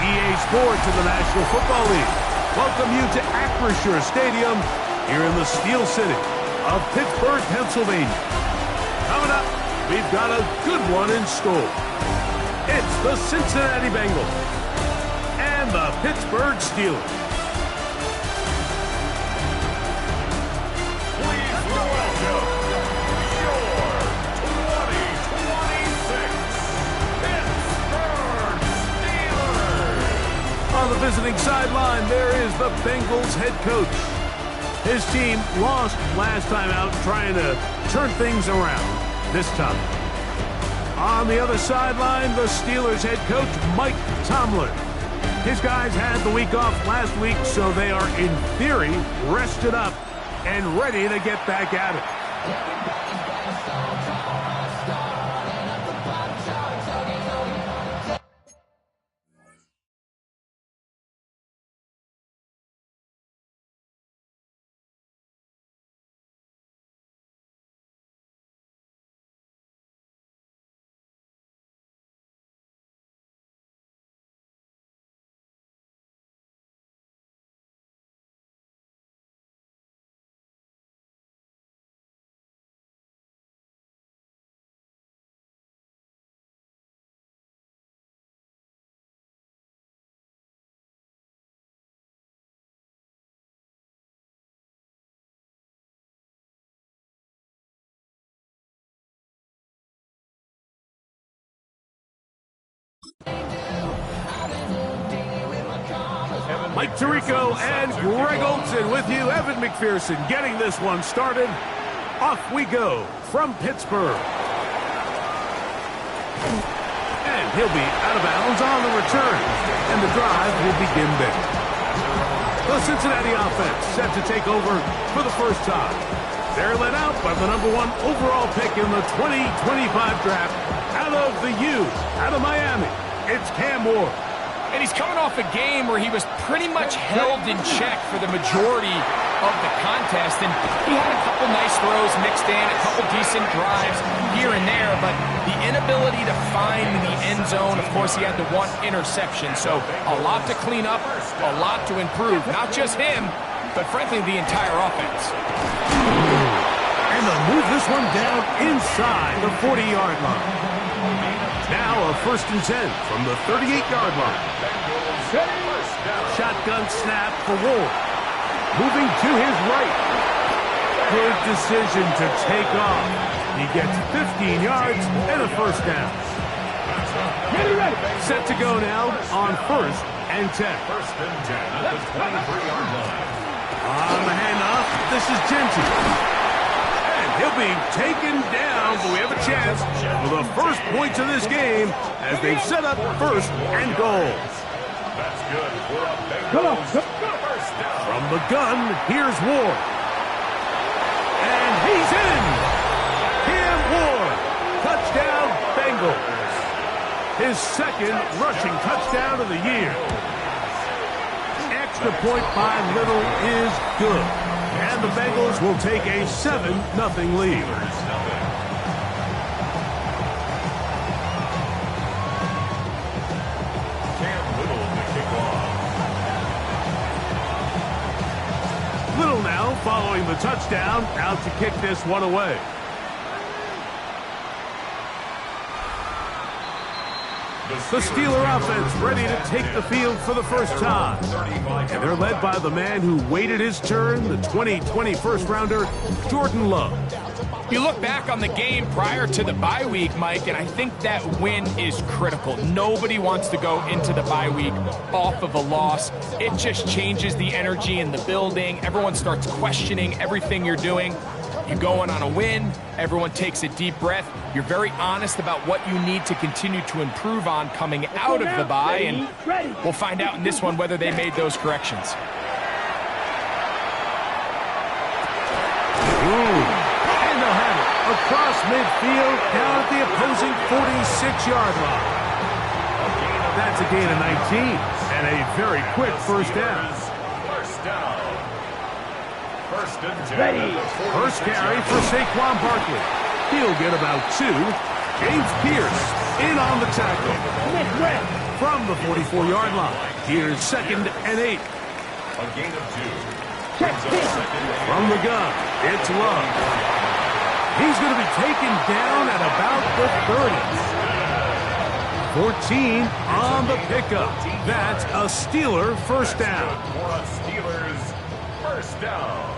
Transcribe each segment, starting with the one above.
EA Sports in the National Football League welcome you to Acrisure Stadium here in the Steel City of Pittsburgh, Pennsylvania. Coming up, we've got a good one in store. It's the Cincinnati Bengals and the Pittsburgh Steelers. On the visiting sideline, there is the Bengals head coach. His team lost last time out, trying to turn things around this time. On the other sideline, the Steelers head coach, Mike Tomlin. His guys had the week off last week, so they are, in theory, rested up and ready to get back at it. Mike Tirico and Greg Olson with you. Evan McPherson getting this one started. Off we go from Pittsburgh. And he'll be out of bounds on the return. And the drive will begin there. The Cincinnati offense set to take over for the first time. They're led out by the #1 overall pick in the 2025 draft out of the U, out of Miami. It's Cam Ward. And he's coming off a game where he was pretty much held in check for the majority of the contest. And he had a couple nice throws mixed in, a couple decent drives here and there. But the inability to find the end zone, of course, he had the one interception. So a lot to clean up, a lot to improve. Not just him, but frankly, the entire offense. And they'll move this one down inside the 40-yard line. Now a 1st and 10 from the 38-yard line. Shotgun snap for Ward. Moving to his right. Good decision to take off. He gets 15 yards and a 1st down. Set to go now on 1st and 10. At the 23-yard line. On the handoff, this is Genty. He'll be taken down, but we have a chance for the first points of this game as they've set up 1st and goal. That's good for a Bengals first down. From the gun, here's Ward. And he's in! Cam Ward, touchdown Bengals. His 2nd rushing touchdown of the year. Extra point by Little is good. And the Bengals will take a 7-0 lead. Cam Little to kick off. Little now following the touchdown, out to kick this one away. The Steeler offense ready to take the field for the first time. And they're led by the man who waited his turn, the 2020 first-rounder, Jordan Love. You look back on the game prior to the bye week, Mike, and I think that win is critical. Nobody wants to go into the bye week off of a loss. It just changes the energy in the building. Everyone starts questioning everything you're doing. You go in on a win, everyone takes a deep breath. You're very honest about what you need to continue to improve on coming out of the bye, and we'll find out in this one whether they made those corrections. And they'll have it across midfield, down at the opposing 46-yard line. That's a gain of 19, and a very quick first down. First down. 1st and 10. First carry for Saquon Barkley. He'll get about 2. James Pierce in on the tackle. From the 44-yard line. Here's 2nd and 8. A gain of 2. From the gun, it's Love. He's going to be taken down at about the 30. 14 on the pickup. That's a Steeler first down. For a Steelers first down.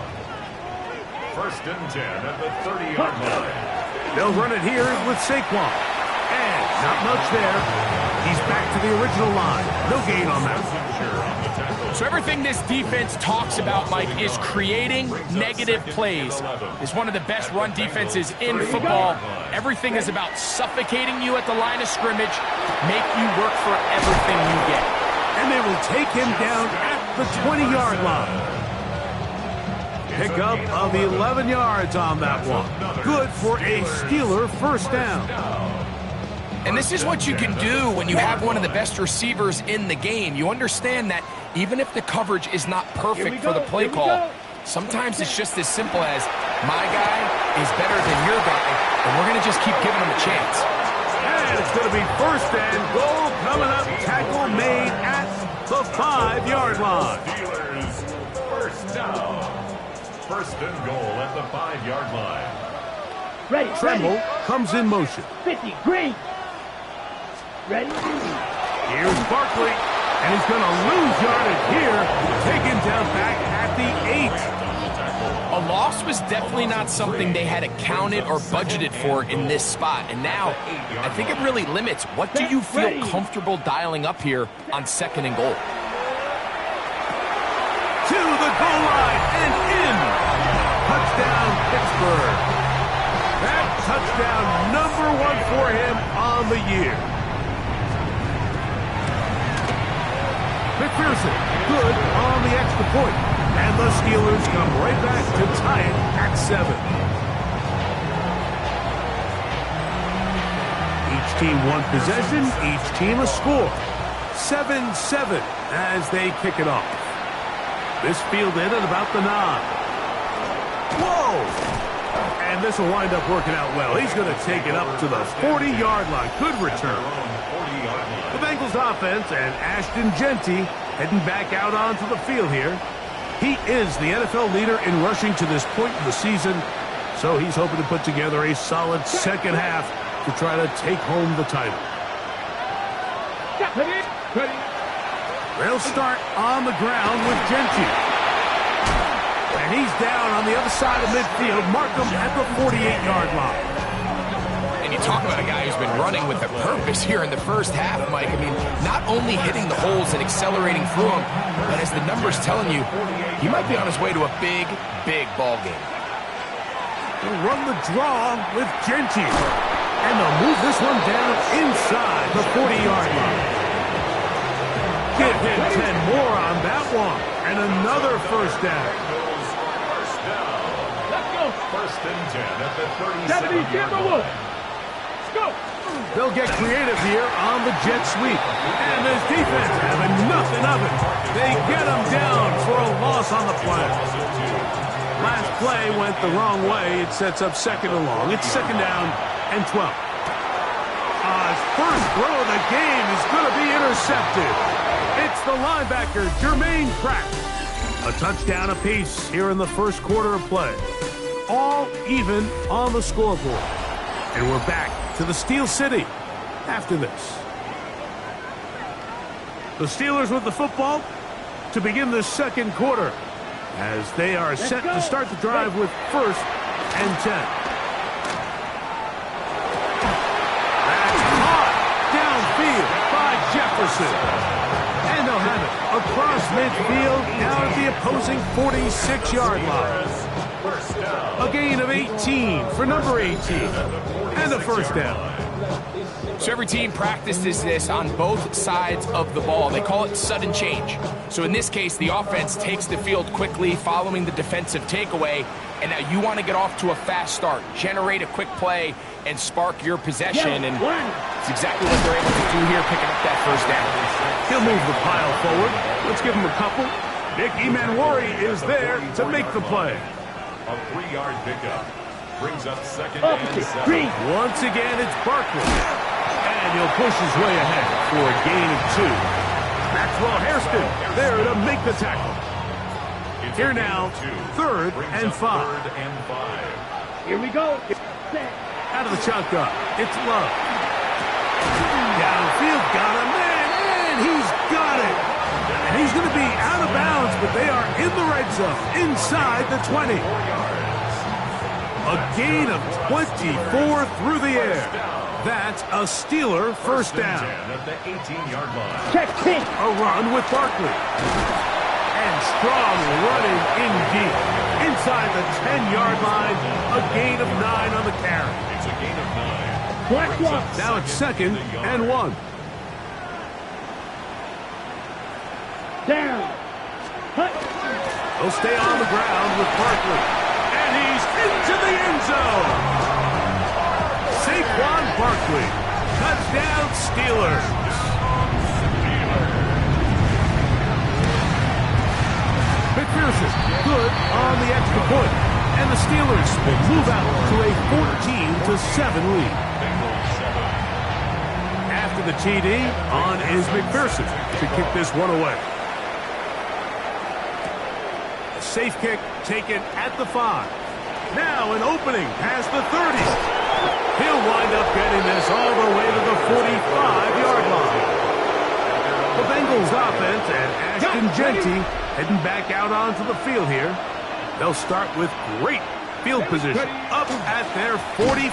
1st and 10 at the 30-yard line. They'll run it here with Saquon. And not much there. He's back to the original line. No gain on that. So everything this defense talks about, Mike, is creating negative plays. It's one of the best run defenses in football. Everything is about suffocating you at the line of scrimmage, make you work for everything you get. And they will take him down at the 20-yard line. Pickup of 11 yards on that one. Good for a Steeler first down. And this is what you can do when you have one of the best receivers in the game. You understand that even if the coverage is not perfect for the play call, sometimes it's just as simple as, my guy is better than your guy, and we're going to just keep giving him a chance. And it's going to be 1st and goal coming up. Tackle made at the 5-yard line. Steelers first down. 1st and goal at the 5-yard line. Tremble comes in motion. 50, green. Ready? Here's Barkley, and he's going to lose yardage here. Taken down back at the 8. A loss was definitely not something they had accounted or budgeted for in this spot. And now, I think it really limits. What do you feel comfortable dialing up here on 2nd and goal? To the goal line and in. Touchdown, Pittsburgh. That touchdown #1 for him on on the year. McPherson, good on the extra point. And the Steelers come right back to tie it at 7. Each team one possession, each team a score. 7-7 as they kick it off. This fielded at about the 9. Whoa! And this will wind up working out well. He's going to take it up to the 40-yard line. Good return. The Bengals offense and Ashton Jeanty heading back out onto the field here. He is the NFL leader in rushing to this point in the season, so he's hoping to put together a solid second half to try to take home the title. They'll start on the ground with Jeanty. And he's down on the other side of midfield. Mark him at the 48-yard line. And you talk about a guy who's been running with a purpose here in the first half, Mike. I mean, not only hitting the holes and accelerating through them, but as the numbers telling you, he might be on his way to a big, big ball game. He'll run the draw with Jeanty. And they'll move this one down inside the 40-yard line. Give him 10 more on that one. And another first down. First and 10 at the 37-yard line. Let's go. They'll get creative here on the jet sweep. And this defense having nothing of it. They get him down for a loss on the play. Last play went the wrong way. It sets up second and long. It's second down and 12. His first throw of the game is going to be intercepted. It's the linebacker, Jermaine Pratt. A touchdown apiece here in the first quarter of play. All even on the scoreboard. And we're back to the Steel City after this. The Steelers with the football to begin the second quarter as they are set to start the drive with first and 10. That's caught downfield by Jefferson. And they'll have it across midfield down at the opposing 46-yard line. A gain of 18 for number 18. And a first down. So every team practices this on both sides of the ball. They call it sudden change. So in this case, the offense takes the field quickly following the defensive takeaway. And now you want to get off to a fast start, generate a quick play, and spark your possession. And it's exactly what they're able to do here, picking up that first down. He'll move the pile forward. Let's give him a couple. Nick Emanwari is there to make the play. A 3-yard pickup brings up second and 7. Once again, it's Barkley. And he'll push his way ahead for a gain of 2. Maxwell Hairston there to make the tackle. Here now, third and 5. Here we go. Out of the shotgun, it's Love. Downfield, got him, and he's got it. And he's going to be out of bounds, but they are in the red zone, inside the 20. A gain of 24 through the air. That's a Steeler first down. At the 18-yard line. Check kick. A run with Barkley. And strong running in deep. Inside the 10-yard line, a gain of 9 on the carry. It's a gain of 9. Black one. Now it's second and 1. Down. Hut. He'll stay on the ground with Barkley. And he's into the end zone. Saquon Barkley. Touchdown Steelers. McPherson, good on the extra point. And the Steelers will move out to a 14-7 lead. After the TD, on is McPherson to kick this one away. A safe kick taken at the 5. Now an opening past the 30. He'll wind up getting this all the way to the 45-yard line. The Bengals offense and Ashton Jeanty heading back out onto the field here. They'll start with great field position up at their 45.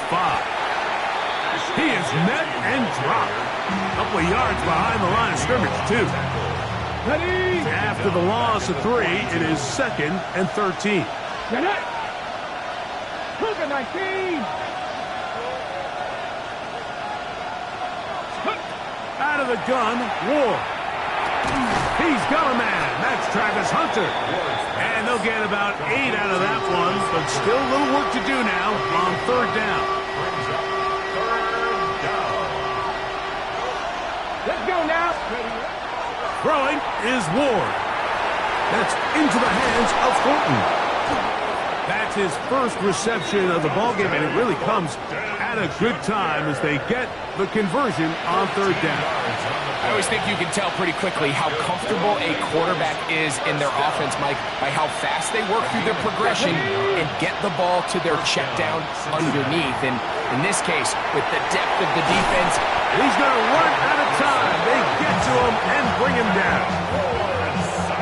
He is met and dropped. A couple of yards behind the line of scrimmage, too. After the loss of 3, it is second and 13. Out of the gun, Ward. He's got a man. That's Travis Hunter. And they'll get about 8 out of that one, but still a little work to do now on third down. Let's go now. Throwing is Ward. That's into the hands of Thornton. That's his first reception of the ballgame, and it really comes at a good time as they get the conversion on third down. I always think you can tell pretty quickly how comfortable a quarterback is in their offense, Mike, by how fast they work through their progression and get the ball to their check down underneath. And in this case, with the depth of the defense, he's going to run out of time. They get to him and bring him down.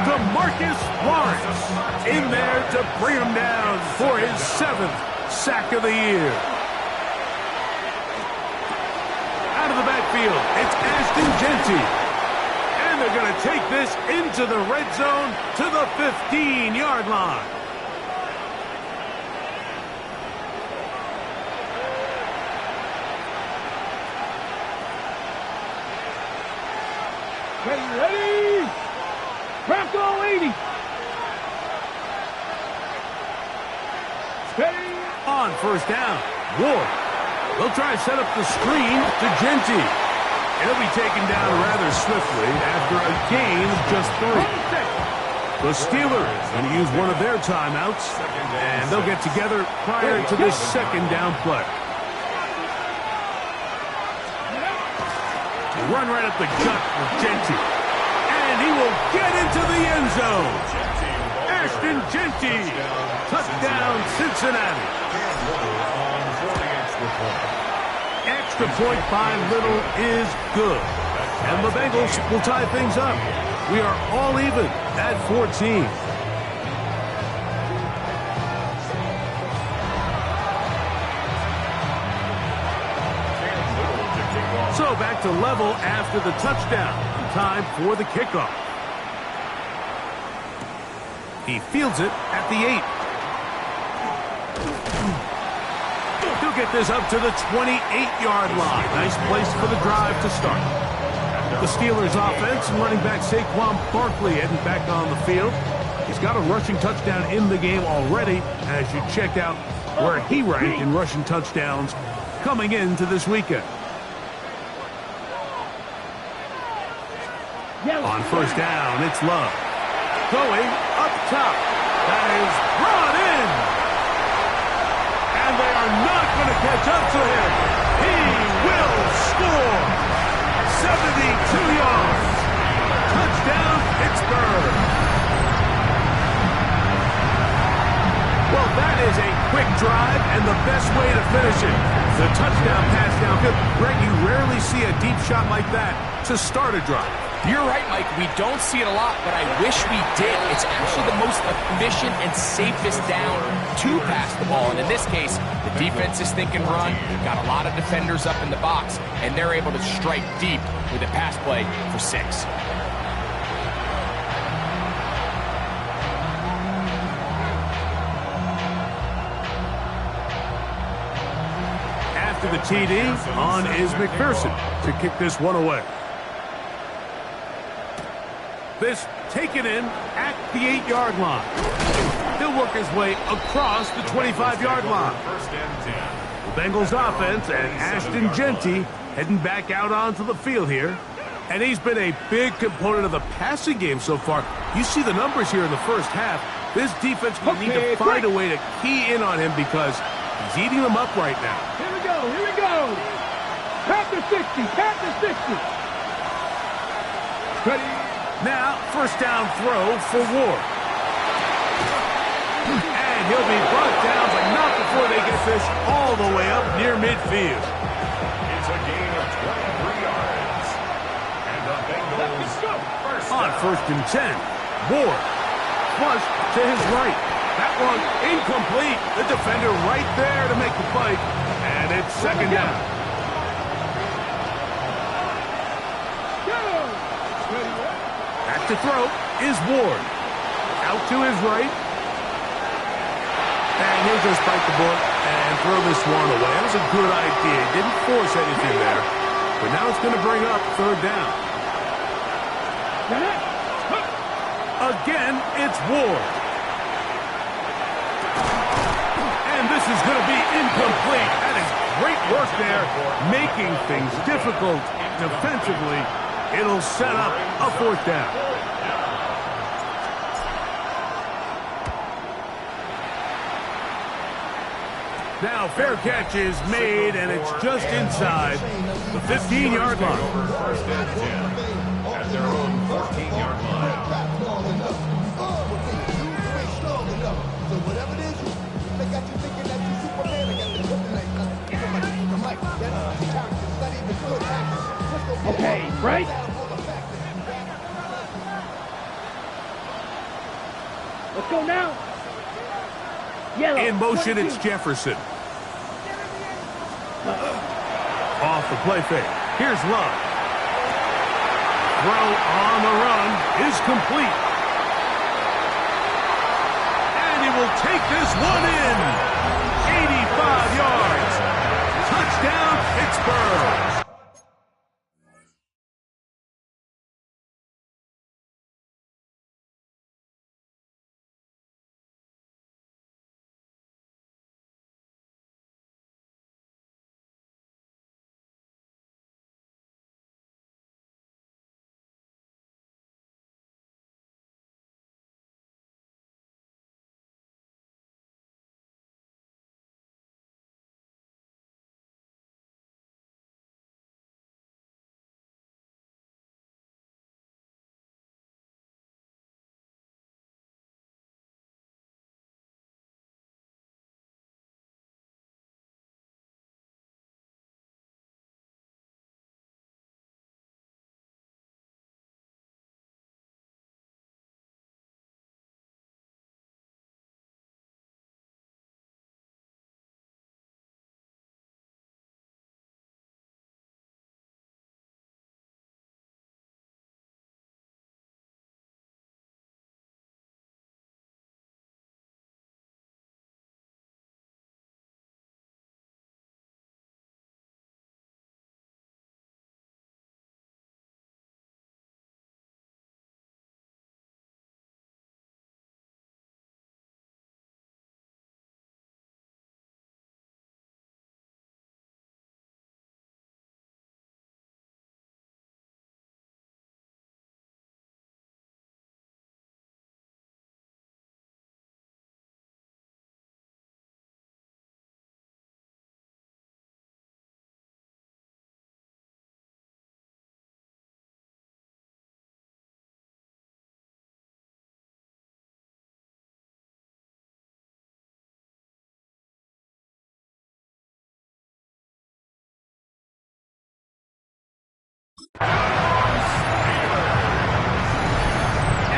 DeMarcus Lawrence in there to bring him down for his 7th sack of the year. Out of the backfield, it's Ashton Jeanty. And they're going to take this into the red zone to the 15-yard line. Ready? Bronco 80. Steady. On first down, Ward. They'll try to set up the screen to Jeanty. He'll be taken down rather swiftly after a gain of just 3. The Steelers going to use one of their timeouts, and they'll get together prior to this second down play. Run right up the gut with Jeanty. And he will get into the end zone. Ashton Jeanty. Touchdown, Cincinnati. Extra point by Little is good. And the Bengals will tie things up. We are all even at 14. So back to level after the touchdown. Time for the kickoff. He fields it at the 8. He'll get this up to the 28-yard line. Nice place for the drive to start. The Steelers offense, running back Saquon Barkley heading back on the field. He's got a rushing touchdown in the game already, as you check out where he ranked in rushing touchdowns coming into this weekend. On first down, it's Love. Going up top. That is brought in. And they are not going to catch up to him. He will score. 72 yards. Touchdown, Pittsburgh. Well, that is a quick drive and the best way to finish it. The touchdown pass downfield. Greg, you rarely see a deep shot like that to start a drive. You're right, Mike. We don't see it a lot, but I wish we did. It's actually the most efficient and safest down to pass the ball. And in this case, the defense is thinking run. Got a lot of defenders up in the box, and they're able to strike deep with a pass play for 6. After the TD, on is McPherson to kick this one away. This taken in at the 8-yard line. He'll work his way across the 25-yard line. The Bengals offense and Ashton Jeanty heading back out onto the field here. And he's been a big component of the passing game so far. You see the numbers here in the first half. This defense will need to find a way to key in on him because he's eating them up right now. Here we go, here we go. Past the 60, past the 60. Ready. Now, first down throw for Ward. And he'll be brought down, but not before they get this all the way up near midfield. It's a gain of 23 yards. And the Bengals on first and 10. Ward flushed to his right. That one incomplete. The defender right there to make the play. And it's second down. To throw is Ward. Out to his right. And he'll just bite the bullet and throw this one away. That was a good idea. Didn't force anything there. But now it's going to bring up third down. Again, it's Ward. And this is going to be incomplete. That is great work there, making things difficult defensively. It'll set up a fourth down. Now fair catch is made, and it's just inside the 15-yard line. First and 10 at their own 14-yard line. Okay, right? Let's go now. Yellow. In motion, it's Jefferson. Off the play fake. Here's Love. Throw on the run is complete. And he will take this one in. 85 yards. Touchdown, Pittsburgh.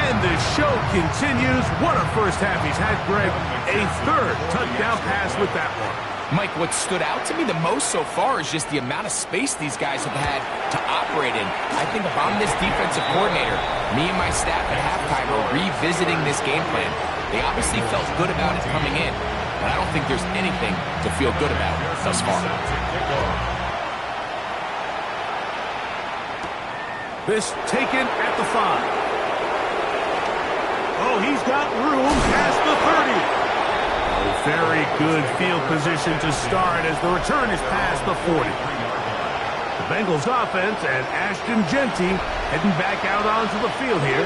And the show continues. What a first half he's had, Greg. A third touchdown pass with that one. Mike, what stood out to me the most so far is just the amount of space these guys have had to operate in. I think if I'm this defensive coordinator, me and my staff at halftime are revisiting this game plan. They obviously felt good about it coming in, but I don't think there's anything to feel good about thus far. This taken at the 5. Oh, he's got room past the 30. Oh, very good field position to start as the return is past the 40. The Bengals offense and Ashton Genty heading back out onto the field here.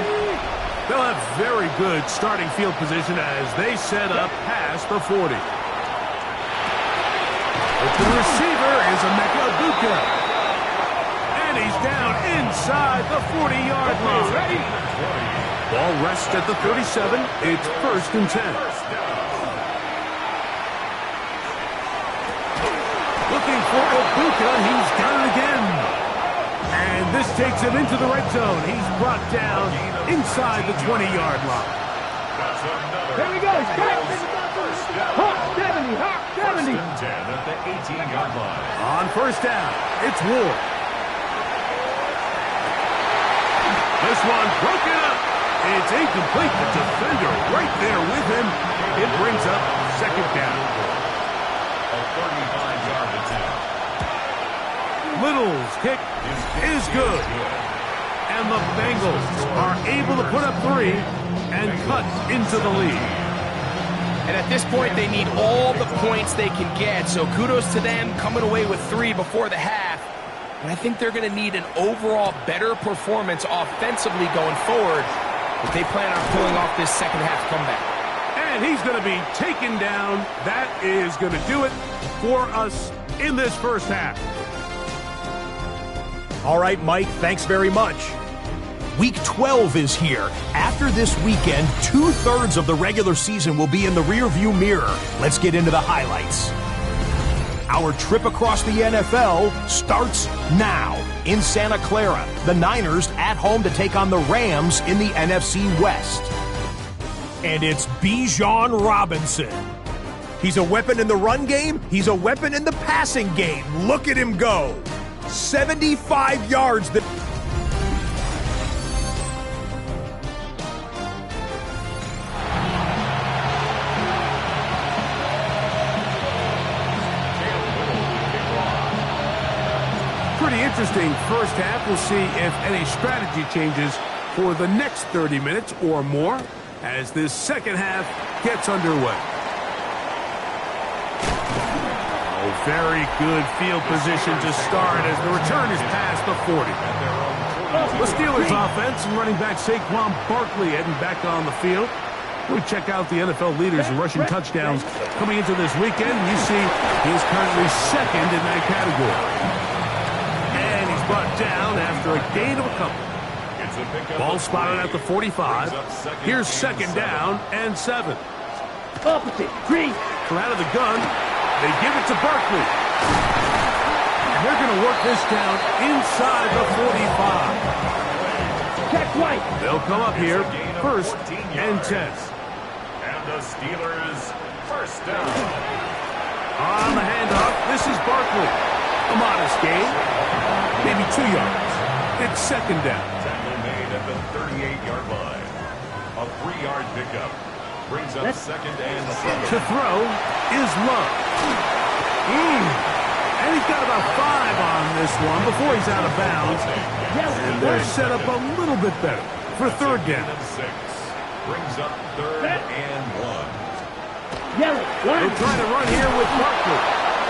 They'll have very good starting field position as they set up past the 40. The receiver is Emeka Egbuka. And he's down inside the 40-yard line. Ready? Ball rests at the 37. It's 1st and 10. Looking for Egbuka. He's got it again. And this takes him into the red zone. He's brought down inside the 20-yard line. There we go. Hot 70. Hot 70. 1st and 10 at the 18-yard line. On 1st down, it's Ward. This one broken up. It's incomplete. The defender right there with him. It brings up 2nd down. A 35-yard attempt. Little's kick is good. And the Bengals are able to put up 3 and cut into the lead. And at this point, they need all the points they can get. So kudos to them coming away with 3 before the half. And I think they're going to need an overall better performance offensively going forward if they plan on pulling off this second half comeback. And he's going to be taken down. That is going to do it for us in this first half. All right, Mike, thanks very much. Week 12 is here. After this weekend, 2/3 of the regular season will be in the rearview mirror. Let's get into the highlights. Our trip across the NFL starts now. In Santa Clara, the Niners at home to take on the Rams in the NFC West. And it's Bijan Robinson. He's a weapon in the run game. He's a weapon in the passing game. Look at him go. 75 yards. Pretty interesting first half. We'll see if any strategy changes for the next 30 minutes or more as this second half gets underway. Oh, very good field position to start as the return is past the 40. The Steelers offense and running back Saquon Barkley heading back on the field. We check out the NFL leaders in rushing touchdowns coming into this weekend. You see he is currently second in that category. And he's brought down after a gain of a couple. Ball spotted at the 45. Here's second down and 7. Opposite. Green. From out of the gun, they give it to Barkley. And they're going to work this down inside the 45. Check white. They'll come up here, first and 10. And the Steelers first down. On the handoff, this is Barkley. A modest gain, maybe 2 yards. It's second down. Tackle made at the 38-yard line. A 3-yard pickup brings up second and 7. To throw is Love. And he's got about 5 on this one before he's out of bounds. And they're set up a little bit better for third down. And 6 brings up third and 1. Yellow. They're trying to run here with Barkley.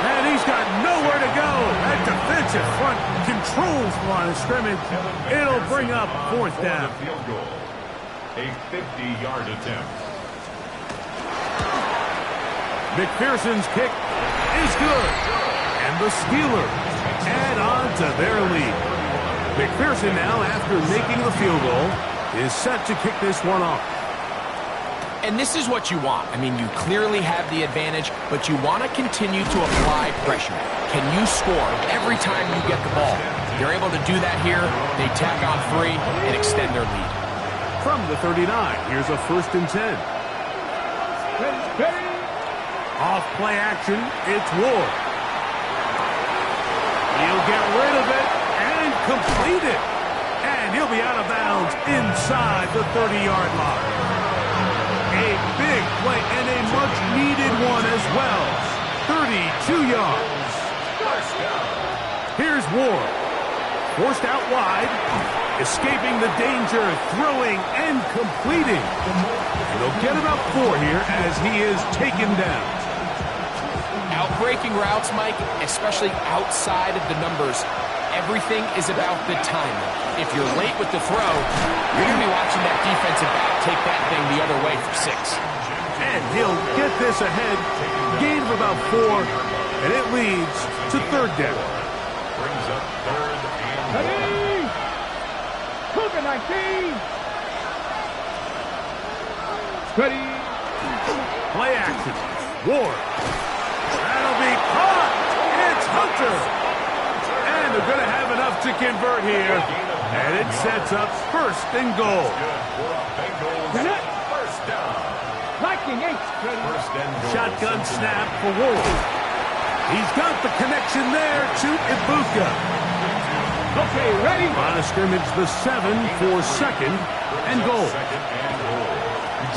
And he's got nowhere to go. That defensive front controls the line of scrimmage. It'll bring up fourth down. Field goal. A 50-yard attempt. McPherson's kick is good. And the Steelers add on to their lead. McPherson now, after making the field goal, is set to kick this one off. And this is what you want. I mean, you clearly have the advantage, but you want to continue to apply pressure. Can you score every time you get the ball? They're able to do that here. They tack on 3 and extend their lead. From the 39, here's a first and 10. Off play action, it's Ward. He'll get rid of it and complete it. And he'll be out of bounds inside the 30-yard line. A big play and a much-needed one as well. 32 yards. Here's Ward. Forced out wide. Escaping the danger, throwing and completing. And they'll get about 4 here as he is taken down. Outbreaking routes, Mike, especially outside of the numbers, everything is about the timing. If you're late with the throw, you're going to be watching that defensive back take that thing the other way for 6. And he'll get this ahead. Gain of about 4, and it leads to third down. Brings up third and 1. Ready. Cougar 19. Ready. Play action. Ward. That'll be caught. It's Hunter. And they're going to have enough to convert here. And it sets up first and goal. First down. Liking 8. First and goal. Shotgun snap for Ward. He's got the connection there to Ibuka. Okay, ready. On a scrimmage, the 7 for second and goal.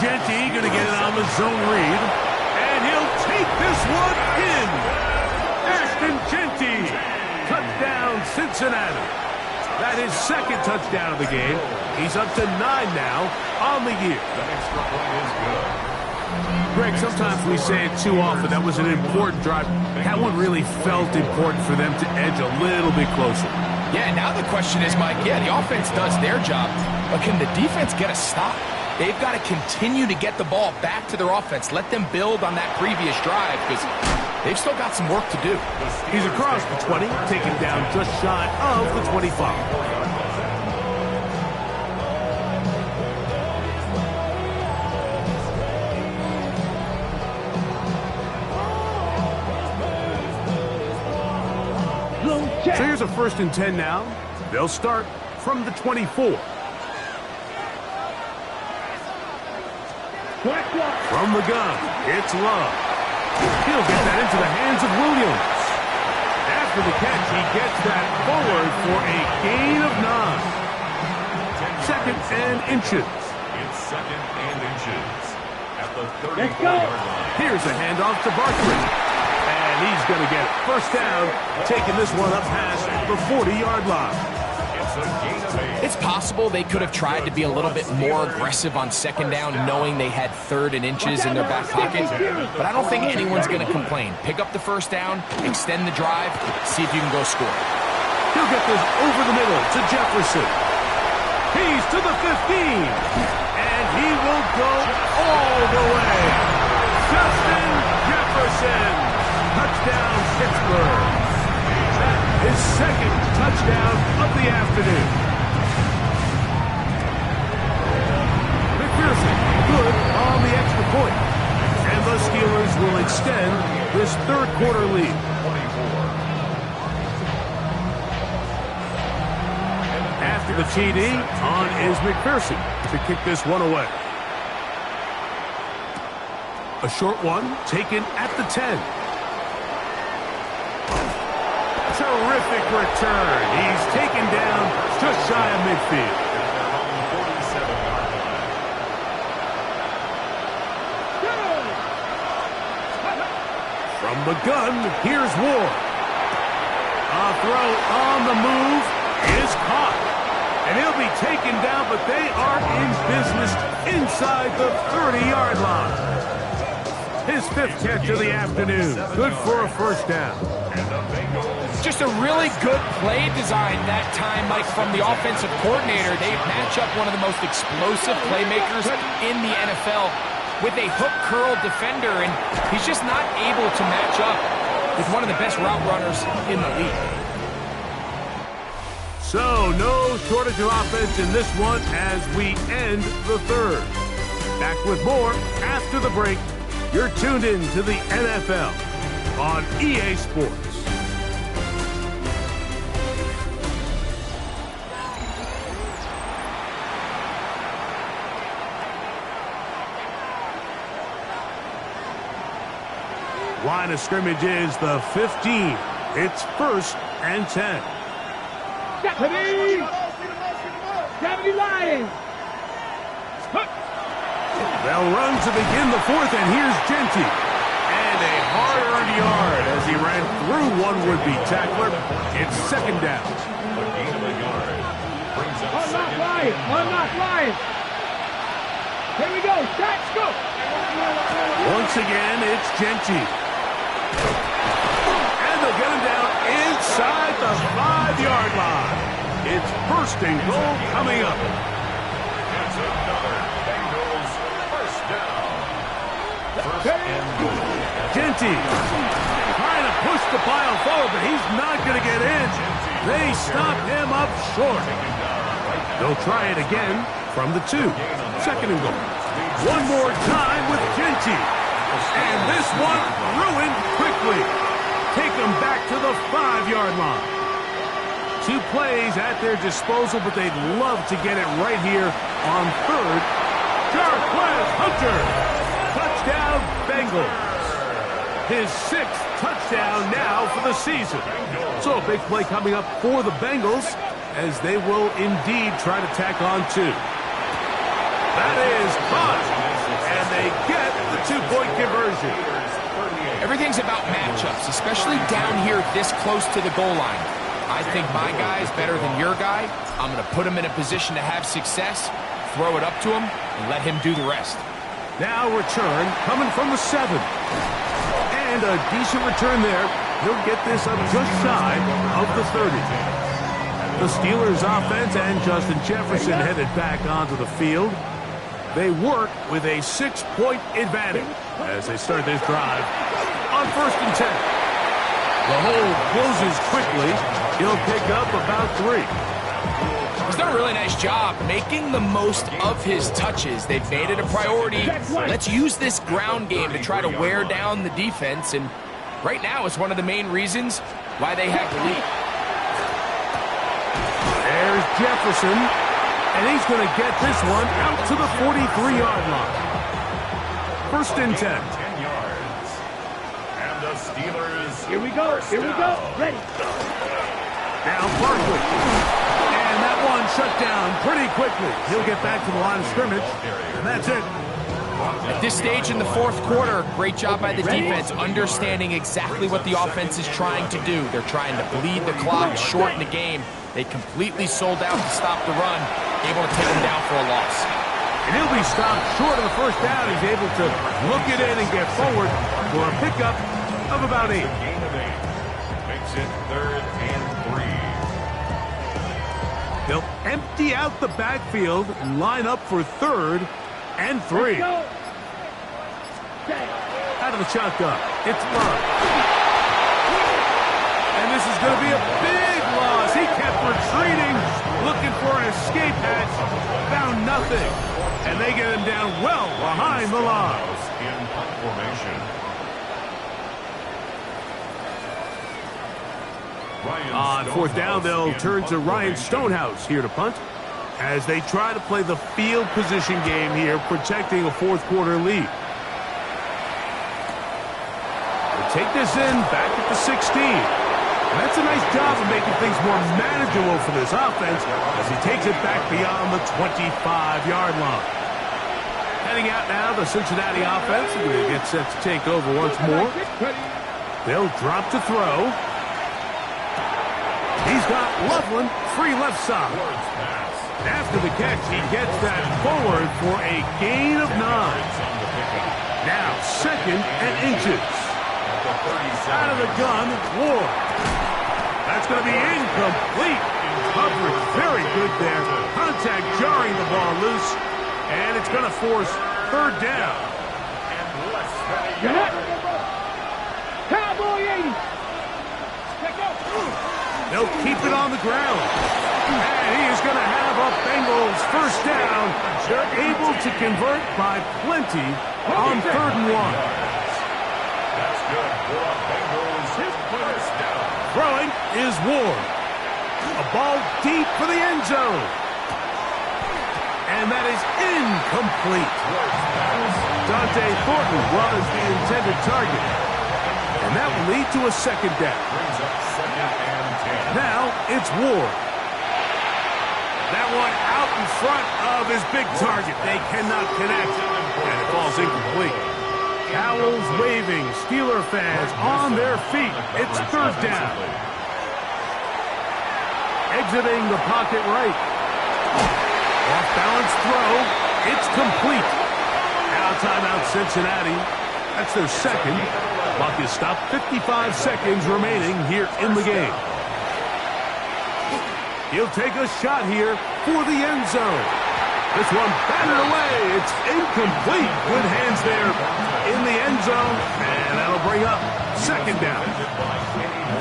Genty going to get it on the zone read. And he'll take this one in. Ashton Genty cut down takes it at him. That is second touchdown of the game. He's up to 9 now on the year. The extra point is good. Greg, sometimes we say it too often. That was an important drive. That one really felt important for them to edge a little bit closer. Yeah, now the question is, Mike, the offense does their job, but can the defense get a stop? They've got to continue to get the ball back to their offense. Let them build on that previous drive because they've still got some work to do. He's across the 20, taken down just shy of the 25. So here's a 1st and 10 now. They'll start from the 24. From the gun, it's Love. He'll get that into the hands of Williams. After the catch, he gets that forward for a gain of 9. 2nd and inches. It's 2nd and inches at the 34-yard line. Here's a handoff to Barkley. And he's going to get it. 1st down, taking this one up past the 40-yard line. It's a gain of 8. It's possible they could have tried to be a little bit more aggressive on 2nd down, knowing they had 3rd and inches in their back pocket. But I don't think anyone's going to complain. Pick up the 1st down, extend the drive, see if you can go score. He'll get this over the middle to Jefferson. He's to the 15. And he will go all the way. Justin Jefferson. Touchdown, Pittsburgh. That is 2nd touchdown of the afternoon. McPherson, good on the extra point. And the Steelers will extend this 3rd quarter lead. After the TD, on is McPherson to kick this one away. A short one taken at the 10. Terrific return. He's taken down just shy of midfield. From the gun, here's Ward. A throw on the move is caught. And he'll be taken down, but they are in business inside the 30-yard line. His 5th catch of the afternoon. Good for a 1st down. Just a really good play design that time, Mike, from the offensive coordinator. They match up one of the most explosive playmakers in the NFL with a hook curl defender, and he's just not able to match up with one of the best route runners in the league. So, no shortage of offense in this one as we end the 3rd. Back with more after the break. You're tuned in to the NFL on EA Sports. Line of scrimmage is the 15. It's 1st and 10. 70 Lions. They'll run to begin the 4th, and here's Genty. And a hard-earned yard as he ran through one would-be tackler. It's 2nd down. A gain of a yard brings up Unlock Lions. Unlock Lions. Here we go. Shots, go. Once again, it's Genty. And they'll get him down inside the 5-yard line. It's 1st and goal coming up. It's another Bengals 1st down. 1st and goal. Genty trying to push the pile forward, but he's not going to get in. They stop him up short. They'll try it again from the 2. 2nd and goal. One more time with Genty. And this one ruined quickly. Take them back to the 5-yard line. 2 plays at their disposal, but they'd love to get it right here on 3rd. Jarquez Hunter. Touchdown, Bengals. His 6th touchdown now for the season. So a big play coming up for the Bengals as they will indeed try to tack on 2. That is caught. And they get the 2-point conversion. Everything's about matchups, especially down here this close to the goal line. I think my guy is better than your guy. I'm going to put him in a position to have success, throw it up to him, and let him do the rest. Now return coming from the 7. And a decent return there. He'll get this up just shy of the 30. The Steelers offense and Justin Jefferson headed back onto the field. They work with a 6-point advantage as they start this drive on 1st and 10. The hole closes quickly. He'll pick up about 3. He's done a really nice job making the most of his touches. They've made it a priority. Let's use this ground game to try to wear down the defense, and right now it's one of the main reasons why they have the lead. There's Jefferson, and he's going to get this one out to the 43-yard line. 1st and 10. 10 yards. And the Steelers. Here we go. Here we go. Ready. Now Barkley. And that one shut down pretty quickly. He'll get back to the line of scrimmage, and that's it. At this stage in the 4th quarter, great job by the defense understanding exactly what the offense is trying to do. They're trying to bleed the clock, shorten the game. They completely sold out to stop the run, able to take him down for a loss. And he'll be stopped short of the 1st down. He's able to look it in and get forward for a pickup of about 8. Gain of 8. Makes it 3rd and 3. They'll empty out the backfield and line up for 3rd and 3. Out of the shotgun, it's Love. And this is going to be a big loss. He kept retreating, looking for an escape hatch, found nothing. And they get him down well behind the line. In formation. On 4th down, they'll turn to Ryan Stonehouse here to punt as they try to play the field position game here, protecting a 4th quarter lead. They take this in back at the 16. And that's a nice job of making things more manageable for this offense as he takes it back beyond the 25-yard line. Heading out now, the Cincinnati offense is going to get set to take over once more. They'll drop to throw. He's got Loveland free left side. After the catch, he gets that forward for a gain of 9. Now 2nd and inches. Out of the gun, Ward. That's going to be incomplete. Coverage very good there. Contact jarring the ball loose. And it's going to force 3rd down. Cowboy 80. They'll keep it on the ground. And he is going to have a Bengals 1st down. They're able to convert by plenty on 3rd and 1. That's good for a Bengals 1st down. Throwing is Ward. A ball deep for the end zone. And that is incomplete. Dante Thornton was the intended target. And that will lead to a 2nd down. Brings up 2nd and 10. Now it's Ward. That one out in front of his big target. They cannot connect. And it falls incomplete. Towels waving. Steeler fans on their feet. It's 3rd down. Exiting the pocket right. Off-balance throw. It's complete. Now timeout Cincinnati. That's their 2nd. Clock is stopped. 55 seconds remaining here in the game. He'll take a shot here for the end zone. This one batted away. It's incomplete. Good hands there in the end zone. And that'll bring up 2nd down.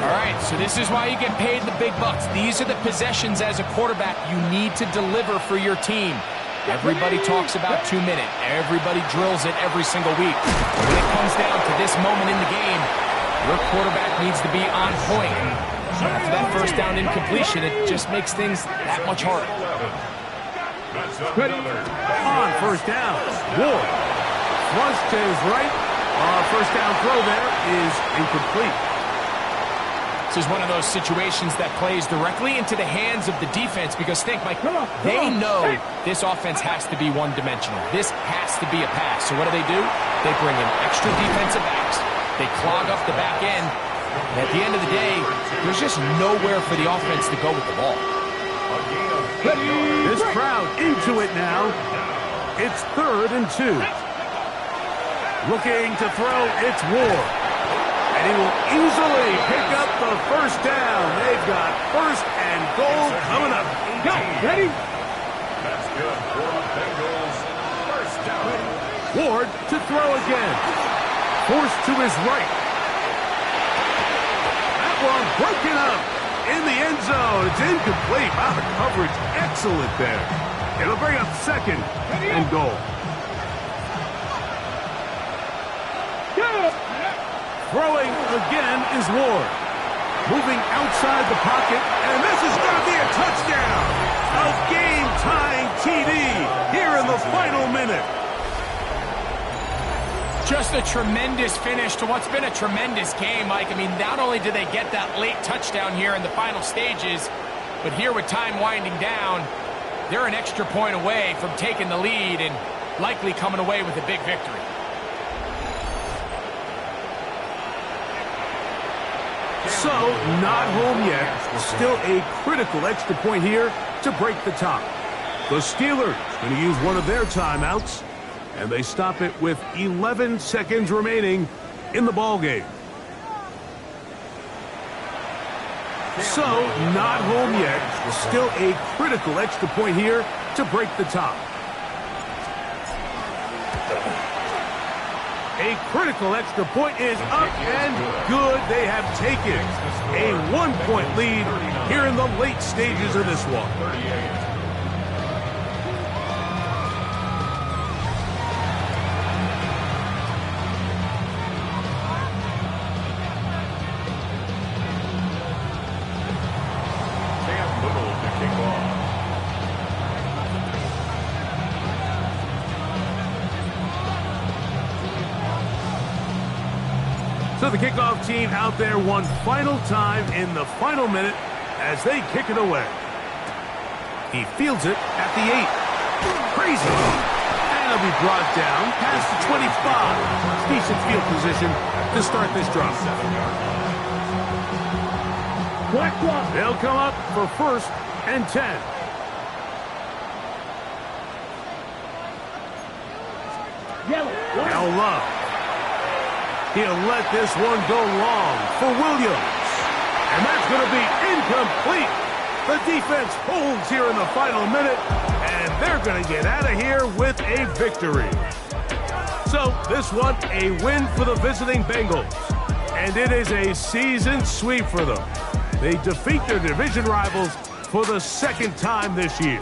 All right, so this is why you get paid the big bucks. These are the possessions as a quarterback you need to deliver for your team. Everybody talks about 2 minute. Everybody drills it every single week. When it comes down to this moment in the game, your quarterback needs to be on point. After that 1st down incompletion, it just makes things that much harder. On 1st down, Ward. Flush to his right. 1st down throw there is incomplete. This is one of those situations that plays directly into the hands of the defense because think, Mike, they know this offense has to be one-dimensional. This has to be a pass. So what do? They bring in extra defensive backs. They clog up the back end, At the end of the day, there's just nowhere for the offense to go with the ball. This crowd into it now. It's 3rd and 2. Looking to throw, it's Ward. And he will easily pick up the first down. They've got 1st and goal coming up. Go, ready? That's good for the Bengals. First down. Ward to throw again. Forced to his right. That one broken up in the end zone. It's incomplete. Wow, the coverage excellent there. It'll bring up 2nd and goal. Throwing again is Ward. Moving outside the pocket, and this is going to be a touchdown. A game-tying TD here in the final minute. Just a tremendous finish to what's been a tremendous game, Mike. I mean, not only did they get that late touchdown here in the final stages, but here with time winding down, they're an extra point away from taking the lead and likely coming away with a big victory. So, not home yet. Still a critical extra point here to break the tie. The Steelers going to use one of their timeouts, and they stop it with 11 seconds remaining in the ballgame. So, not home yet. Still a critical extra point here to break the tie. A critical extra point is up and good. They have taken a 1-point lead here in the late stages of this one. Cam Little to kick off. So the kickoff team out there one final time in the final minute as they kick it away. He fields it at the 8. Crazy. And he'll be brought down past the 25. Decent field position to start this drive. They'll come up for 1st and 10. Now Love. He'll let this one go long for Williams. And that's going to be incomplete. The defense holds here in the final minute, and they're going to get out of here with a victory. So this one, a win for the visiting Bengals. And it is a season sweep for them. They defeat their division rivals for the 2nd time this year.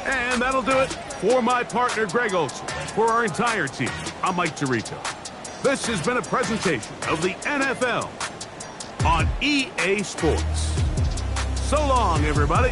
And that'll do it for my partner, Greg Olson. For our entire team, I'm Mike Tirico. This has been a presentation of the NFL on EA Sports. So long, everybody.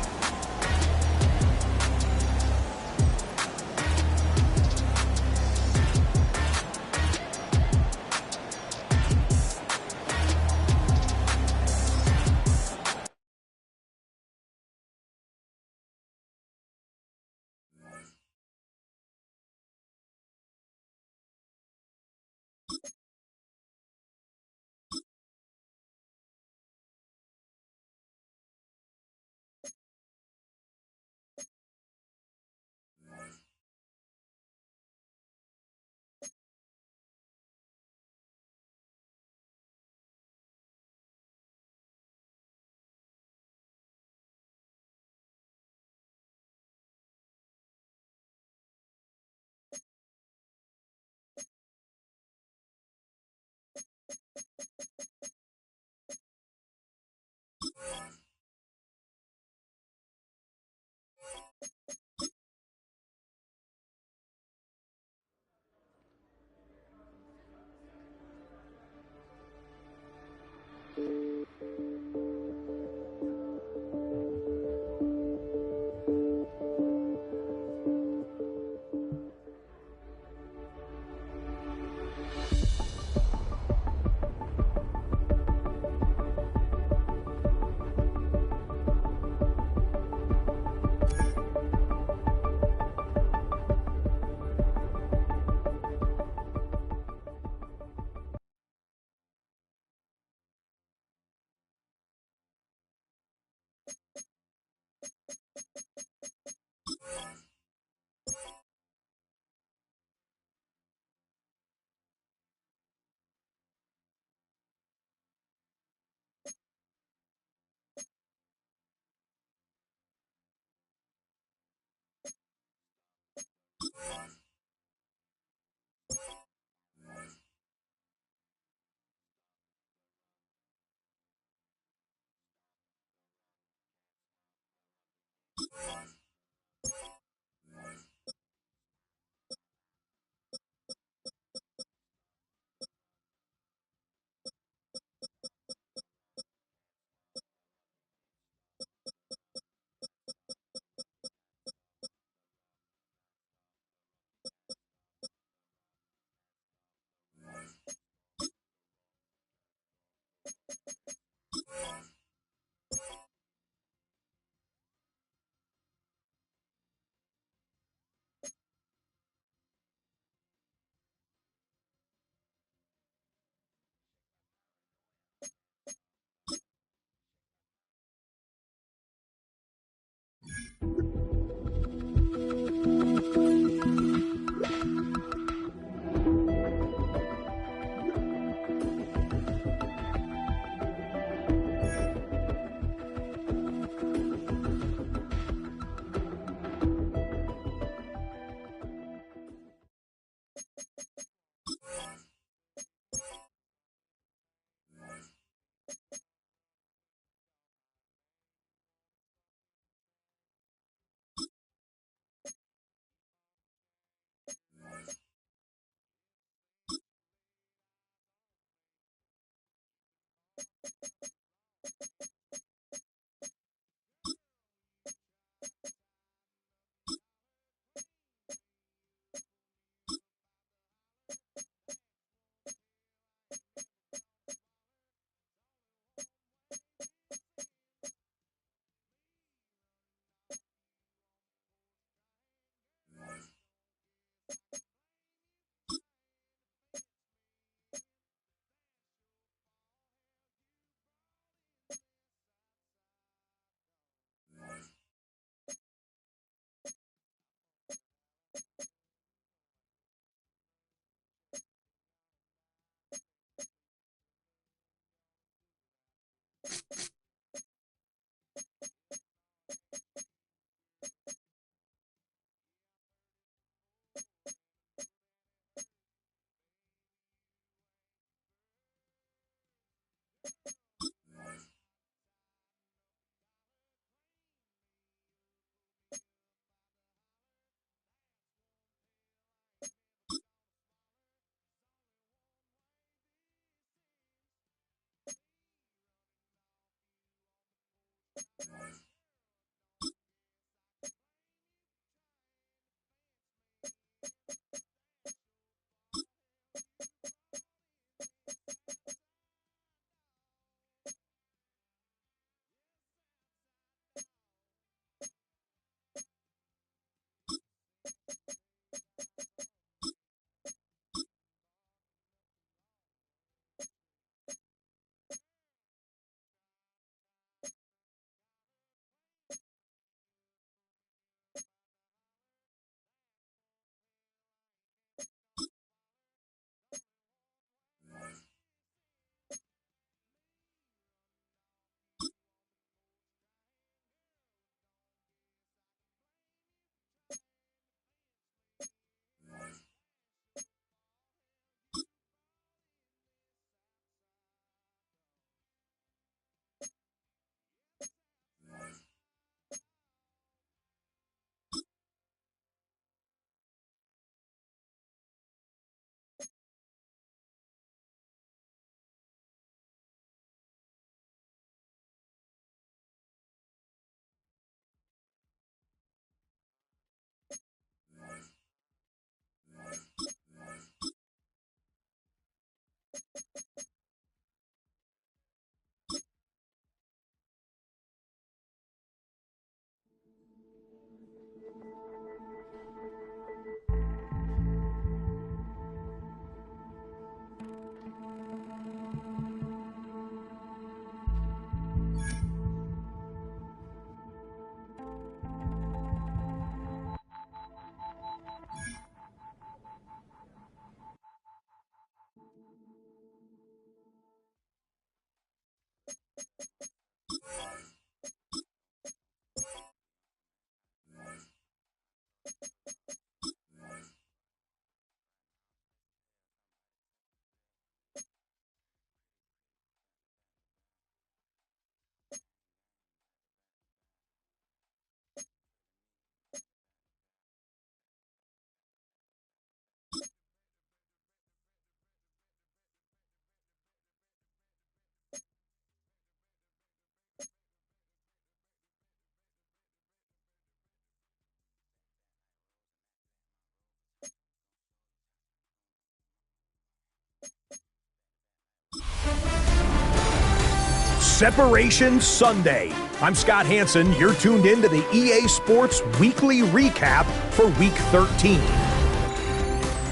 Separation Sunday. I'm Scott Hansen. You're tuned in to the EA Sports Weekly Recap for Week 13.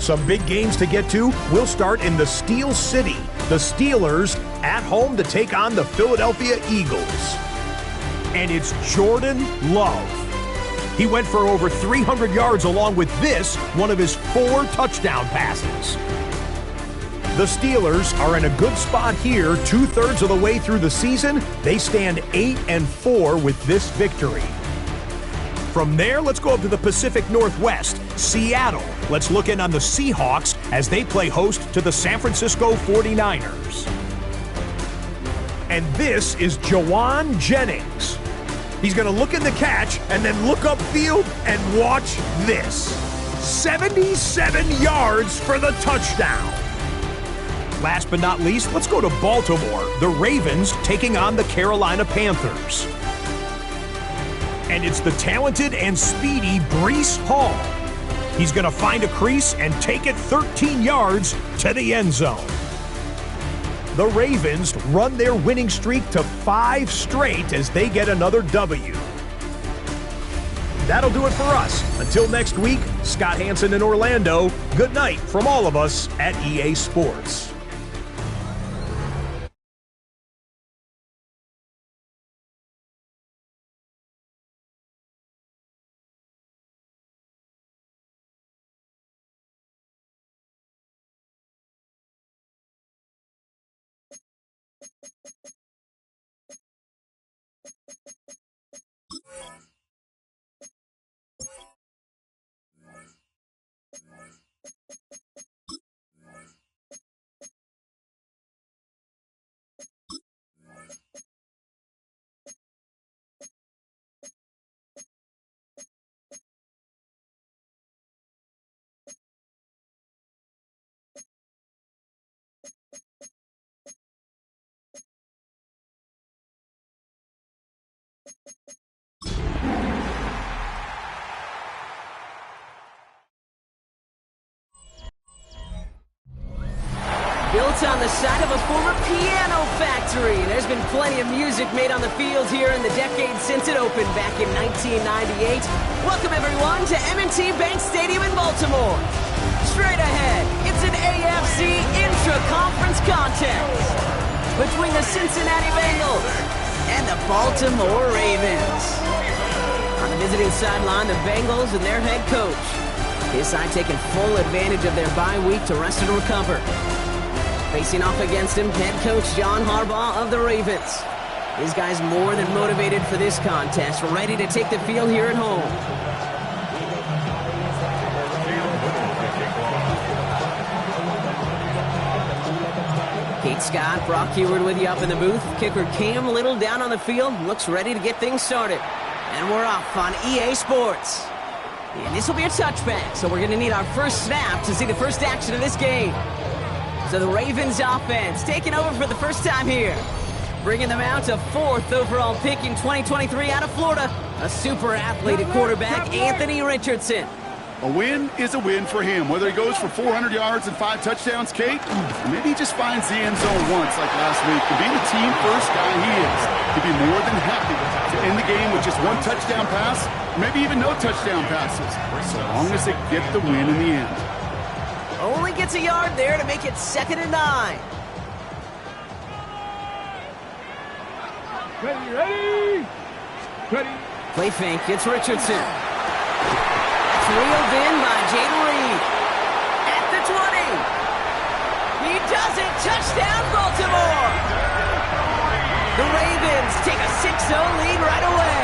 Some big games to get to. We'll start in the Steel City. The Steelers at home to take on the Philadelphia Eagles. And it's Jordan Love He went for over 300 yards along with this, one of his 4 touchdown passes. The Steelers are in a good spot here, 2/3 of the way through the season. They stand 8-4 with this victory. From there, let's go up to the Pacific Northwest, Seattle. Let's look in on the Seahawks as they play host to the San Francisco 49ers. And this is Jawan Jennings. He's going to look in the catch and then look upfield and watch this. 77 yards for the touchdown. Last but not least, let's go to Baltimore. The Ravens taking on the Carolina Panthers. And it's the talented and speedy Breece Hall. He's going to find a crease and take it 13 yards to the end zone. The Ravens run their winning streak to 5 straight as they get another W. That'll do it for us. Until next week, Scott Hansen in Orlando, good night from all of us at EA Sports. Built on the side of a former piano factory, there's been plenty of music made on the field here in the decades since it opened back in 1998. Welcome everyone to M&T Bank Stadium in Baltimore. Straight ahead, it's an AFC intra-conference contest between the Cincinnati Bengals and the Baltimore Ravens. On the visiting sideline, the Bengals and their head coach. His side taking full advantage of their bye week to rest and recover. Facing off against him, head coach John Harbaugh of the Ravens. These guys more than motivated for this contest, ready to take the field here at home. Kate Scott, Brock Heward with you up in the booth. Kicker Cam Little down on the field, looks ready to get things started. And we're off on EA Sports. And this will be a touchback, so we're going to need our first snap to see the first action of this game. So the Ravens offense taking over for the first time here. Bringing them out to 4th overall pick in 2023 out of Florida. A super athlete at quarterback, Anthony Richardson. A win is a win for him. Whether he goes for 400 yards and 5 touchdowns, Kate, or maybe he just finds the end zone once like last week. To be the team-first guy he is, he'd be more than happy to end the game with just 1 touchdown pass, maybe even no touchdown passes, so long as they get the win in the end. Only gets a yard there to make it 2nd and 9. Ready. Play fake, it's Richardson. Reeled in by Jaden Reed. At the 20. He does it. Touchdown, Baltimore. The Ravens take a 6-0 lead right away.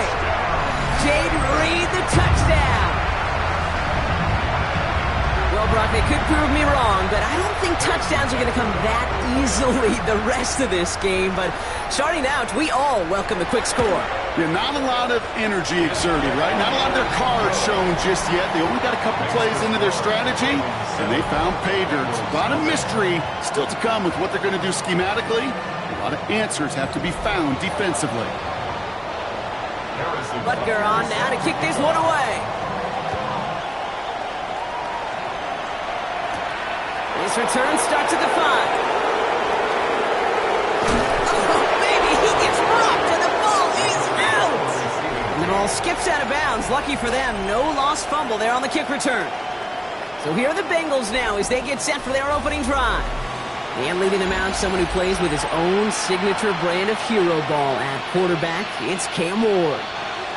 Jaden Reed, the touchdown. Well, Brock, they could prove me wrong, but I don't think touchdowns are going to come that easily the rest of this game. But starting out, we all welcome the quick score. Yeah, not a lot of energy exerted, right? Not a lot of their cards shown just yet. They only got a couple plays into their strategy, and they found pay dirt. A lot of mystery still to come with what they're going to do schematically. A lot of answers have to be found defensively. Butker on now to kick this one away. This return starts at the 5. Oh, baby, he gets rocked and the ball is out. And the ball skips out of bounds. Lucky for them, no lost fumble there on the kick return. So here are the Bengals now as they get set for their opening drive. And leading them out, someone who plays with his own signature brand of hero ball at quarterback. It's Cam Ward.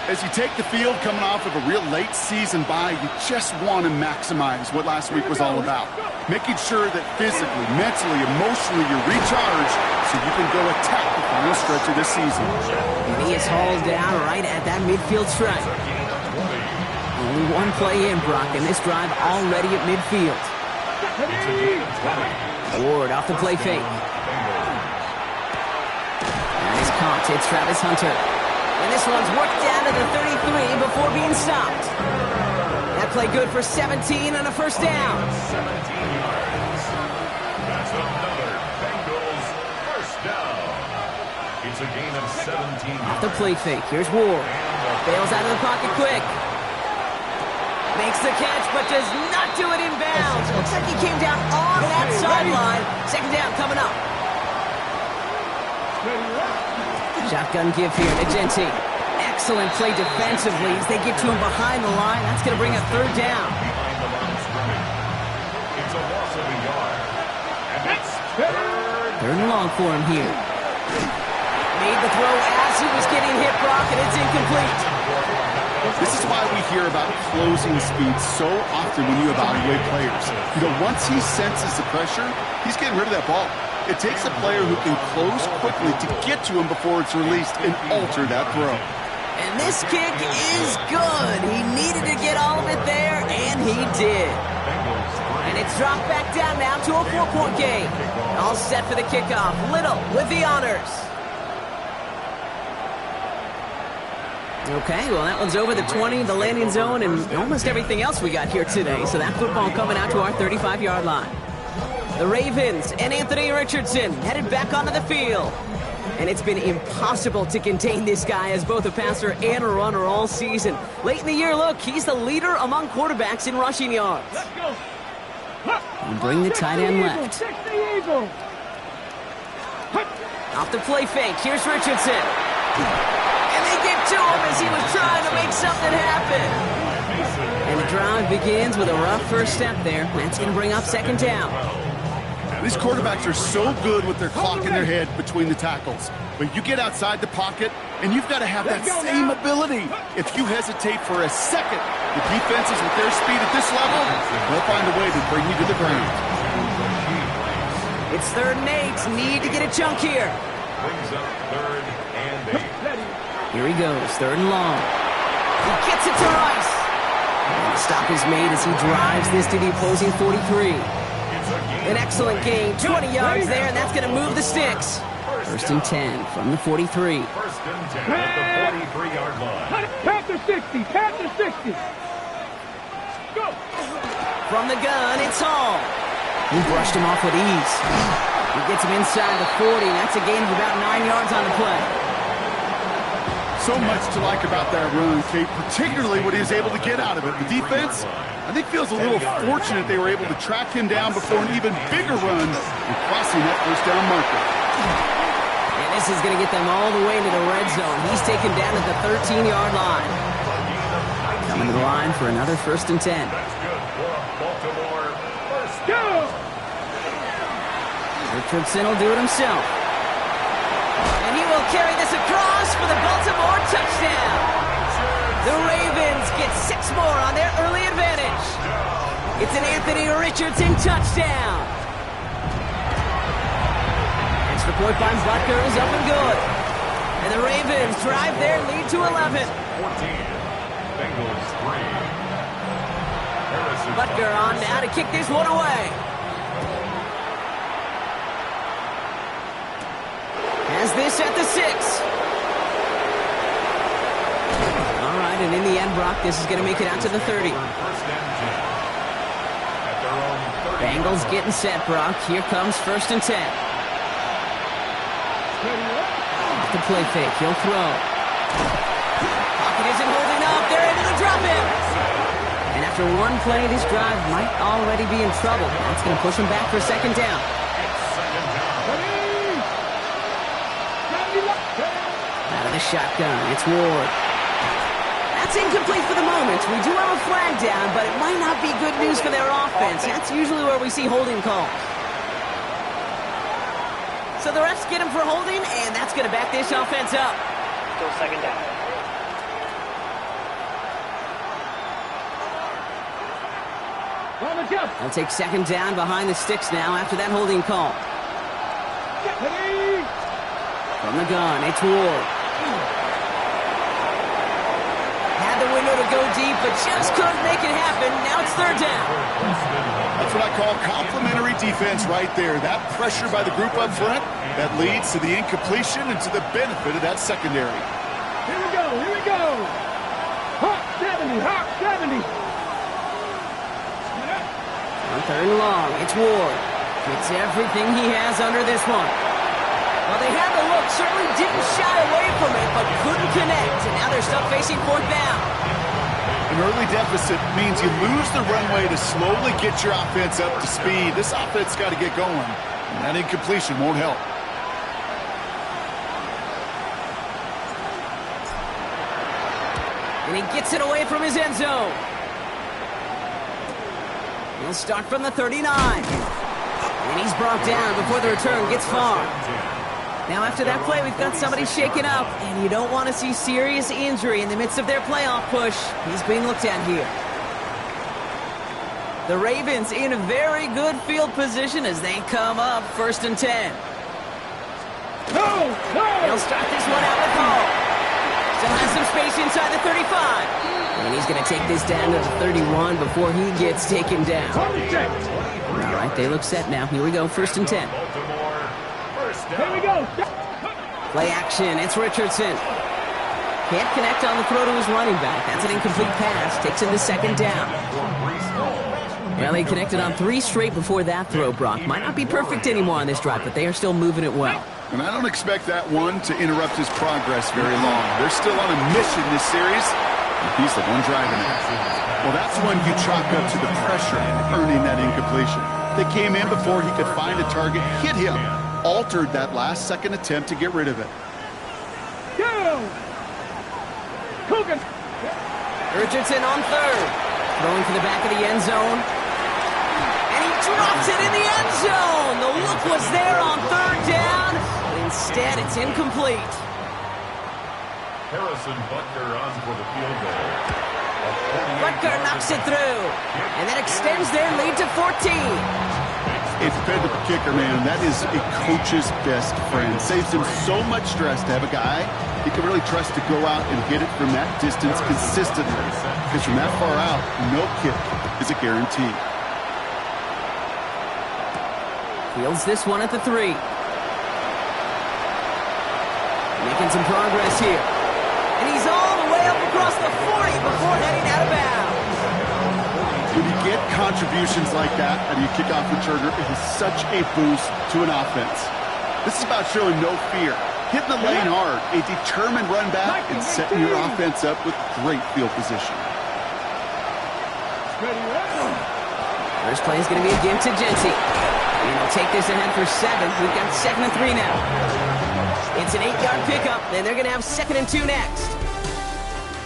As you take the field coming off of a real late season bye, you just want to maximize what last week was all about. Making sure that physically, mentally, emotionally you're recharged so you can go attack the final stretch of this season. And he is hauled down right at that midfield stripe. Only one play in, Brock, and this drive already at midfield. Ward off the play fake. And he's caught. It's Travis Hunter. And this one's worked down to the 33 before being stopped. That play good for 17 and a first down. 17 yards. That's another Bengals first down. It's a gain of 17 yards. Off the play fake. Here's Ward. Bails out of the pocket quick. Makes the catch, but does not do it in bounds. Looks like he came down on that sideline. Second down coming up. Shotgun give here to Genti. Excellent play defensively as they get to him behind the line. That's going to bring a third down. Behind the line of scrimmage. It's a loss of a yard. And it's Third and long for him here. Made the throw as he was getting hit, Brock, and it's incomplete. This is why we hear about closing speed so often when you evaluate players. You know, once he senses the pressure, he's getting rid of that ball. It takes a player who can close quickly to get to him before it's released and alter that throw. And this kick is good. He needed to get all of it there, and he did. And it's dropped back down now to a 4-point game. All set for the kickoff. Little with the honors. Okay, well, that one's over the 20, the landing zone, and almost everything else we got here today. So that football coming out to our 35-yard line. The Ravens and Anthony Richardson headed back onto the field. And it's been impossible to contain this guy as both a passer and a runner all season. Late in the year, look, he's the leader among quarterbacks in rushing yards. And bring the tight end left. Off the play fake, here's Richardson. And they get to him as he was trying to make something happen. And the drive begins with a rough first step there. That's going to bring up second down. These quarterbacks are so good with their clock in their head between the tackles. But you get outside the pocket, and you've got to have that same ability. If you hesitate for a second, the defenses with their speed at this level, they'll find a way to bring you to the ground. It's 3rd and 8. Need to get a chunk here. brings up 3rd and 8. Here he goes, 3rd and long. He gets it to Rice. And the stop is made as he drives this to the opposing 43. An excellent gain, 20 yards there, and that's going to move the sticks. 1st and 10 from the 43. 1st and 10 at the 43-yard line. Panther 60, Panther 60. Go. From the gun, it's Hall. He brushed him off with ease. He gets him inside the 40, and that's a gain of about 9 yards on the play. So much to like about that run, Kate, particularly what he was able to get out of it. The defense, I think, feels a little fortunate they were able to track him down before an even bigger run and crossing that first down marker. And this is going to get them all the way into the red zone. He's taken down at the 13-yard line. Coming to the line for another 1st and 10. That's good for a Baltimore first down. Richardson will do it himself. And he will carry this across for the Baltimore touchdown. The Ravens get 6 more on their early advantage. It's an Anthony Richardson touchdown. Extra point by Butker is up and good. And the Ravens drive their lead to 11. 14. Bengals 3. Harrison Butker on now to kick this one away. Has this at the 6. All right, and in the end, Brock, this is going to make it out to the 30. 1st and 10 at their own 30. Bengals getting set, Brock. Here comes 1st and 10. Off the play fake, he'll throw. Pocket isn't holding up. They're able to drop him. And after one play, this drive might already be in trouble. That's going to push him back for 2nd down. Out of the shotgun, it's Ward. That's incomplete for the moment. We do have a flag down, but it might not be good news for their offense. That's usually where we see holding calls. So the refs get him for holding, and that's going to back this offense up. Still 2nd down. On the jump. They'll take second down behind the sticks now after that holding call. Ready. From the gun, it's Ward. Had the window to go deep, but just couldn't make it happen. Now it's third down. That's what I call complimentary defense right there. That pressure by the group up front, that leads to the incompletion and to the benefit of that secondary. Here we go. Here we go. Hawk 70. Hawk 70. On third and long, it's Ward. Gets everything he has under this one. Well, they had the look, certainly didn't shy away from it, but couldn't connect. And now they're stuck facing fourth down. An early deficit means you lose the runway to slowly get your offense up to speed. This offense got to get going, and that incompletion won't help. And he gets it away from his end zone. He'll start from the 39. And he's brought down before the return gets far. Now after that play, we've got somebody shaken up, and you don't want to see serious injury in the midst of their playoff push. He's being looked at here. The Ravens in a very good field position as they come up first and 10. No. He'll start this one out with Hall. Still has some space inside the 35. And he's going to take this down to the 31 before he gets taken down. On the check. All right, they look set now. Here we go, first and 10. Here we go. Play action, it's Richardson. Can't connect on the throw to his running back. That's an incomplete pass. Takes him to second down. Well, they connected on 3 straight before that throw, Brock. Might not be perfect anymore on this drive, but they are still moving it well. And I don't expect that one to interrupt his progress very long. They're still on a mission this series. He's the one driving it. Well, that's when you chalk up to the pressure earning that incompletion. They came in before he could find a target, hit him, altered that last-second attempt to get rid of it. Go. Coogan. Richardson on third. Throwing to the back of the end zone. And he drops it in the end zone. The look was there on third down. But instead, it's incomplete. Harrison Butker on for the field goal. Butker knocks it through. And that extends their lead to 14. A dependable kicker, man, that is a coach's best friend. Saves him so much stress to have a guy he can really trust to go out and hit it from that distance consistently. Because from that far out, no kick is a guarantee. Fields this one at the 3. Making some progress here. And he's all the way up across the 40 before heading out of bounds. When you get contributions like that out of your kickoff returner, it is such a boost to an offense. This is about showing no fear, hitting the lane hard, a determined run back, and setting your offense up with great field position. First play is going to be a give to Genty. And he'll take this ahead for 7. We've got 2nd and 3 now. It's an 8-yard pickup, and they're going to have 2nd and 2 next.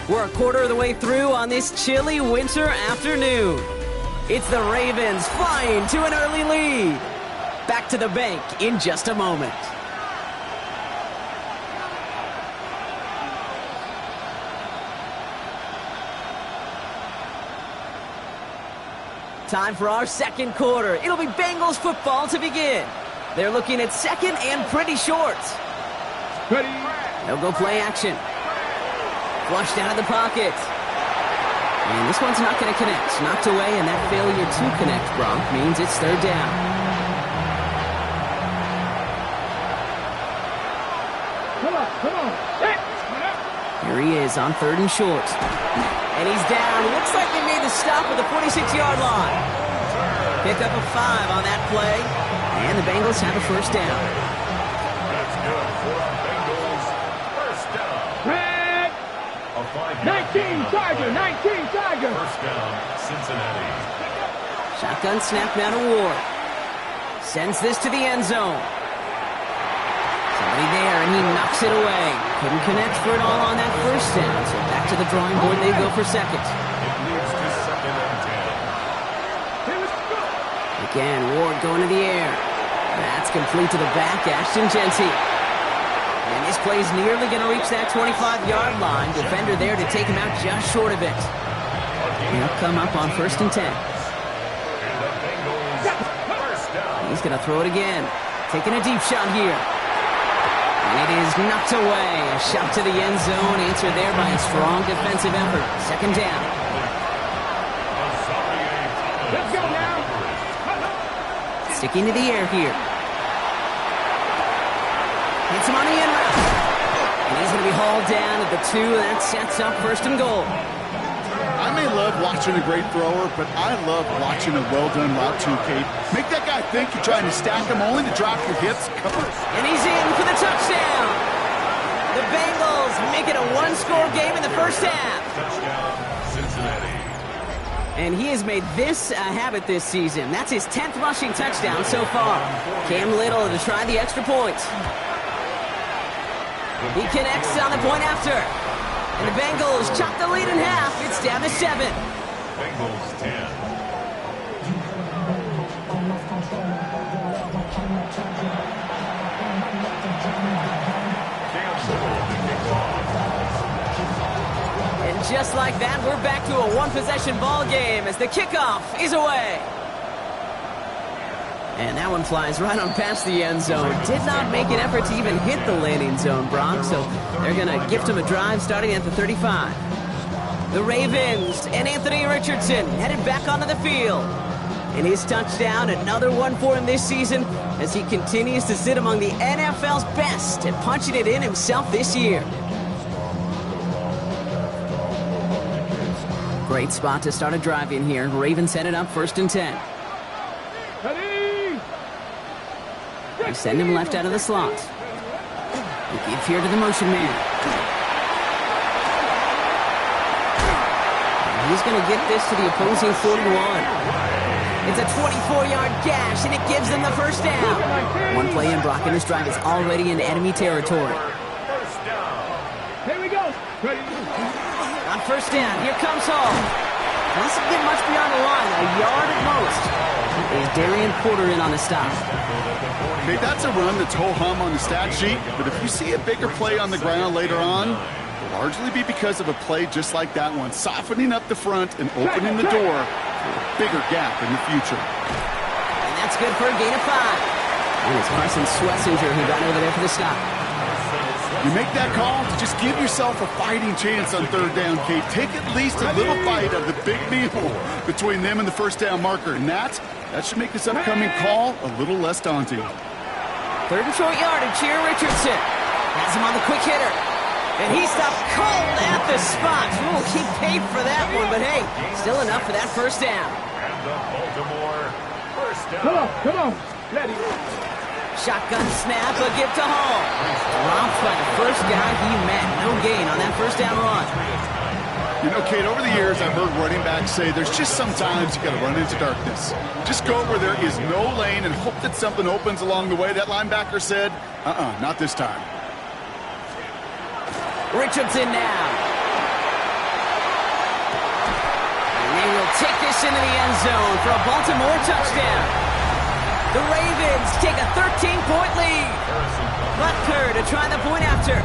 We're a quarter of the way through on this chilly winter afternoon. It's the Ravens flying to an early lead. Back to the bank in just a moment. Time for our second quarter. It'll be Bengals football to begin. They're looking at second and pretty short. Ready. They'll go play action. Flushed out of the pocket. And this one's not going to connect. Knocked away, and that failure to connect, Bronk, means it's third down. Come on. Here he is on 3rd and short. And he's down. Looks like they made the stop at the 46-yard line. Pick up a 5 on that play. And the Bengals have a first down. That's good for our Bengals. First down. Red. A 19 Tiger. 19 Tiger. First down, Cincinnati. Shotgun snap now to Ward. Sends this to the end zone. Somebody there, and he knocks it away. Couldn't connect for it all on that first down, so back to the drawing board they go for second. It leads to 2nd and 10. Again, Ward going to the air. That's complete to the back, Ashton Genty. And this play's nearly going to reach that 25-yard line. Defender there to take him out just short of it. He'll come up on 1st and 10. He's going to throw it again. Taking a deep shot here. And it is knocked away. A shot to the end zone. Answered there by a strong defensive effort. Second down. Let's go now. Sticking to the air here. Hits him on the end route. And he's going to be hauled down at the 2. That sets up first and goal. I may love watching a great thrower, but I love watching a well-done route too, Kate. Make that guy think you're trying to stack him only to drop your hips. And he's in for the touchdown. The Bengals make it a one-score game in the first half. Touchdown, Cincinnati. And he has made this a habit this season. That's his 10th rushing touchdown so far. Cam Little to try the extra point. He connects on the point after. And the Bengals chop the lead in half. It's down to 7. Bengals 10. And just like that, we're back to a one-possession ball game as the kickoff is away. And that one flies right on past the end zone. Did not make an effort to even hit the landing zone, Brock. So they're going to gift him a drive starting at the 35. The Ravens and Anthony Richardson headed back onto the field. And his touchdown, another one for him this season as he continues to sit among the NFL's best at punching it in himself this year. Great spot to start a drive in here. Ravens headed up 1st and 10. They send him left out of the slot. They give here to the motion man. And he's going to get this to the opposing 41. It's a 24-yard gash, and it gives them the first down. One play in, Brock, and this drive is already in enemy territory. Here we go. On first down, here comes Hall. Doesn't get much beyond the line, a yard at most. Is Darian Porter in on the stop. Okay, that's a run that's ho-hum on the stat sheet, but if you see a bigger play on the ground later on, it'll largely be because of a play just like that one, softening up the front and opening the door for a bigger gap in the future. And that's good for a gain of 5. And it's Carson Swessinger who got over there for the stop. You make that call to just give yourself a fighting chance on 3rd down, Kate. Take at least a little bite of the big meal between them and the first down marker, and that should make this upcoming call a little less daunting. 3rd and short yardage here, Richardson. Has him on the quick hitter. And he stopped cold at the spot. Ooh, he paid for that one, but hey, still enough for that first down. And the Baltimore first down. Come on. Ready. Shotgun snap, a gift to Hall. Dropped by the first guy he met. No gain on that first down run. You know, Kate, over the years, I've heard running backs say there's just sometimes you got to run into darkness. Just go where there is no lane and hope that something opens along the way. That linebacker said, not this time. Richardson now. And they will take this into the end zone for a Baltimore touchdown. The Ravens take a 13-point lead. Butker to try the point after.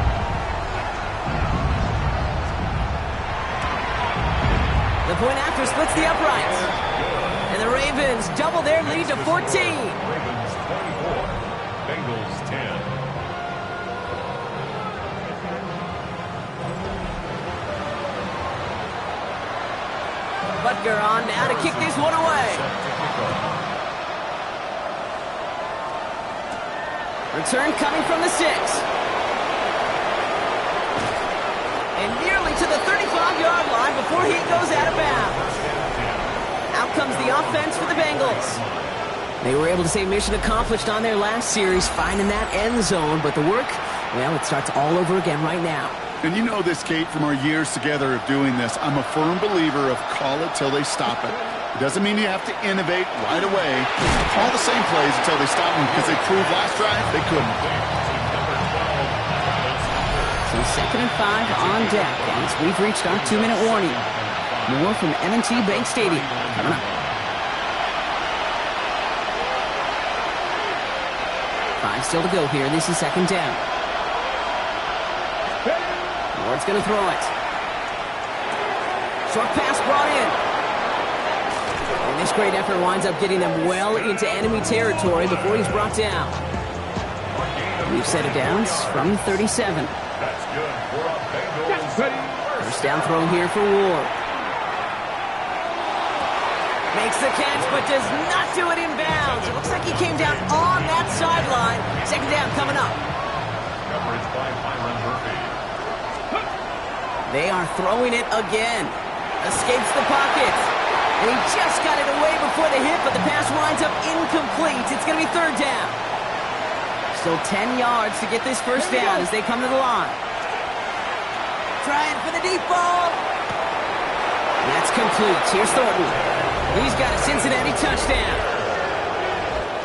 The point after splits the uprights. And the Ravens double their lead to 14. Ravens 24, Bengals 10. Butker on now to kick this one away. Return coming from the 6. And nearly to the 35-yard line before he goes out of bounds. Out comes the offense for the Bengals. They were able to say mission accomplished on their last series, finding that end zone, but the work, well, it starts all over again right now. And you know this, Kate, from our years together of doing this. I'm a firm believer of call it till they stop it. It doesn't mean you have to innovate right away. Call the same plays until they stop them because they proved last drive they couldn't. So 2nd and 5 on deck as we've reached our 2-minute warning. More from M&T Bank Stadium coming up. 5 still to go here. This is 2nd down. Ward's going to throw it. Short pass brought in. And this This great effort winds up getting them well into enemy territory before he's brought down. We've set it down from 37. That's good for a Bengals First down throw here for Ward. Makes the catch, but does not do it in bounds. It looks like he came down on that sideline. Second down coming up. coverage by Byron Murphy. They are throwing it again. Escapes the pocket. And he just got it away before the hit, but the pass winds up incomplete. It's going to be third down. Still 10 yards to get this first down as they come to the line. Trying for the deep ball. That's complete. Here's Thornton. He's got a Cincinnati touchdown.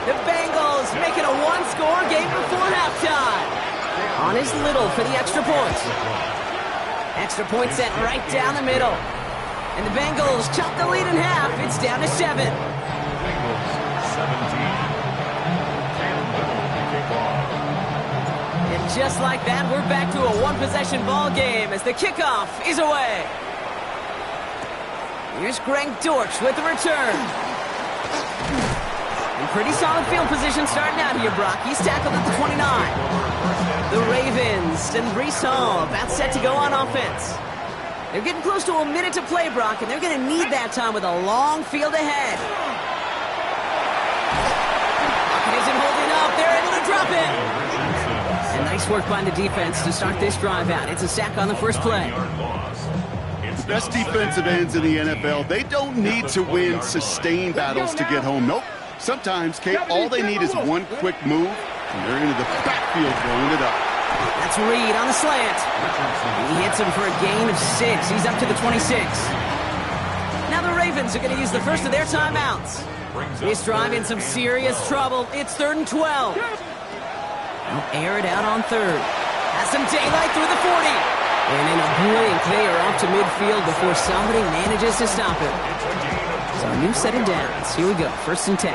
The Bengals making a one-score game before halftime. On is Little for the extra point. Extra point set right down the middle. And the Bengals chop the lead in half. It's down to 7. Bengals 17. Cam Little kickoff. And just like that, we're back to a one-possession ball game as the kickoff is away. Here's Greg Dortch with the return. In pretty solid field position starting out here, Brock. He's tackled at the 29. The Ravens and Breece Hall about set to go on offense. They're getting close to a minute to play, Brock, and they're going to need that time with a long field ahead. Pocket isn't holding up. They're able to drop it. And nice work by the defense to start this drive out. It's a sack on the first play. Best defensive ends in the NFL, they don't need to win sustained battles to get home. Nope. Sometimes, Kate, all they need is one quick move, and they're into the backfield throwing it up. That's Reed on the slant. He hits him for a gain of 6. He's up to the 26. Now the Ravens are going to use the first of their timeouts. This drive in some serious trouble. It's 3rd and 12. They'll air it out on 3rd. Has some daylight through the 40. And in a blink, they are off to midfield before somebody manages to stop it. So a new set of downs. Here we go. 1st and 10.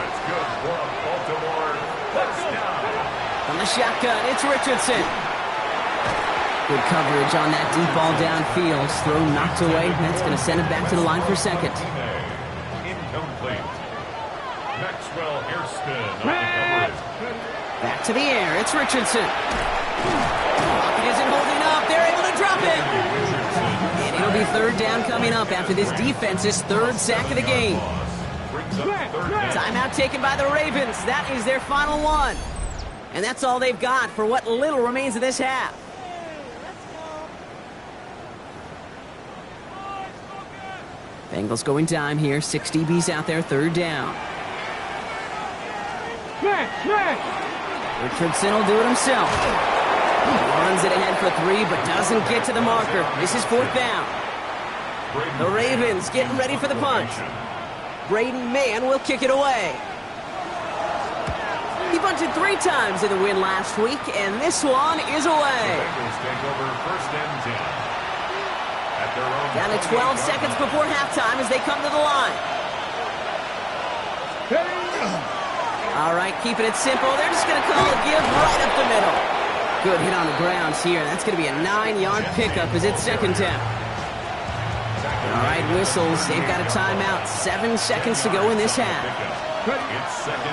From the shotgun, it's Richardson. Good coverage on that deep ball downfield. Throw knocked away. That's going to send it back to the line for second. Incomplete. Maxwell Hairston on the coverage. Back to the air. It's Richardson. Pocket isn't holding up. They're able to drop it. And it'll be 3rd down coming up after this defense's 3rd sack of the game. Timeout taken by the Ravens. That is their final one. And that's all they've got for what little remains of this half. Bengals going dime here. 6 DBs out there. 3rd down. Richardson will do it himself. Runs it ahead for 3, but doesn't get to the marker. This is 4th down. The Ravens getting ready for the punt. Braden Mann will kick it away. He punted 3 times in the win last week, and this one is away. Bengals take over 1st and 10. At their own Down to 12 seconds before halftime as they come to the line. All right, keeping it simple. They're just going to call a give right up the middle. Good hit on the grounds here. That's going to be a 9-yard pickup as it's 2nd down. All right, whistles. They've got a timeout. 7 seconds to go in this half.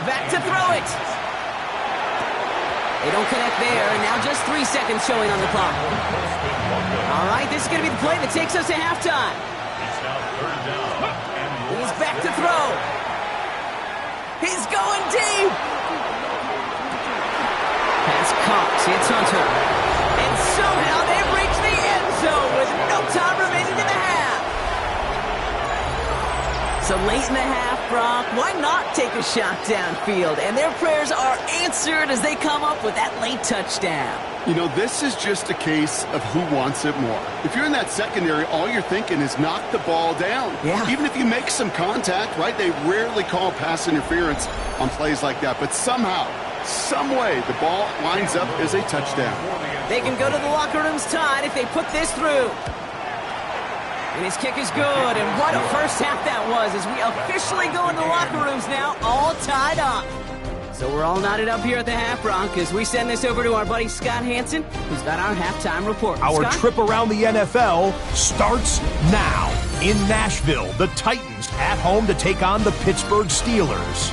Back to throw it. They don't connect there, and now just 3 seconds showing on the clock. All right, this is going to be the play that takes us to halftime. He's back to throw. He's going deep. Pass caught. It's Hunter. And somehow they've reached the end zone with no time remaining in the half. So late in the half, Brock, why not take a shot downfield? And their prayers are answered as they come up with that late touchdown. You know, this is just a case of who wants it more. If you're in that secondary, all you're thinking is knock the ball down. Yeah. Even if you make some contact, right, they rarely call pass interference on plays like that. But somehow, some way, the ball winds up as a touchdown. They can go to the locker rooms tied if they put this through. And his kick is good, and what a first half that was as we officially go into the locker rooms now, all tied up. So we're all knotted up here at the half, Brock, as we send this over to our buddy Scott Hansen, who's got our halftime report. Our Scott? trip around the NFL starts now. In Nashville, the Titans at home to take on the Pittsburgh Steelers.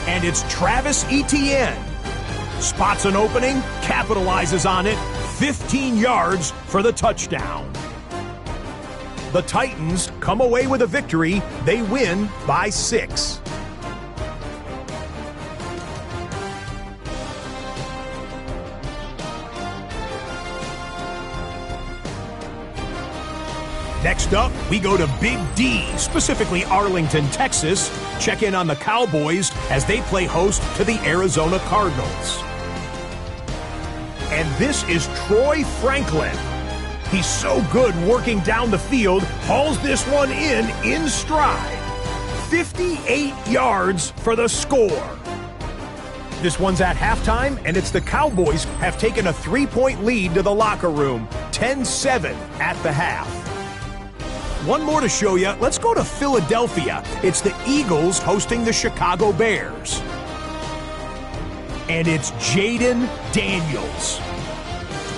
And it's Travis Etienne. Spots an opening, capitalizes on it, 15 yards for the touchdown. The Titans come away with a victory. They win by 6. Next up, we go to Big D, specifically Arlington, Texas. Check in on the Cowboys as they play host to the Arizona Cardinals. And this is Troy Franklin. He's so good working down the field, hauls this one in stride. 58 yards for the score. This one's at halftime, and it's the Cowboys have taken a 3-point lead to the locker room, 10-7 at the half. One more to show you. Let's go to Philadelphia. It's the Eagles hosting the Chicago Bears. And it's Jaden Daniels.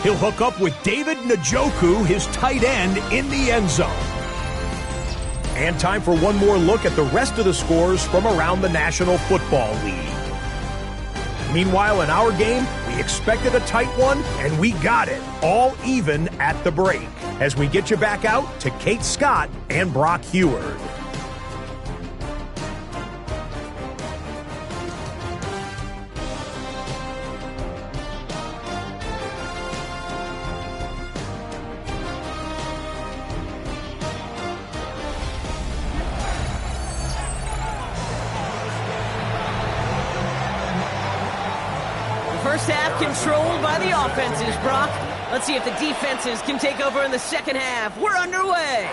He'll hook up with David Njoku, his tight end, in the end zone. And time for one more look at the rest of the scores from around the National Football League. Meanwhile, in our game, we expected a tight one, and we got it, all even at the break, as we get you back out to Kate Scott and Brock Heward. First half controlled by the offenses, Brock. Let's see if the defenses can take over in the second half. We're underway.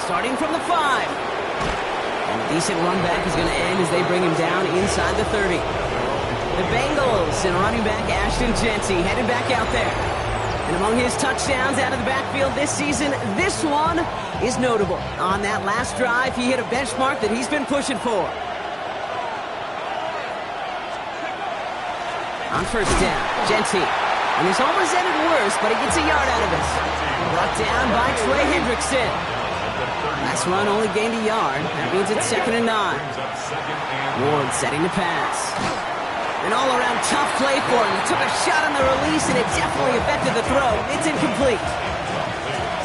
Starting from the 5. And a decent run back is going to end as they bring him down inside the 30. The Bengals and running back Ashton Jeanty headed back out there. And among his touchdowns out of the backfield this season, this one is notable. On that last drive, he hit a benchmark that he's been pushing for. On first down, Jeanty. And he's almost ended worse, but he gets a yard out of it. Brought down by Trey Hendrickson. Last run only gained a yard. That means it's 2nd and 9. Ward setting to pass. An all-around tough play for him. He took a shot on the release, and it definitely affected the throw. It's incomplete.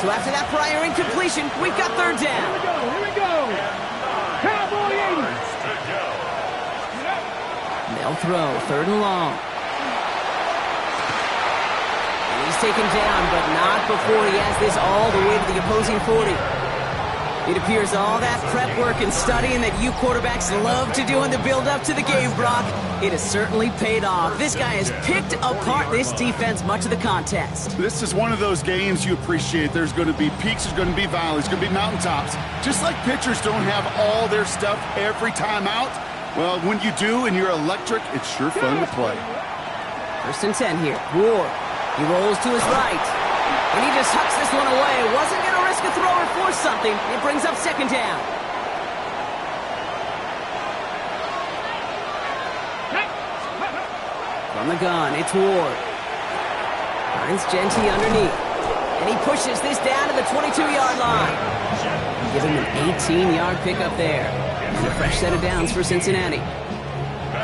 So after that prior incompletion, we've got 3rd down. Here we go. Cowboy 80. They'll throw 3rd and long. He's taken down, but not before he has this all the way to the opposing 40. It appears all that prep work and studying that you quarterbacks love to do in the build-up to the game, Brock, it has certainly paid off. This guy has picked apart this defense much of the contest. This is one of those games you appreciate. There's going to be peaks, there's going to be valleys, there's going to be mountaintops. Just like pitchers don't have all their stuff every time out, well, when you do and you're electric, it's sure fun to play. 1st and 10 here. Ward. He rolls to his right. And he just hucks this one away. Wasn't going to risk a throw or force something. It brings up 2nd down. From the gun, it's Ward. Finds Jeanty underneath. And he pushes this down to the 22-yard line. Give him an 18-yard pickup there. And a fresh set of downs for Cincinnati.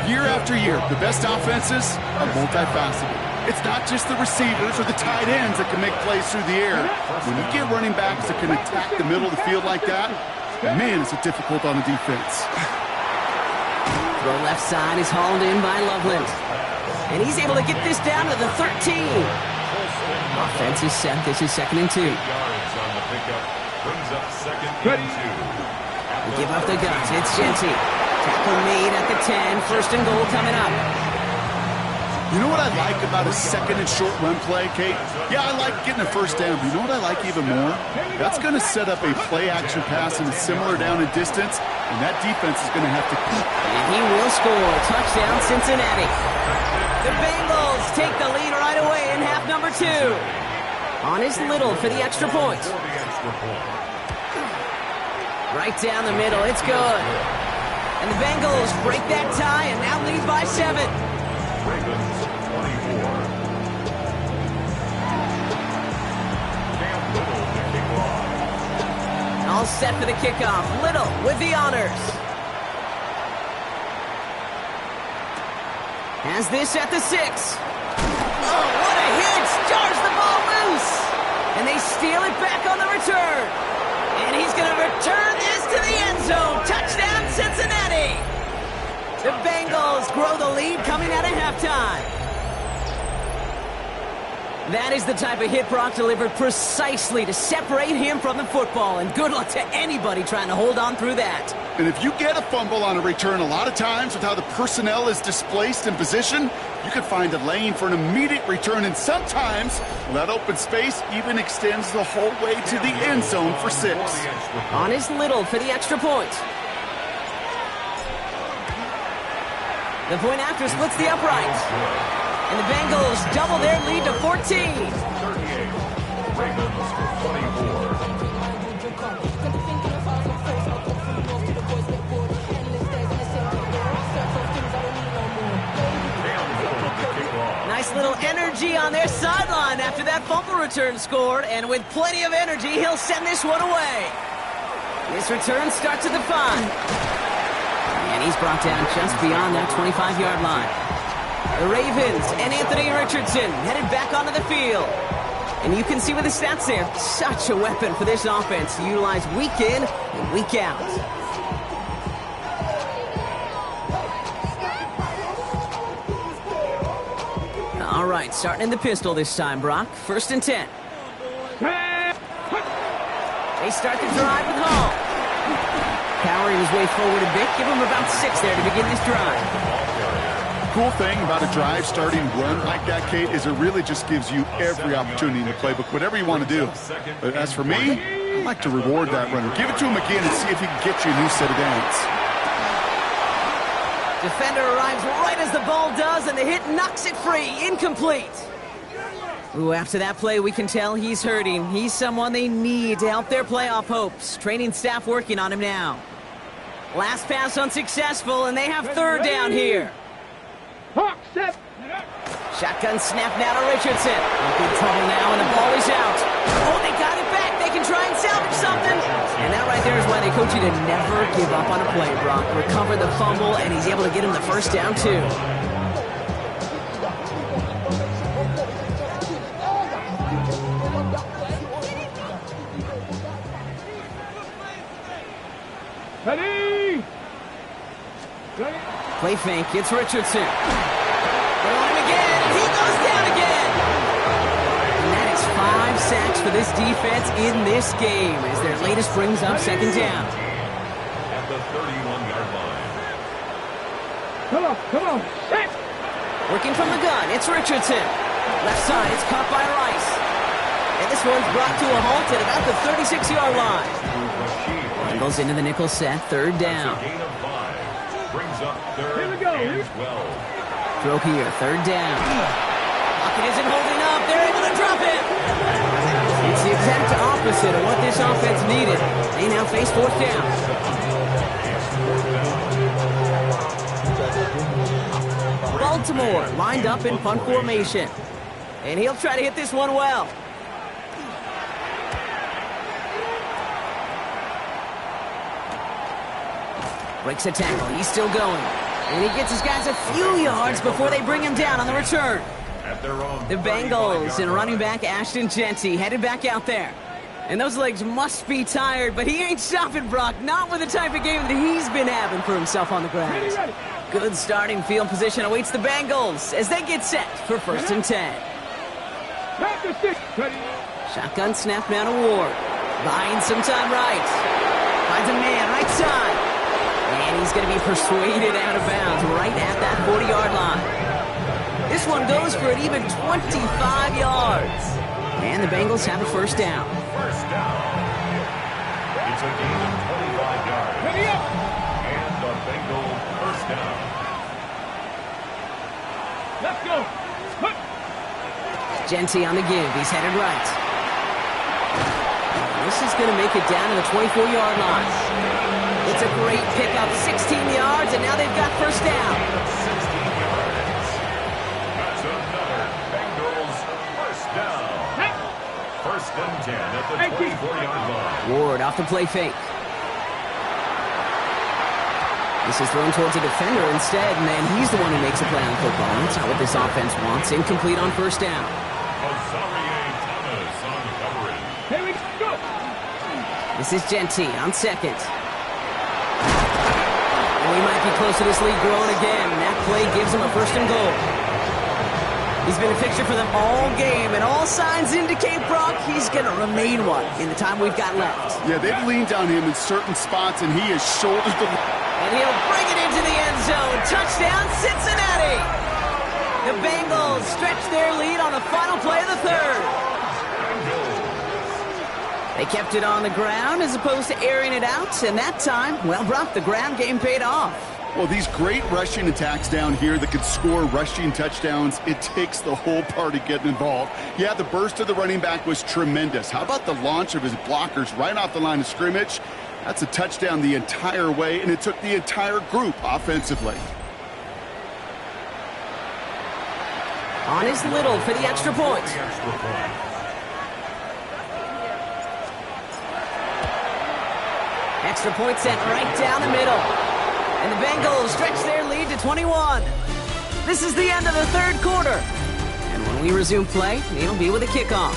Year after year, the best offenses are multifaceted. It's not just the receivers or the tight ends that can make plays through the air. When you get running backs that can attack the middle of the field like that, man, is it difficult on the defense. Throw left side is hauled in by Loveland. And he's able to get this down to the 13. Offense is set. This is 2nd and 2. We give up the guns. It's Jeanty. Tackle made at the 10. 1st and goal coming up. You know what I like about a 2nd and short run play, Kate? Yeah, I like getting a 1st down, but you know what I like even more? That's going to set up a play-action pass in a similar down and distance, and that defense is going to have to... And he will score. Touchdown, Cincinnati. The Bengals take the lead right away in half number 2. On is Little for the extra point. Right down the middle. It's good. And the Bengals break that tie and now lead by 7. All set for the kickoff. Little with the honors. Has this at the 6. Oh, what a hit! Jars the ball loose! And they steal it back on the return. And he's going to return this to the end zone. Touchdown, Cincinnati! The Bengals grow the lead coming out of halftime. That is the type of hit Brock delivered precisely to separate him from the football. And good luck to anybody trying to hold on through that. And if you get a fumble on a return, a lot of times with how the personnel is displaced in position, you can find a lane for an immediate return. And sometimes that open space even extends the whole way to the end zone for 6. On is Little for the extra point. The point after splits the upright. And the Bengals double their lead to 14. 38. Ravens for 24. Nice little energy on their sideline after that fumble return scored. And with plenty of energy, he'll send this one away. This return starts at the 5. And he's brought down just beyond that 25-yard line. The Ravens and Anthony Richardson headed back onto the field. And you can see with the stats there, such a weapon for this offense to utilize week in and week out. All right, starting in the pistol this time, Brock. 1st and 10. They start the drive with Hall. Powering his way forward a bit. Give him about 6 there to begin this drive. Cool thing about a drive starting run like that, Kate, is it really just gives you every opportunity in the playbook, whatever you want to do. But as for me, I like to reward that runner. Give it to him again and see if he can get you a new set of downs. Defender arrives right as the ball does, and the hit knocks it free. Incomplete. Ooh, after that play, we can tell he's hurting. He's someone they need to help their playoff hopes. Training staff working on him now. Last pass unsuccessful, and they have 3rd down here. Shotgun snap now to Richardson. In big trouble now, and the ball is out. Oh, they got it back. They can try and salvage something. And that right there is why they coach you to never give up on a play, Brock. Recover the fumble, and he's able to get him the 1st down, too. Ready? Play fake. It's Richardson. They're on him again. He goes down again. And that is 5 sacks for this defense in this game as their latest brings up 2nd down. At the 31-yard line. Come on. Set. Working from the gun. It's Richardson. Left side. It's caught by Rice. And this one's brought to a halt at about the 36-yard line. Bengals into the nickel set. 3rd down. Gain of 5. Brings up 3rd. Here we go. And 12. Throw here, 3rd down. Pocket isn't holding up. They're able to drop it. It's the exact opposite of what this offense needed. They now face 4th down. Baltimore lined up in punt formation. And he'll try to hit this one well. Breaks a tackle. He's still going. And he gets his guys a few yards before they bring him down on the return. The Bengals and running back Ashton Jeanty headed back out there. And those legs must be tired, but he ain't stopping, Brock. Not with the type of game that he's been having for himself on the ground. Good starting field position awaits the Bengals as they get set for 1st and 10. Shotgun snap now to Ward. Buying some time right. Finds a man right side. And he's going to be persuaded out of bounds right at that 40-yard line. This one goes for an even 25 yards. And the Bengals have a 1st down. 1st down. It's a gain of 25 yards. And the Bengals 1st down. Let's go. Jeanty on the give. He's headed right. This is going to make it down to the 24-yard line. It's a great pickup, 16 yards, and now they've got 1st down. 16 yards. That's another Bengals 1st down. 1st First and 10 at the 24-yard line. Ward off the play fake. This is thrown towards a defender instead, and then he's the one who makes a play on the football. That's not what this offense wants. Incomplete on first down. Thomas on the coverage. Here we go. This is Genty on second. And we might be close to this lead growing again. And that play gives him a first and goal. He's been a fixture for them all game, and all signs indicate, Brock, he's going to remain one in the time we've got left. Yeah, they've leaned on him in certain spots, and he has shouldered the... And he'll bring it into the end zone. Touchdown, Cincinnati! The Bengals stretch their lead on the final play of the third. They kept it on the ground as opposed to airing it out, and that time, well, Brock, the ground game paid off. Well, these great rushing attacks down here that can score rushing touchdowns, it takes the whole party getting involved. Yeah, the burst of the running back was tremendous. How about the launch of his blockers right off the line of scrimmage? That's a touchdown the entire way, and it took the entire group offensively. On is Little for the extra point. Extra point sent right down the middle. And the Bengals stretch their lead to 21. This is the end of the third quarter. And when we resume play, it'll be with a kickoff.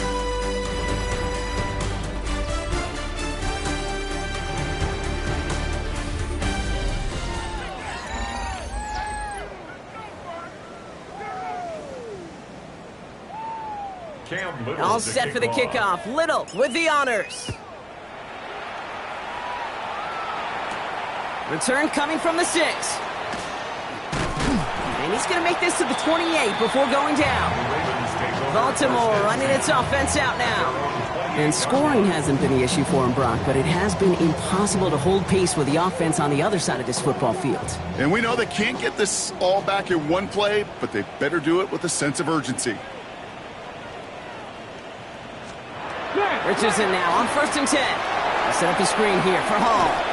All set for the kickoff. Little with the honors. Return coming from the 6. And he's going to make this to the 28 before going down. Baltimore running its offense out now. And scoring hasn't been the issue for him, Brock, but it has been impossible to hold pace with the offense on the other side of this football field. And we know they can't get this all back in one play, but they better do it with a sense of urgency. Richardson now on first and 10. They'll set up the screen here for Hall.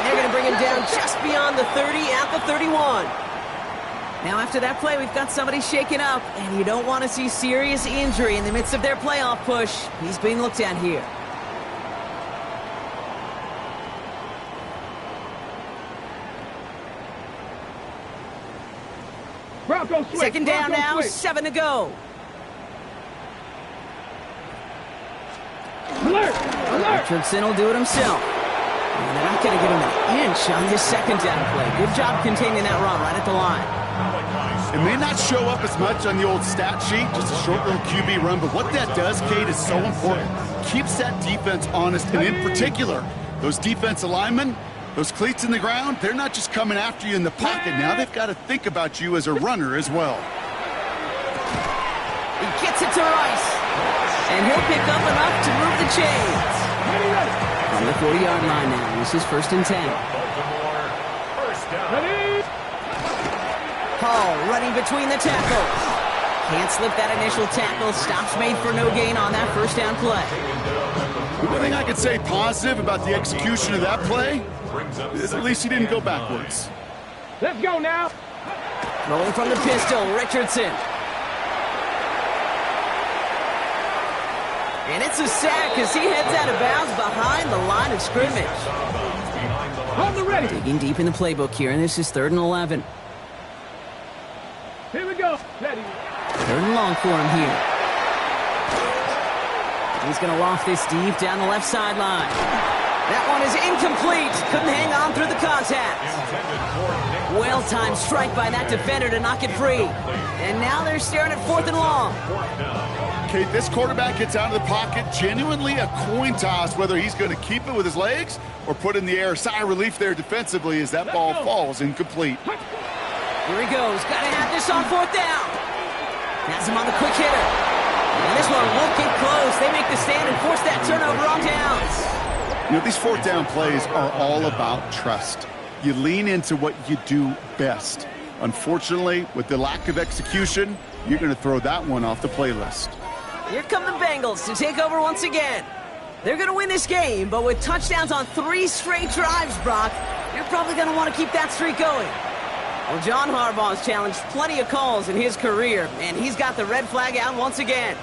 They're going to bring him down just beyond the 30 at the 31. Now after that play, we've got somebody shaken up, and you don't want to see serious injury in the midst of their playoff push. He's being looked at here. Broncos switch. Second down Broncos now, switch. 7 to go. Alert! Alert! Richardson will do it himself. And they're not going to give him an inch on this second down play. Good job containing that run right at the line. It may not show up as much on the old stat sheet, just a short little QB run, but what that does, Kate, is so important. Keeps that defense honest, and in particular, those defensive linemen, those cleats in the ground, they're not just coming after you in the pocket. Now they've got to think about you as a runner as well. He gets it to Rice. And he'll pick up enough to move the chains. On the 40-yard line now. This is first and 10. Hall running between the tackles. Can't slip that initial tackle. Stops made for no gain on that first down play. One thing I could say positive about the execution of that play is at least he didn't go backwards. Let's go now. Rolling from the pistol, Richardson. And it's a sack as he heads out of bounds behind the line of scrimmage. On the ready. Digging deep in the playbook here, and this is 3rd and 11. Here we go. Ready. 3rd and long for him here. He's going to loft this deep down the left sideline. That one is incomplete. Couldn't hang on through the contact. Well-timed strike by that defender to knock it free. And now they're staring at 4th and long. Kate, this quarterback gets out of the pocket, genuinely a coin toss, whether he's going to keep it with his legs or put in the air. Sigh of relief there defensively as that ball falls incomplete. Here he goes. Got to have this on 4th down. Has him on the quick hitter. And this one won't get close. They make the stand and force that turnover on downs. You know, these 4th down plays are all about trust. You lean into what you do best. Unfortunately, with the lack of execution, you're going to throw that one off the playlist. Here come the Bengals to take over once again. They're going to win this game, but with touchdowns on 3 straight drives, Brock, you're probably going to want to keep that streak going. Well, John Harbaugh's challenged plenty of calls in his career, and he's got the red flag out once again.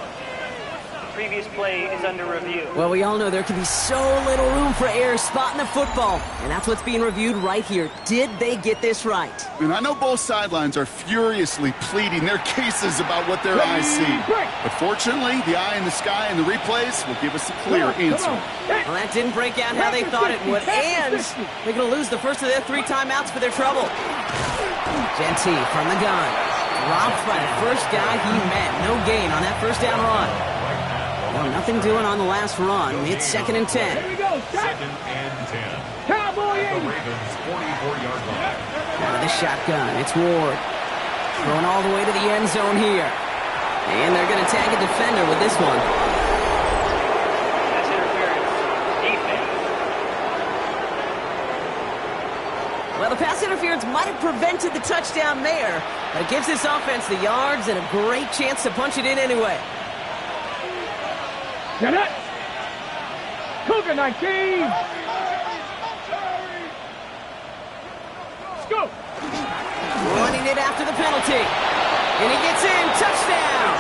previous play is under review. Well, we all know there can be so little room for error spotting the football, and that's what's being reviewed right here. Did they get this right? And I know both sidelines are furiously pleading their cases about what their eyes see. But fortunately, the eye in the sky and the replays will give us a clear answer. Well, that didn't break out how they thought it would, and they're going to lose the first of their 3 timeouts for their trouble. Genty from the gun. Dropped by the first guy he met. No gain on that first down run. Well, nothing doing on the last run. It's 2nd and 10. Here we go. 2nd and 10. Cowboy The 80. Ravens' 44-yard line. Out of the shotgun, it's Ward. Throwing all the way to the end zone here. And they're going to tag a defender with this one. That's interference. Defense. Well, the pass interference might have prevented the touchdown there, but it gives this offense the yards and a great chance to punch it in anyway. Get it. Cougar 19. Let's go. Running it after the penalty. And he gets in. Touchdown.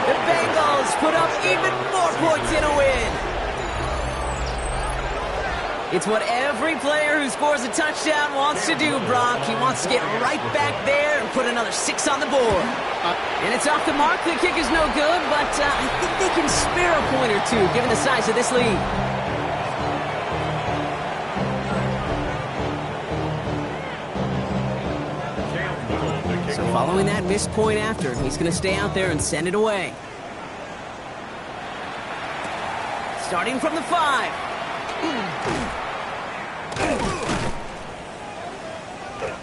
The Bengals put up even more points in a win. It's what every player who scores a touchdown wants to do, Brock. He wants to get right back there and put another 6 on the board. And it's off the mark. The kick is no good, but I think they can spare a point or two, given the size of this lead. So following that missed point after, he's going to stay out there and send it away. Starting from the 5.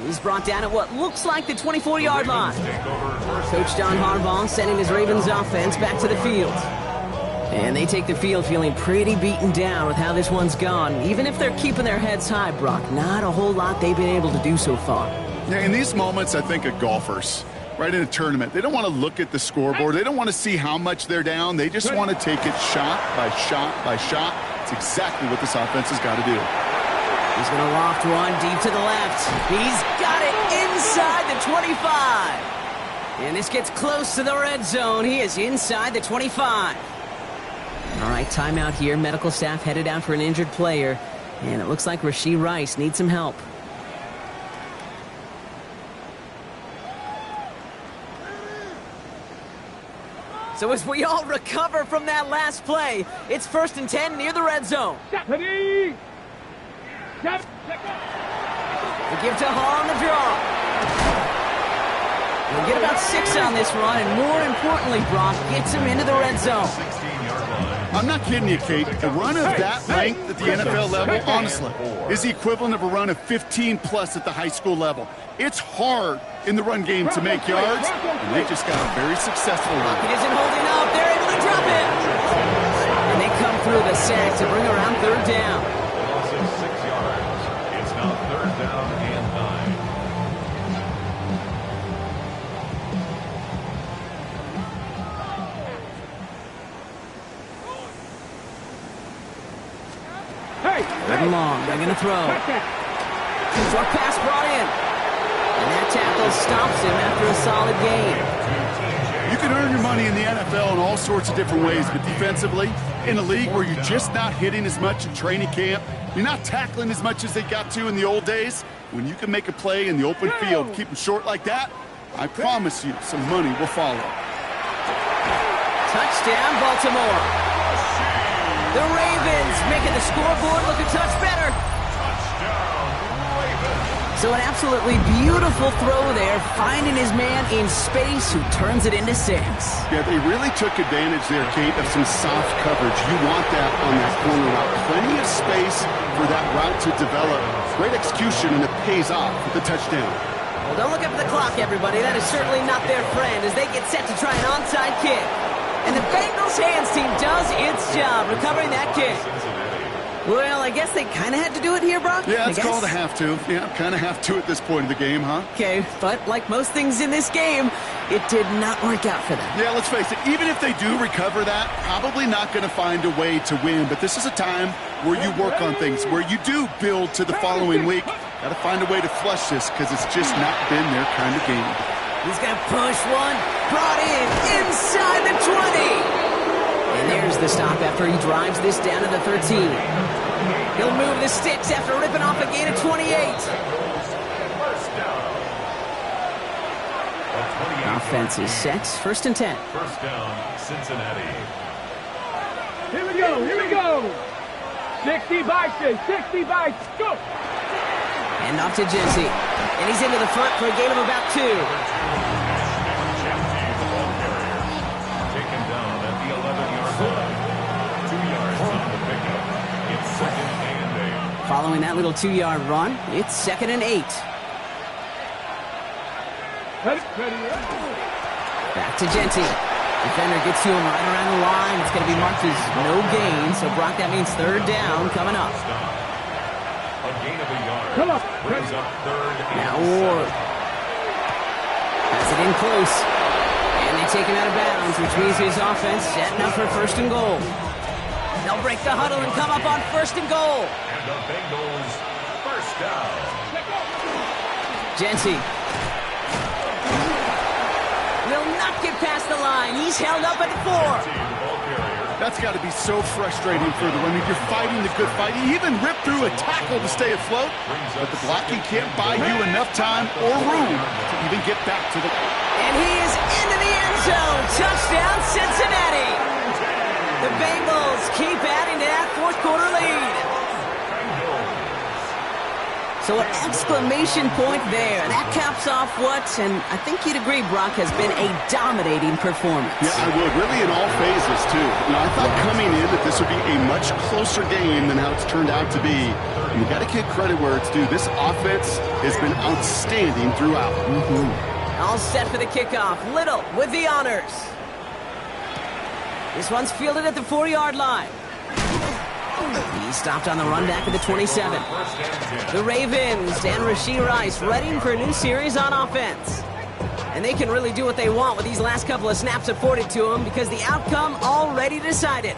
He's brought down at what looks like the 24-yard line. Coach John Harbaugh sending his Ravens offense back to the field. And they take the field feeling pretty beaten down with how this one's gone. Even if they're keeping their heads high, Brock, not a whole lot they've been able to do so far. Yeah, in these moments, I think of golfers, right, in a tournament. They don't want to look at the scoreboard. They don't want to see how much they're down. They just want to take it shot by shot by shot. It's exactly what this offense has got to do. He's going to loft one deep to the left. He's got it inside the 25. And this gets close to the red zone. He is inside the 25. All right, timeout here. Medical staff headed out for an injured player. And it looks like Rashee Rice needs some help. So as we all recover from that last play, it's 1st and 10 near the red zone. Deputy. They give to Hall on the draw. They'll get about 6 on this run, and more importantly, Brock gets him into the red zone. 16-yard line. I'm not kidding you, Kate. A run of that length at the NFL level, honestly, is the equivalent of a run of 15-plus at the high school level. It's hard in the run game to make yards, and they just got a very successful run. It isn't holding up. They're able to drop it. And they come through the sack to bring around 3rd down. Loss of 6 yards. It's now 3rd down and 9. Hey. Third and long. They're going to throw. Short pass brought in. And that tackle stops him after a solid gain. You can earn your money in the NFL in all sorts of different ways, but defensively, in a league where you're just not hitting as much in training camp, you're not tackling as much as they got to in the old days, when you can make a play in the open field, keep them short like that, I promise you some money will follow. Touchdown, Baltimore. The Ravens making the scoreboard look a touch better. So an absolutely beautiful throw there, finding his man in space who turns it into 6. Yeah, they really took advantage there, Kate, of some soft coverage. You want that on that corner route. Plenty of space for that route to develop. Great execution, and it pays off with the touchdown. Well, don't look up at the clock, everybody. That is certainly not their friend as they get set to try an onside kick. And the Bengals hands team does its job recovering that kick. Well, I guess they kind of had to do it here, Brock. Yeah, it's called a have to. Yeah, kind of have to at this point in the game, huh? Okay, but like most things in this game, it did not work out for them. Yeah, let's face it, even if they do recover that, probably not going to find a way to win. But this is a time where you work on things, where you do build to the following week. Got to find a way to flush this because it's just not been their kind of game. He's going to push one, brought in inside the 20. there's the stop after he drives this down to the 13. He'll move the sticks after ripping off a gain of 28. First down. Offense is set. First and 10. First down, Cincinnati. Here we go, here we go. 60 bites, 60 bites, go. And off to Jency. And he's into the front for a gain of about 2. Taken down at the 11-yard line. 2 yards on the pickup. It's second and 8. Following that little 2-yard run, it's second and 8. Ready. Back to Jency. Defender gets to him right around the line. It's going to be marked as no gain. So, Brock, that means third down coming up. A gain of a yard. Come on. Brings up third and Now Ward has it in close. And they take him out of bounds, which means his offense setting up for first and goal. They'll break the huddle and come up on first and goal. And the Bengals first down. Jency will not get past the line. He's held up at the 4. That's got to be so frustrating for them. I mean, you're fighting the good fight. He even ripped through a tackle to stay afloat, but the blocking can't buy you enough time or room to even get back to the... And he is into the end zone. Touchdown, Cincinnati. The Bengals keep adding to that fourth quarter lead. So an exclamation point there. That caps off what, and I think you'd agree, Brock, has been a dominating performance. Yeah, I would. Really in all phases, too. You know, I thought coming in that this would be a much closer game than how it's turned out to be. And you got to give credit where it's due. This offense has been outstanding throughout. All set for the kickoff. Little with the honors. This one's fielded at the 4-yard line. He stopped on the run back at the 27. The Ravens and Rashee Rice ready for a new series on offense. And they can really do what they want with these last couple of snaps afforded to them because the outcome already decided.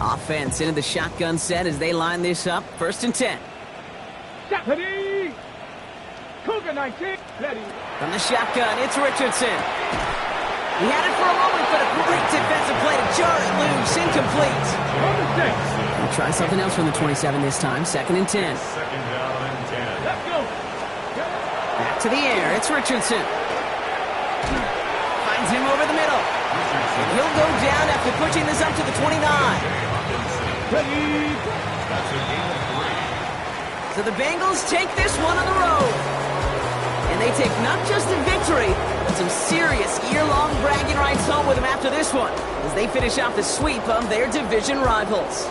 Offense into the shotgun set as they line this up. First and 10. Ready. Cougar 19. Ready. From the shotgun, it's Richardson. He had it for a moment, but a great defensive play to jar it loose. Incomplete. We'll try something else from the 27 this time. Second and 10. Second down and 10. Let's go. Back to the air. It's Richardson. Finds him over the middle. And he'll go down after pushing this up to the 29. Ready. That's a gain of 3. So the Bengals take this one on the road. And they take not just a victory, but some serious year-long bragging rights home with them after this one, as they finish off the sweep of their division rivals.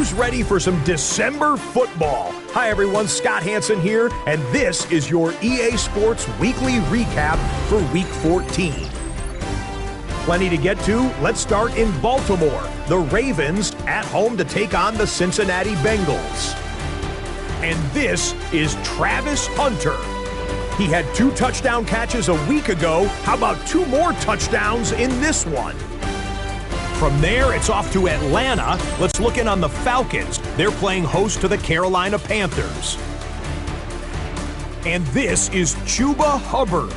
Who's ready for some December football? Hi everyone, Scott Hansen here, and this is your EA Sports Weekly Recap for Week 14. Plenty to get to. Let's start in Baltimore. The Ravens at home to take on the Cincinnati Bengals. And this is Travis Hunter. He had 2 touchdown catches a week ago. How about 2 more touchdowns in this one? From there, it's off to Atlanta. Let's look in on the Falcons. They're playing host to the Carolina Panthers. And this is Chuba Hubbard.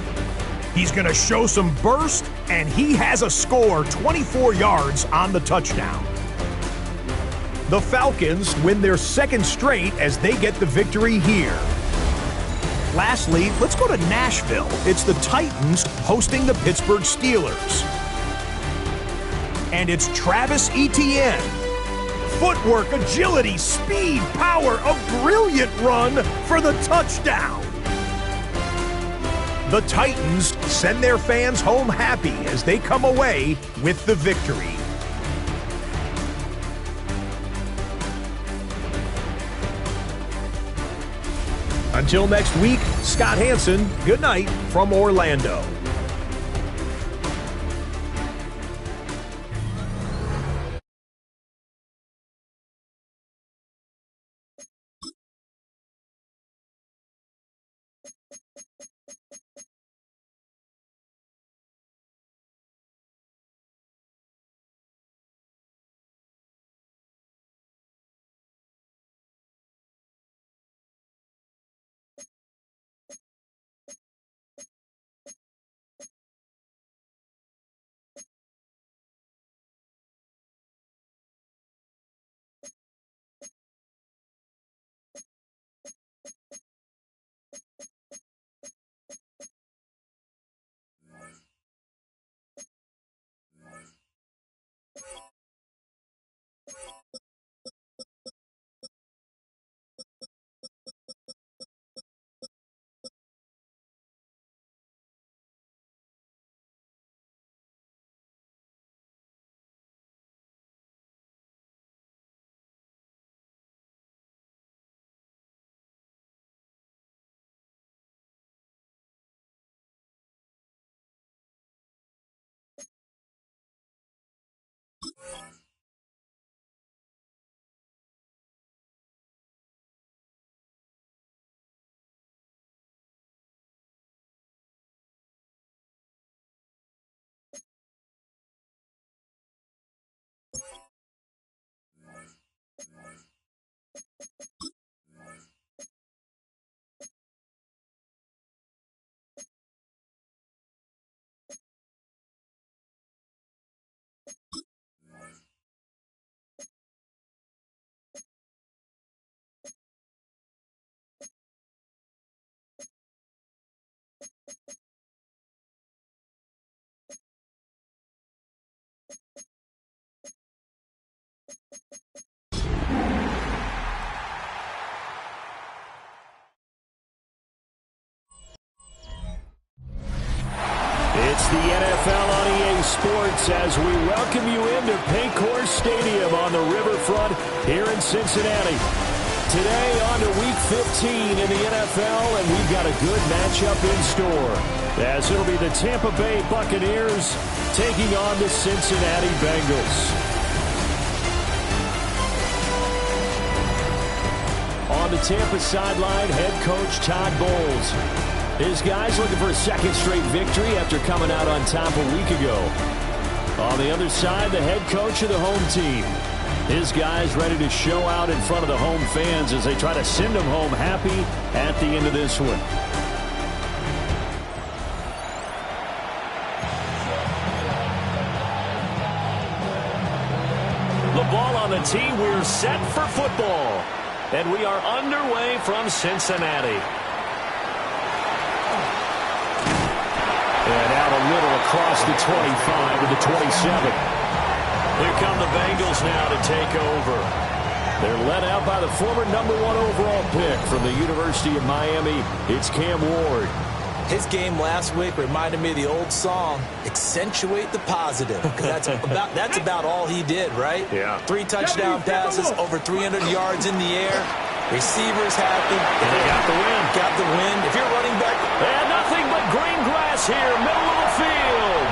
He's going to show some burst, and he has a score, 24 yards on the touchdown. The Falcons win their 2nd straight as they get the victory here. Lastly, let's go to Nashville. It's the Titans hosting the Pittsburgh Steelers. And it's Travis Etienne. Footwork, agility, speed, power, a brilliant run for the touchdown. The Titans send their fans home happy as they come away with the victory. Until next week, Scott Hansen, good night from Orlando. It's the NFL on EA Sports as we welcome you into Paycor Stadium on the riverfront here in Cincinnati. Today on to Week 15 in the NFL, and we've got a good matchup in store, as it'll be the Tampa Bay Buccaneers taking on the Cincinnati Bengals. On the Tampa sideline, head coach Todd Bowles. His guys looking for a 2nd straight victory after coming out on top a week ago. On the other side, the head coach of the home team. His guys ready to show out in front of the home fans as they try to send them home happy at the end of this one. The ball on the tee. We're set for football. And we are underway from Cincinnati. And out a little across the 25 to the 27. Here come the Bengals now to take over. They're led out by the former #1 overall pick from the University of Miami. It's Cam Ward. His game last week reminded me of the old song, accentuate the positive. Because that's about all he did, right? Yeah. 3 touchdown passes, over 300 yards in the air. Receivers happy. And they got the win. Got the win. If you're running back... And nothing but green grass here, middle of the field.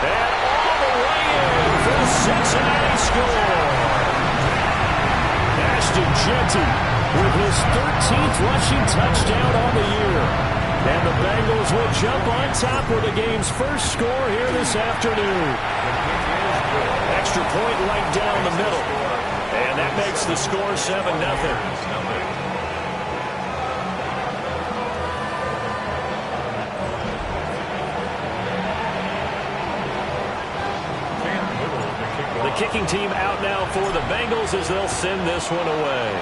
And all the way in for the Cincinnati score. Ashton Jeanty with his 13th rushing touchdown on the year. And the Bengals will jump on top with the game's first score here this afternoon. Extra point right down the middle. And that makes the score 7-0. The kicking team out now for the Bengals as they'll send this one away.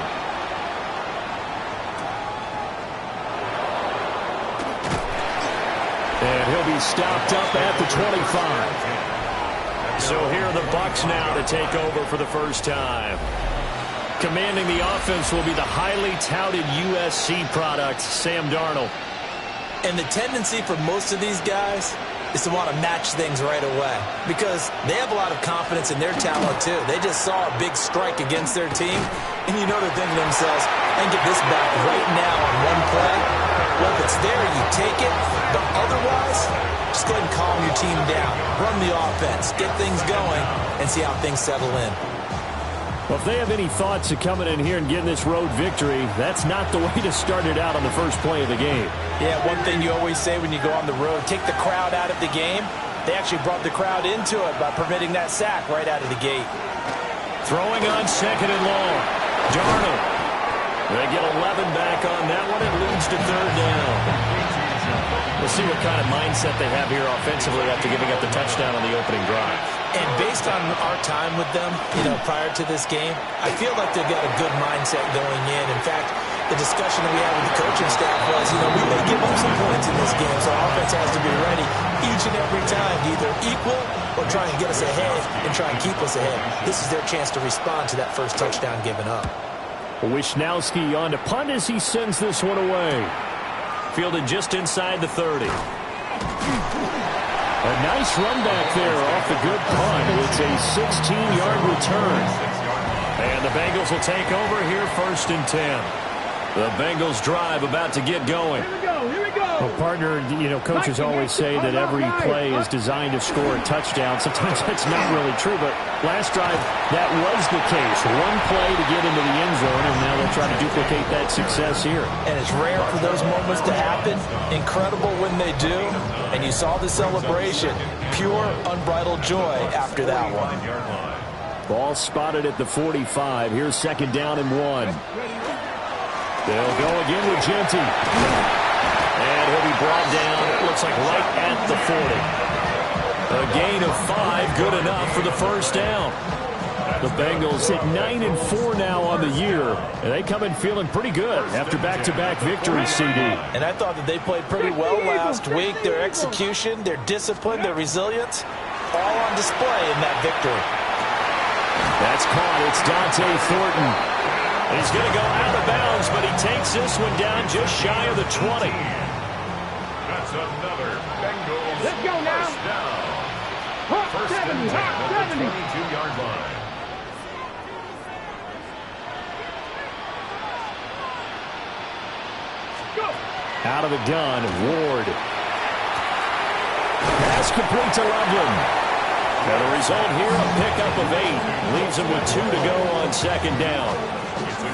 And he'll be stopped up at the 25. So here are the Bucs now to take over for the first time. Commanding the offense will be the highly touted USC product, Sam Darnold. And the tendency for most of these guys is to want to match things right away because they have a lot of confidence in their talent too. They just saw a big strike against their team, and you know they're thinking to themselves, I can get this back right now on one play. Well, if it's there, you take it, but otherwise, just go ahead and calm your team down. Run the offense, get things going, and see how things settle in. Well, if they have any thoughts of coming in here and getting this road victory, that's not the way to start it out on the first play of the game. Yeah, one thing you always say when you go on the road, take the crowd out of the game. They actually brought the crowd into it by permitting that sack right out of the gate. Throwing on 2nd and long. Darnold. They get 11 back on that one. It leads to 3rd down. We'll see what kind of mindset they have here offensively after giving up the touchdown on the opening drive. And based on our time with them, prior to this game, I feel like they've got a good mindset going in. In fact, the discussion that we had with the coaching staff was, we may give up some points in this game, so our offense has to be ready each and every time to either equal or try and get us ahead and try and keep us ahead. This is their chance to respond to that first touchdown given up. Wisnowski on to punt as he sends this one away. Fielded just inside the 30. A nice run back there off the good punt. It's a 16-yard return. And the Bengals will take over here 1st and 10. The Bengals drive about to get going. Here we go, here we go. Well, partner, coaches always say that every play is designed to score a touchdown. Sometimes that's not really true, but last drive, that was the case. One play to get into the end zone, and now they'll try to duplicate that success here. And it's rare for those moments to happen. Incredible when they do. And you saw the celebration. Pure, unbridled joy after that one. Ball spotted at the 45. Here's 2nd down and 1. They'll go again with Jeanty. And he'll be brought down, it looks like right at the 40. A gain of 5, good enough for the first down. The Bengals at 9-4 now on the year. And they come in feeling pretty good after back-to-back victories, CD. And I thought that they played pretty well last week. Their execution, their discipline, their resilience, all on display in that victory. That's caught. It's Dante Thornton. He's going to go out of bounds, but he takes this one down just shy of the 20. That's another Bengals Let's go now. first down. Hot First 70, and 10 hot at 70. the 22-yard line. Go. Out of the gun, Ward. Pass complete to Loveland. And the result here, a pickup of 8. Leaves him with 2 to go on 2nd down.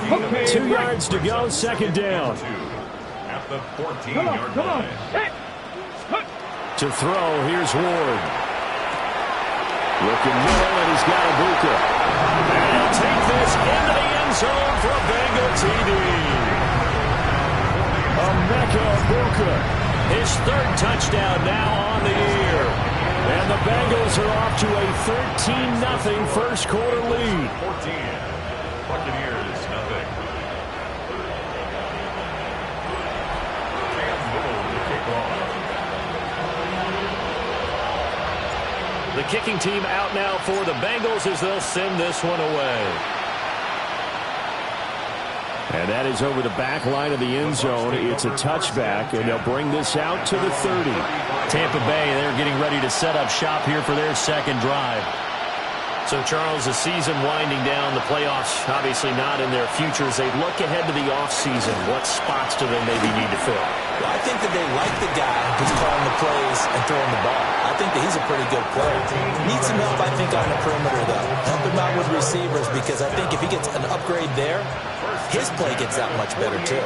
2 yards to go, 2nd down. At the 14-yard line. Hey. To throw, here's Ward. Looking middle, and he's got Ibuka. And he'll take this into the end zone for a Bengal TD. Emeka Ibuka, his 3rd touchdown now on the year. And the Bengals are off to a 13-0 first quarter lead. 14. Buccaneers, nothing. Cam Little to kick off. The kicking team out now for the Bengals as they'll send this one away. And that is over the back line of the end zone. It's a touchback, and they'll bring this out to the 30. Tampa Bay, they're getting ready to set up shop here for their second drive. So, Charles, the season winding down, the playoffs obviously not in their future. As they look ahead to the offseason, what spots do they maybe need to fill? Well, I think that they like the guy who's calling the plays and throwing the ball. I think that he's a pretty good player. Needs some help, I think, on the perimeter, though. Help him out with receivers, because I think if he gets an upgrade there, his play gets that much better, too.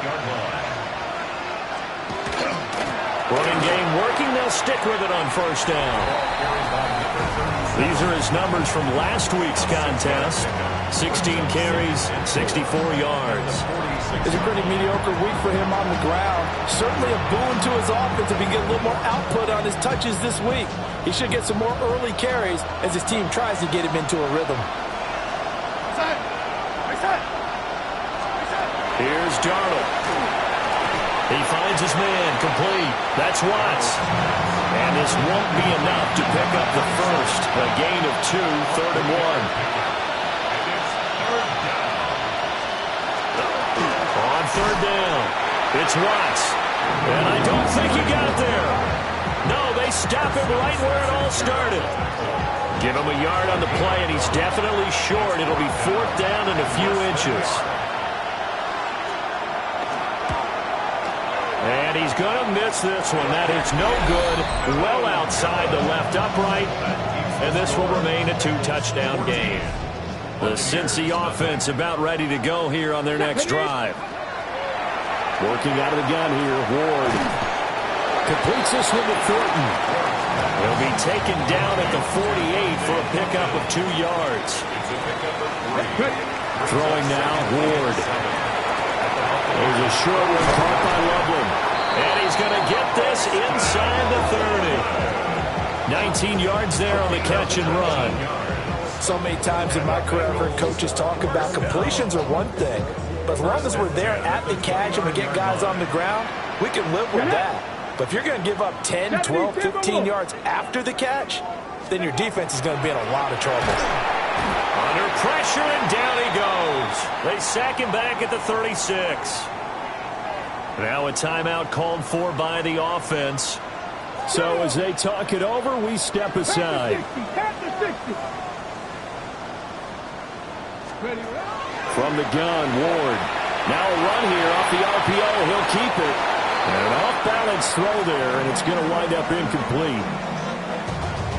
Running game working. They'll stick with it on first down. These are his numbers from last week's contest. 16 carries, 64 yards. It's a pretty mediocre week for him on the ground. Certainly a boon to his offense if he can get a little more output on his touches this week. He should get some more early carries as his team tries to get him into a rhythm. Here's Darnold. He finds his man, complete. That's Watts. And this won't be enough to pick up the first. A gain of 2, 3rd and 1. On third down, it's Watts. And I don't think he got there. No, they stop him right where it all started. Give him a yard on the play, and he's definitely short. It'll be 4th down and a few inches. And he's going to miss this one. That is no good. Well outside the left upright. And this will remain a 2-touchdown game. The Cincy offense about ready to go here on their next drive. Working out of the gun here, Ward. Completes this one to Thornton. He'll be taken down at the 48 for a pickup of 2 yards. Throwing now, Ward. There's a short one caught by Loveland. And he's going to get this inside the 30. 19 yards there on the catch and run. So many times in my career, I've heard coaches talk about completions are one thing. But as long as we're there at the catch and we get guys on the ground, we can live with that. But if you're going to give up 10, 12, 15 yards after the catch, then your defense is going to be in a lot of trouble. Under pressure, and down he goes. They sack him back at the 36. Now a timeout called for by the offense. So as they talk it over, we step aside. From the gun, Ward. Now a run here off the RPO. He'll keep it. And an off-balance throw there, and it's going to wind up incomplete.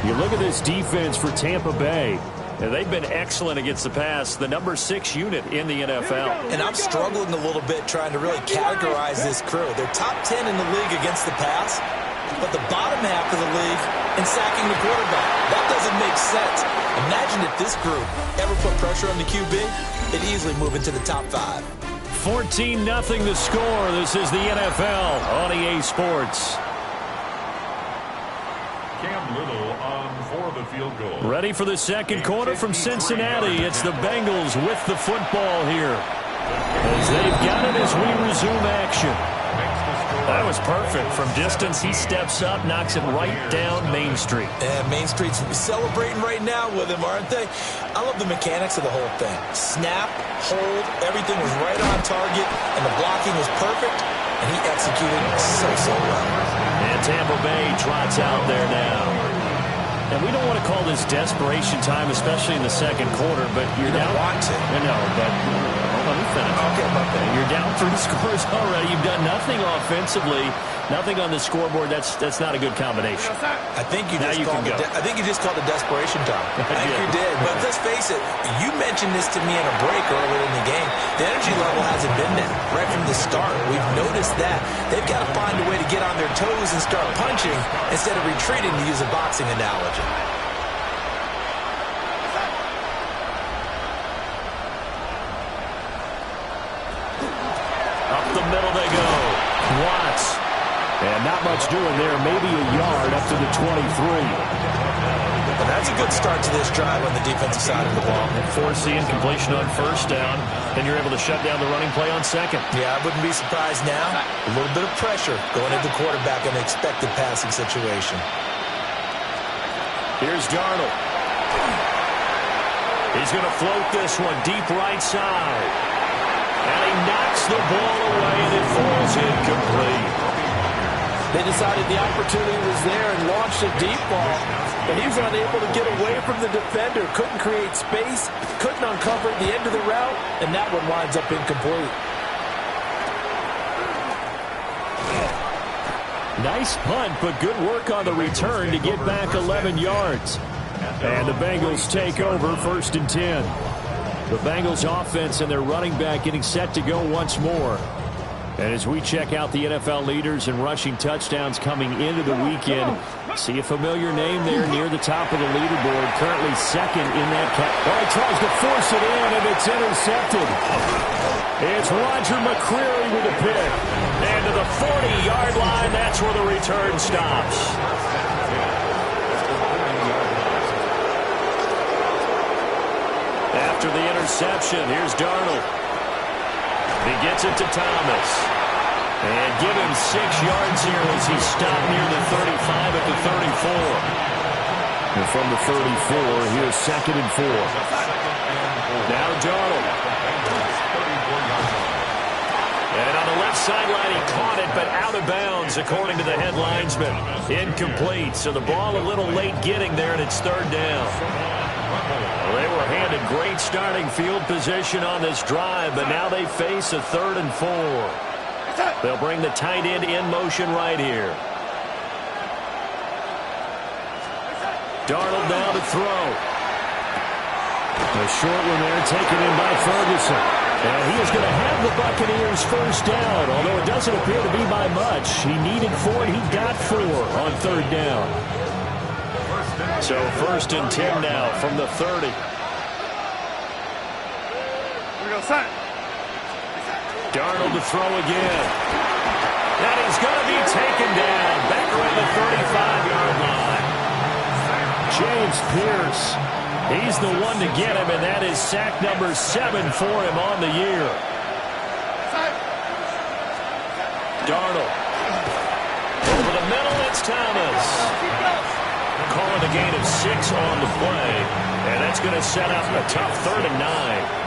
You look at this defense for Tampa Bay. And they've been excellent against the pass, the number 6 unit in the NFL. And I'm struggling a little bit trying to really categorize this crew. They're top 10 in the league against the pass, but the bottom half of the league in sacking the quarterback. That doesn't make sense. Imagine if this group ever put pressure on the QB, it'd easily move into the top 5. 14-0 the score. This is the NFL on EA Sports. Cam Little on for the field goal. Ready for the second quarter from Cincinnati. It's the Bengals with the football here. As they've got it as we resume action. That was perfect. From distance, he steps up, knocks it right down Main Street. And Main Street's celebrating right now with him, aren't they? I love the mechanics of the whole thing. Snap, hold, everything was right on target, and the blocking was perfect, and he executed so well. And Tampa Bay trots out there now. And we don't want to call this desperation time, especially in the second quarter, but you're down. You don't want to. I know, but let me finish. Okay, okay. You're down 3 scores already. You've done nothing offensively, nothing on the scoreboard. That's not a good combination. I think you just called it desperation time. I think you did. But let's face it, you mentioned this to me in a break earlier in the game. The energy level hasn't been there right from the start. We've noticed that. They've got to find a way to get on their toes and start punching instead of retreating, to use a boxing analogy. Up the middle they go. Watts. And not much doing there. Maybe a yard up to the 23. But that's a good start to this drive on the defensive side of the ball. Forcing completion on first down. Then you're able to shut down the running play on second. Yeah, I wouldn't be surprised now. A little bit of pressure going at the quarterback in an expected passing situation. Here's Darnold. He's going to float this one deep right side. And he knocks the ball away, and it falls incomplete. They decided the opportunity was there and launched a deep ball, but he was unable to get away from the defender. Couldn't create space, couldn't uncover the end of the route, and that one winds up incomplete. Nice punt, but good work on the return to get back 11 yards. And the Bengals take over 1st and 10. The Bengals offense and their running back getting set to go once more. And as we check out the NFL leaders in rushing touchdowns coming into the weekend, see a familiar name there near the top of the leaderboard, currently second in that well, he tries to force it in, and it's intercepted. It's Roger McCreary with a pick. And to the 40-yard line, that's where the return stops. After the interception, here's Darnold. He gets it to Thomas. And give him 6 yards here as he stopped near the 35 at the 34. And from the 34, here's 2nd and 4. Now Darnold. And on the left sideline, he caught it, but out of bounds, according to the head linesman. Incomplete, so the ball a little late getting there, and it's 3rd down. Well, they were handed great starting field position on this drive, but now they face a 3rd and 4. They'll bring the tight end in motion right here. Darnold now to throw. A short one there taken in by Ferguson. And he is going to have the Buccaneers 1st down, although it doesn't appear to be by much. He needed 4, and he got 4 on 3rd down. So 1st and 10 now from the 30. Darnold to throw again. And he's going to be taken down back around the 35-yard line. James Pierce, he's the one to get him, and that is sack number 7 for him on the year. Darnold. Over the middle, it's Thomas. Calling a gain of 6 on the play, and that's going to set up a tough 3rd and 9.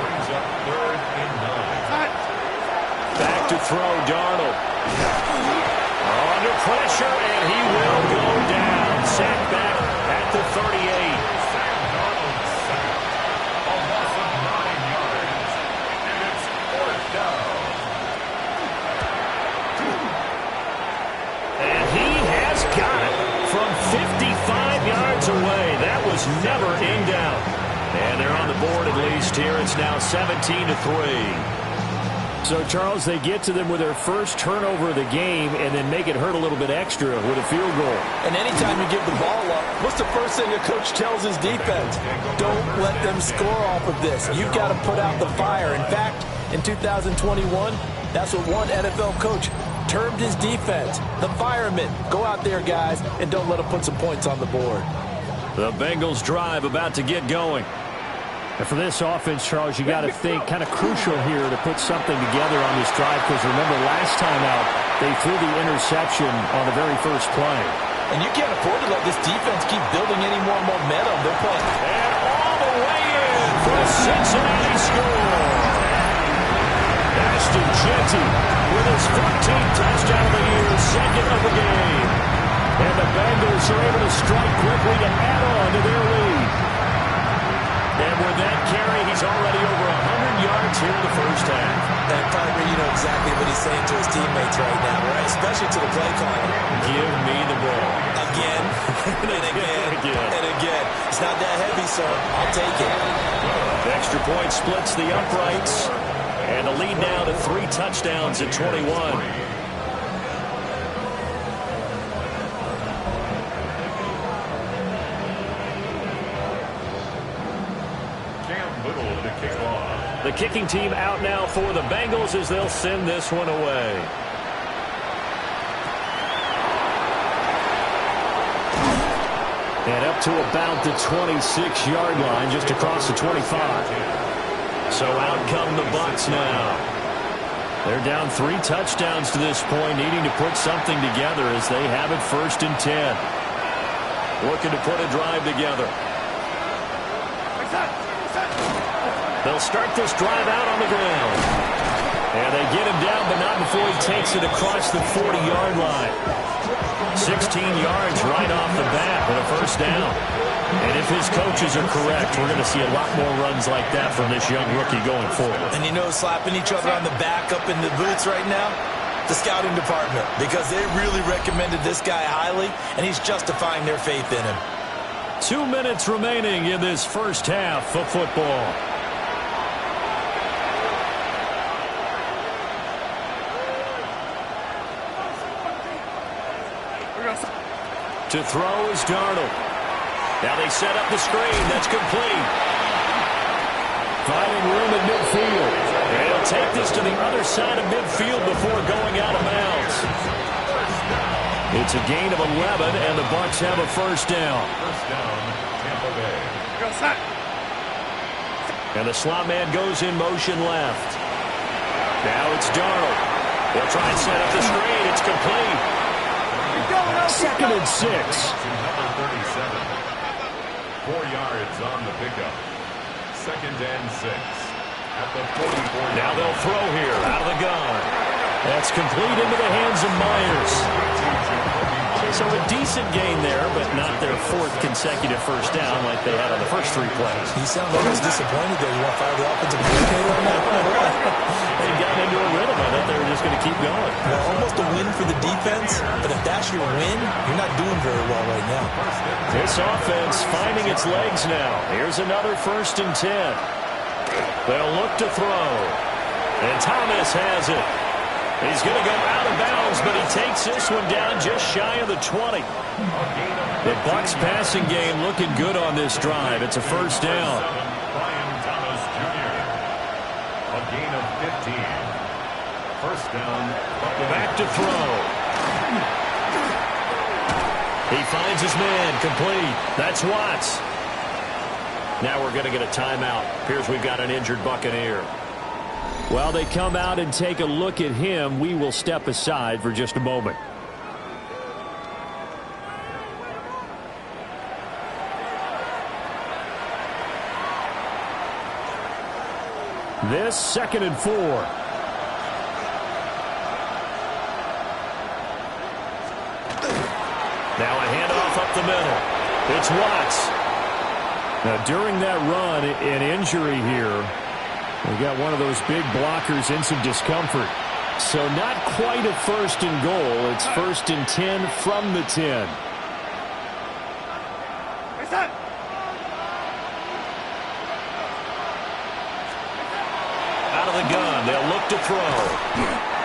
Back to throw, Darnold. Under pressure, and he will go down. Sacked back at the 38. And he has got it from 55 yards away. That was never in doubt. And they're on the board at least here. It's now 17-3. So, Charles, they get to them with their first turnover of the game and then make it hurt a little bit extra with a field goal. And anytime you give the ball up, what's the first thing a coach tells his defense? Don't let them score off of this. You've got to put out the fire. In fact, in 2021, that's what one NFL coach termed his defense, the firemen. Go out there, guys, and don't let them put some points on the board. The Bengals drive about to get going. And for this offense, Charles, you got to think kind of crucial here to put something together on this drive, because remember last time out they threw the interception on the very first play. And you can't afford to let this defense keep building any more momentum. They're playing. And all the way in for a Cincinnati score. Ashton Jeanty with his 14th touchdown of the year, 2nd of the game. And the Bengals are able to strike quickly to add on to their lead. And with that carry, he's already over 100 yards here in the first half. And Piper, you know exactly what he's saying to his teammates right now, right? Especially to the play caller. Give me the ball. Again, and again, and again. It's not that heavy, so I'll take it. Extra point splits the uprights. And the lead now to 3 touchdowns at 21. The kicking team out now for the Bengals as they'll send this one away. And up to about the 26-yard line, just across the 25. So out come the Bucs now. They're down 3 touchdowns to this point, needing to put something together as they have it 1st and 10. Looking to put a drive together. They'll start this drive out on the ground. And they get him down, but not before he takes it across the 40-yard line. 16 yards right off the bat with a first down. And if his coaches are correct, we're going to see a lot more runs like that from this young rookie going forward. And you know, slapping each other on the back up in the boots right now, the scouting department, because they really recommended this guy highly, and he's justifying their faith in him. 2 minutes remaining in this first half of football. To throw is Darnold. Now they set up the screen. That's complete. Finding room at midfield. And he'll take this to the other side of midfield before going out of bounds. It's a gain of 11, and the Bucs have a first down. First down, Tampa Bay. And the slot man goes in motion left. Now it's Darnold. They'll try and set up the screen. It's complete. Second and 6. Number 37. 4 yards on the pickup. Second and 6. At the 44. Now they'll throw here out of the gun. That's complete into the hands of Myers. So a decent gain there, but not their fourth consecutive first down like they had on the first 3 plays. He sounds almost disappointed there. You want to fire the offensive coordinator on that one? They got into a rhythm. I thought they were just going to keep going. Well, almost a win for the defense, but if that's your win, you're not doing very well right now. This offense finding its legs now. Here's another first and 10. They'll look to throw. And Thomas has it. He's going to go out of bounds, but he takes this one down just shy of the 20. The Bucs passing game looking good on this drive. It's a first down. Brian Thomas Jr. A gain of 15. First down. Back to throw. He finds his man, complete. That's Watts. Now we're going to get a timeout. Appears we've got an injured Buccaneer. While they come out and take a look at him, we will step aside for just a moment. This second and 4. Now a handoff up the middle. It's Watts. Now during that run, an injury here. We got one of those big blockers in some discomfort. So not quite a first and goal. It's first and 10 from the 10. Out of the gun. They'll look to throw.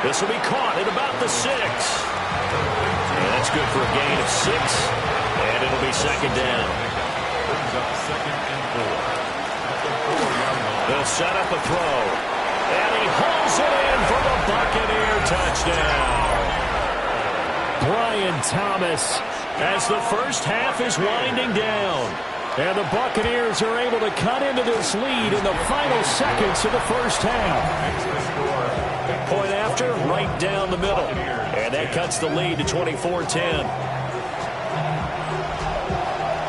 This will be caught at about the 6. And that's good for a gain of 6. And it'll be second down. Brings up second and 4. They'll set up a throw. And he hauls it in for the Buccaneer touchdown. Brian Thomas as the first half is winding down. And the Buccaneers are able to cut into this lead in the final seconds of the first half. Point after, right down the middle. And that cuts the lead to 24-10.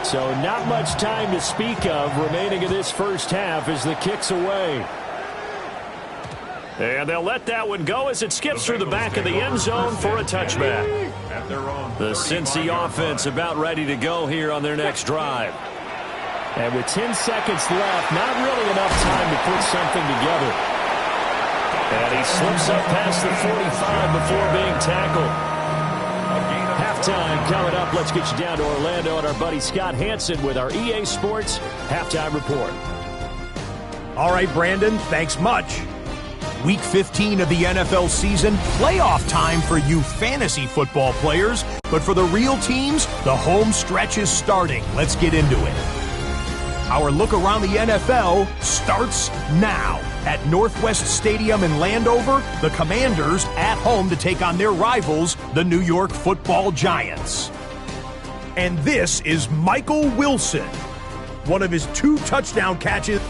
So not much time to speak of remaining in this first half as the kick's away. And they'll let that one go as it skips through the back of the end zone for a touchback. The Cincy offense about ready to go here on their next drive. And with 10 seconds left, not really enough time to put something together. And he slips up past the 45 before being tackled. Halftime coming up. Let's get you down to Orlando and our buddy Scott Hansen with our EA Sports Halftime Report. All right, Brandon, thanks much. Week 15 of the NFL season, playoff time for you fantasy football players. But for the real teams, the home stretch is starting. Let's get into it. Our look around the NFL starts now. At Northwest Stadium in Landover, the Commanders at home to take on their rivals, the New York Football Giants. And this is Michael Wilson. One of his 2 touchdown catches.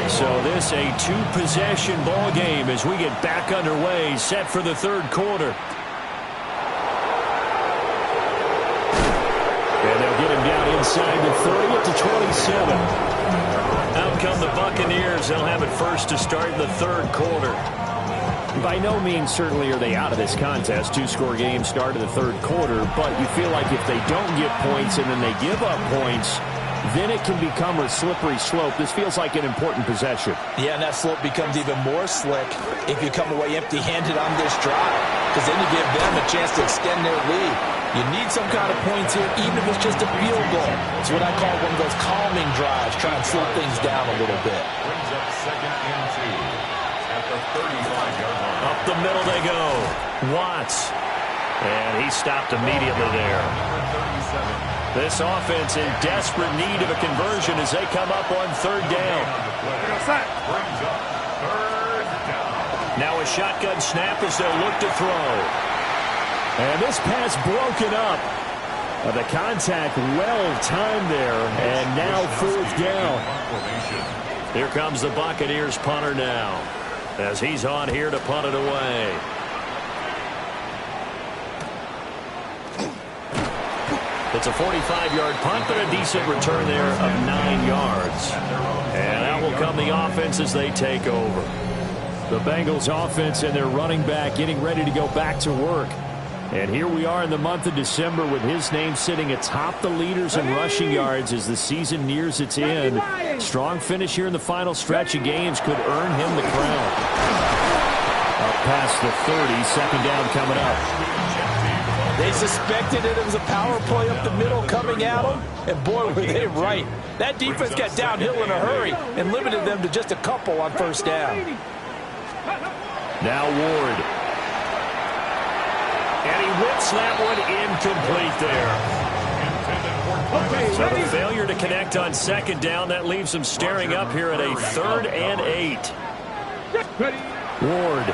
So this a 2-possession ball game as we get back underway, set for the third quarter. inside the 30 at the 27. Out come the Buccaneers. They'll have it first to start the third quarter. By no means certainly are they out of this contest. Two-score game start of the third quarter, but you feel like if they don't get points and then they give up points, then it can become a slippery slope. This feels like an important possession. Yeah, and that slope becomes even more slick if you come away empty-handed on this drive, because then you give them a chance to extend their lead. You need some kind of points here, even if it's just a field goal. It's what I call one of those calming drives, trying to slow things down a little bit. Brings up 2nd and 2 at the 35-yard line. Up the middle they go. Watts. And he stopped immediately there. This offense in desperate need of a conversion as they come up on third down. Brings up 3rd down. Now a shotgun snap as they'll look to throw. And this pass broken up. The contact well-timed there, and now 4th down. Here comes the Buccaneers punter now, as he's on here to punt it away. It's a 45-yard punt, but a decent return there of 9 yards. And out will come the offense as they take over. The Bengals offense and their running back getting ready to go back to work. And here we are in the month of December with his name sitting atop the leaders in rushing yards as the season nears its end. Strong finish here in the final stretch of games could earn him the crown. Up past the 30, second down coming up. They suspected it was a power play up the middle coming at them, and boy, were they right. That defense got downhill in a hurry and limited them to just a couple on first down. Now Ward. And he whips that one incomplete there. So the failure to connect on second down, that leaves him staring up here at a 3rd and 8. Ward.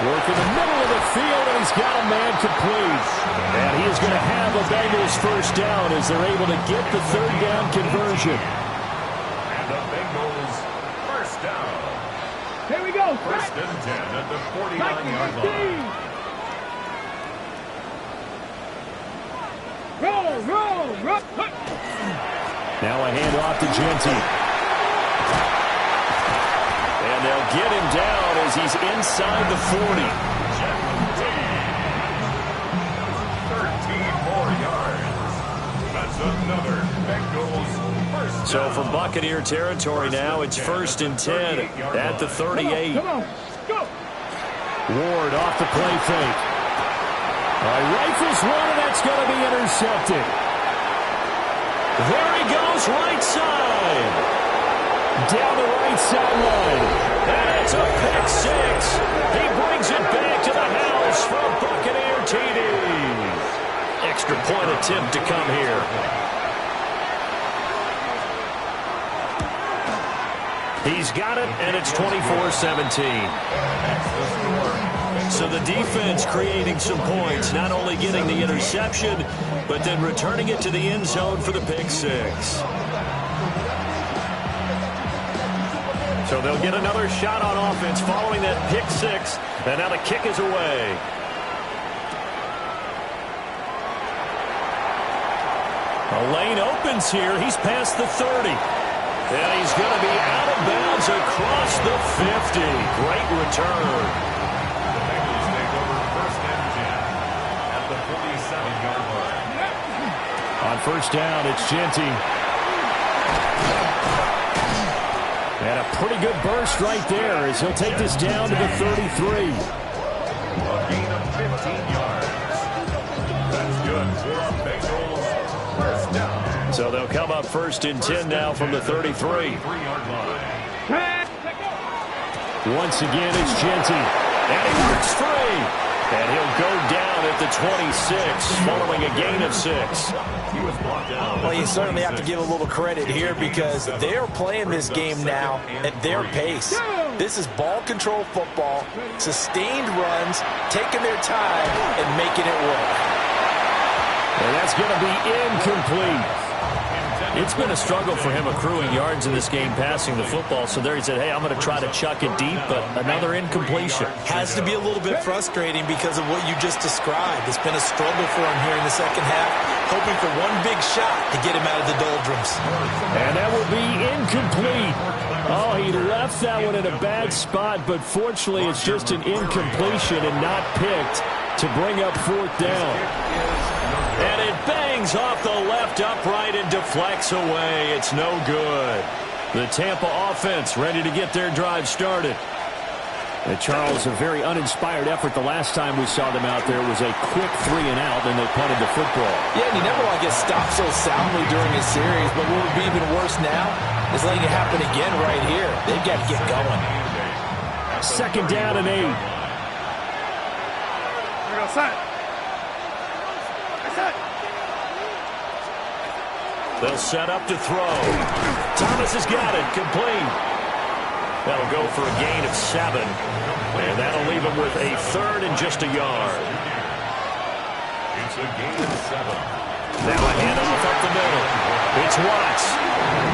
Work in the middle of the field, and he's got a man complete. And he is going to have a Bengals first down as they're able to get the 3rd down conversion. And the Bengals first down. Here we go. 1st and 10 at the 49-yard line. Roll. Now a handoff to Genty. And they'll get him down as he's inside the 40. 13 more yards. That's another Bengals first down. So from Buccaneer territory now, it's 1st and 10 at the 38. Come on. Go. Ward off the play fake. Rifles one, and that's going to be intercepted. There he goes, right side. Down the right sideline. And it's a pick 6. He brings it back to the house for a Buccaneer TD. Extra point attempt to come here. He's got it, and it's 24-17. So the defense creating some points, not only getting the interception, but then returning it to the end zone for the pick 6. So they'll get another shot on offense following that pick 6, and now the kick is away. A lane opens here. He's past the 30. And he's going to be out of bounds across the 50. Great return. The Bengals take over 1st and 10 at the 47-yard line. On first down, it's Genty. And a pretty good burst right there as he'll take this down to the 33. A gain of 15 yards. That's good for a Bengals first down. So they'll come up 1st and 10 now from the 33. 33-yard line. Once again, it's Genty. And he works free. And he'll go down at the 26 following a gain of 6. He was blocked down. Well, you certainly have to give a little credit here because they're playing this game now at their pace. This is ball control football, sustained runs, taking their time, and making it work. And that's going to be incomplete. It's been a struggle for him accruing yards in this game passing the football. So there he said, hey, I'm going to try to chuck it deep, but another incompletion. Has to be a little bit frustrating because of what you just described. It's been a struggle for him here in the second half, hoping for one big shot to get him out of the doldrums. And that will be incomplete. Oh, he left that one in a bad spot, but fortunately it's just an incompletion and not picked to bring up fourth down. And it bangs off the left upright and deflects away. It's no good. The Tampa offense ready to get their drive started. And Charles, a very uninspired effort. The last time we saw them out there was a quick 3-and-out, and they punted the football. Yeah, and you never want to get stopped so soundly during a series, but what would be even worse now is letting it happen again right here. They've got to get going. Second down and 8. Here we go, set. They'll set up to throw. Thomas has got it. Complete. That'll go for a gain of 7. And that'll leave him with a third and just a yard. It's a gain of 7. Now a handoff up the middle. It's Watts.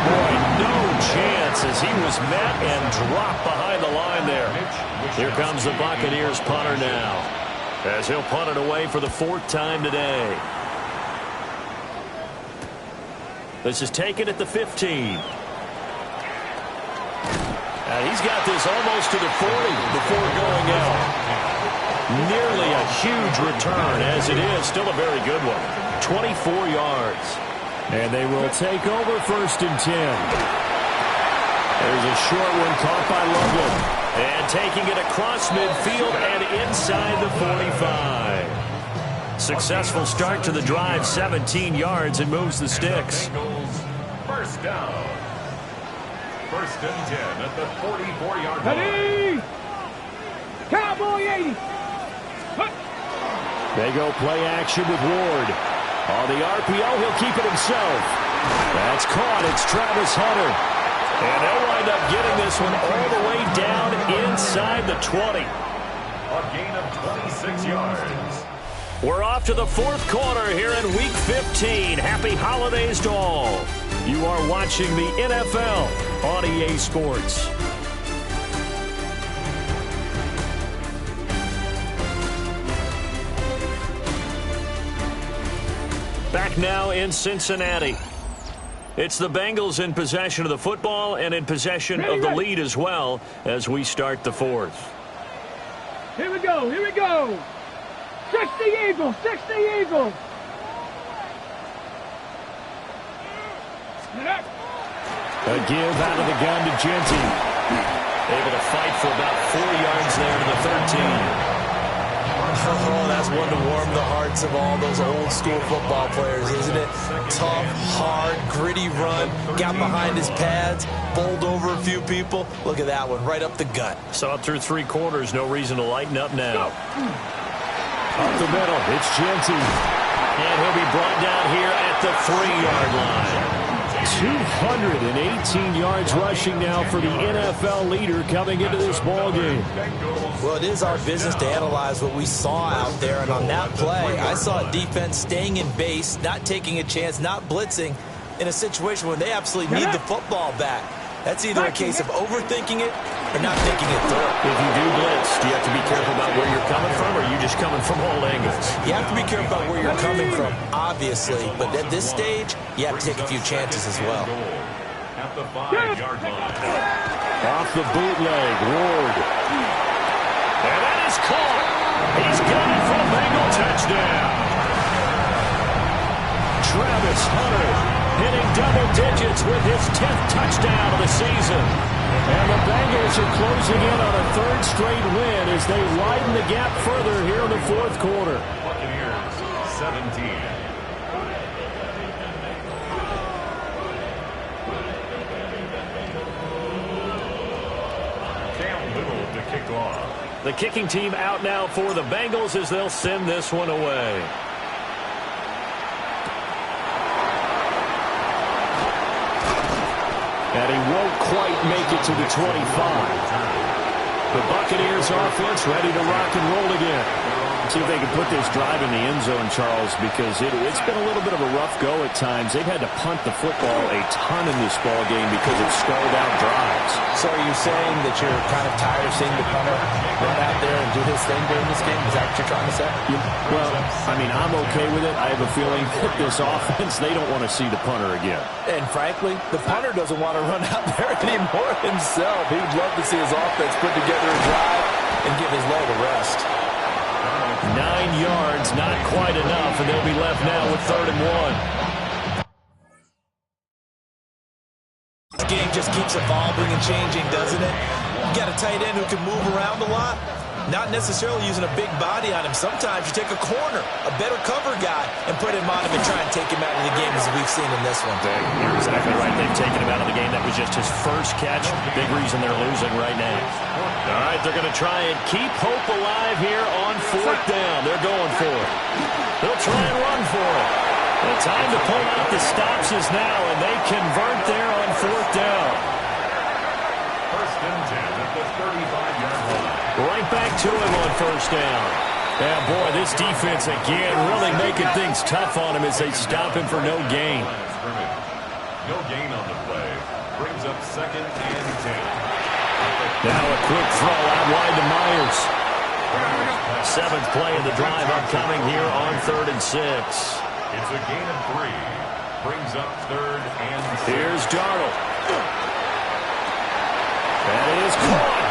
Boy, no chance as he was met and dropped behind the line there. Here comes the Buccaneers punter now, as he'll punt it away for the 4th time today. This is taken at the 15. He's got this almost to the 40 before going out. Nearly a huge return, as it is. Still a very good one. 24 yards. And they will take over 1st and 10. There's a short one caught by Logan. And taking it across midfield and inside the 45. Successful start to the drive, 17 yards, and moves the sticks. First down. 1st and 10 at the 44-yard line. Ready? Cowboy 80. They go play action with Ward. On the RPO, he'll keep it himself. That's caught. It's Travis Hunter. And they'll wind up getting this one all the way down inside the 20. A gain of 26 yards. We're off to the 4th quarter here in Week 15. Happy holidays to all. You are watching the NFL on EA Sports. Back now in Cincinnati. It's the Bengals in possession of the football and in possession of the lead as well as we start the 4th. Here we go, here we go. 60 Eagles, 60 Eagles. A give out of the gun to Genty. Able to fight for about 4 yards there to the 13. Oh, that's one to warm the hearts of all those old school football players, isn't it? Tough, hard, gritty run, got behind his pads, bowled over a few people. Look at that one, right up the gut. Saw it through 3 quarters, no reason to lighten up now. Up the middle, it's Genty. And he'll be brought down here at the 3-yard line. 218 yards rushing now for the NFL leader coming into this ball game. Well, it is our business to analyze what we saw out there, and on that play, I saw a defense staying in base, not taking a chance, not blitzing in a situation where they absolutely need the football back. That's either a case of overthinking it or not thinking it through. If you do blitz, do you have to be careful about where you're coming from, or are you just coming from all angles? You have to be careful about where you're coming from, obviously, but at this stage, you have to take a few chances as well. At the 5-yard line. Off the bootleg, Ward. And that is caught. He's got it for a Bengal touchdown. Travis Hunter hitting double digits with his 10th touchdown of the season. And the Bengals are closing in on a 3rd straight win as they widen the gap further here in the 4th quarter. Buccaneers 17. Cam Little to kick off. The kicking team out now for the Bengals as they'll send this one away. And he won't quite make it to the 25. The Buccaneers offense ready to rock and roll again. See if they can put this drive in the end zone, Charles, because it's been a little bit of a rough go at times. They've had to punt the football a ton in this ball game because of stalled-out drives. So are you saying that you're kind of tired of seeing the punter run out there and do his thing during this game? Is that what you're trying to say? Well, I mean, I'm okay with it. I have a feeling that this offense, they don't want to see the punter again. And frankly, the punter doesn't want to run out there anymore himself. He'd love to see his offense put together a drive and give his leg a rest. 9 yards, not quite enough, and they'll be left now with 3rd and 1. This game just keeps evolving and changing, doesn't it? You got a tight end who can move around a lot, not necessarily using a big body on him. Sometimes you take a corner, a better cover guy, and put him on him and try and take him out of the game, as we've seen in this one. You're exactly right. They've taken him out of the game. That was just his first catch. Big reason they're losing right now. All right, they're going to try and keep hope alive here on 4th down. They're going for it. They'll try and run for it. The time to pull out the stops is now, and they convert there on 4th down. 1st and 10 at the 35-yard line. Right back to him on 1st down. Yeah, boy, this defense again really making things tough on him as they stop him for no gain. No gain on the play. Brings up 2nd and 10. Now a quick throw out wide to Myers. 7th play of the drive upcoming here on 3rd and 6. It's a gain of 3. Brings up 3rd and 6. Here's Darnold. That is caught.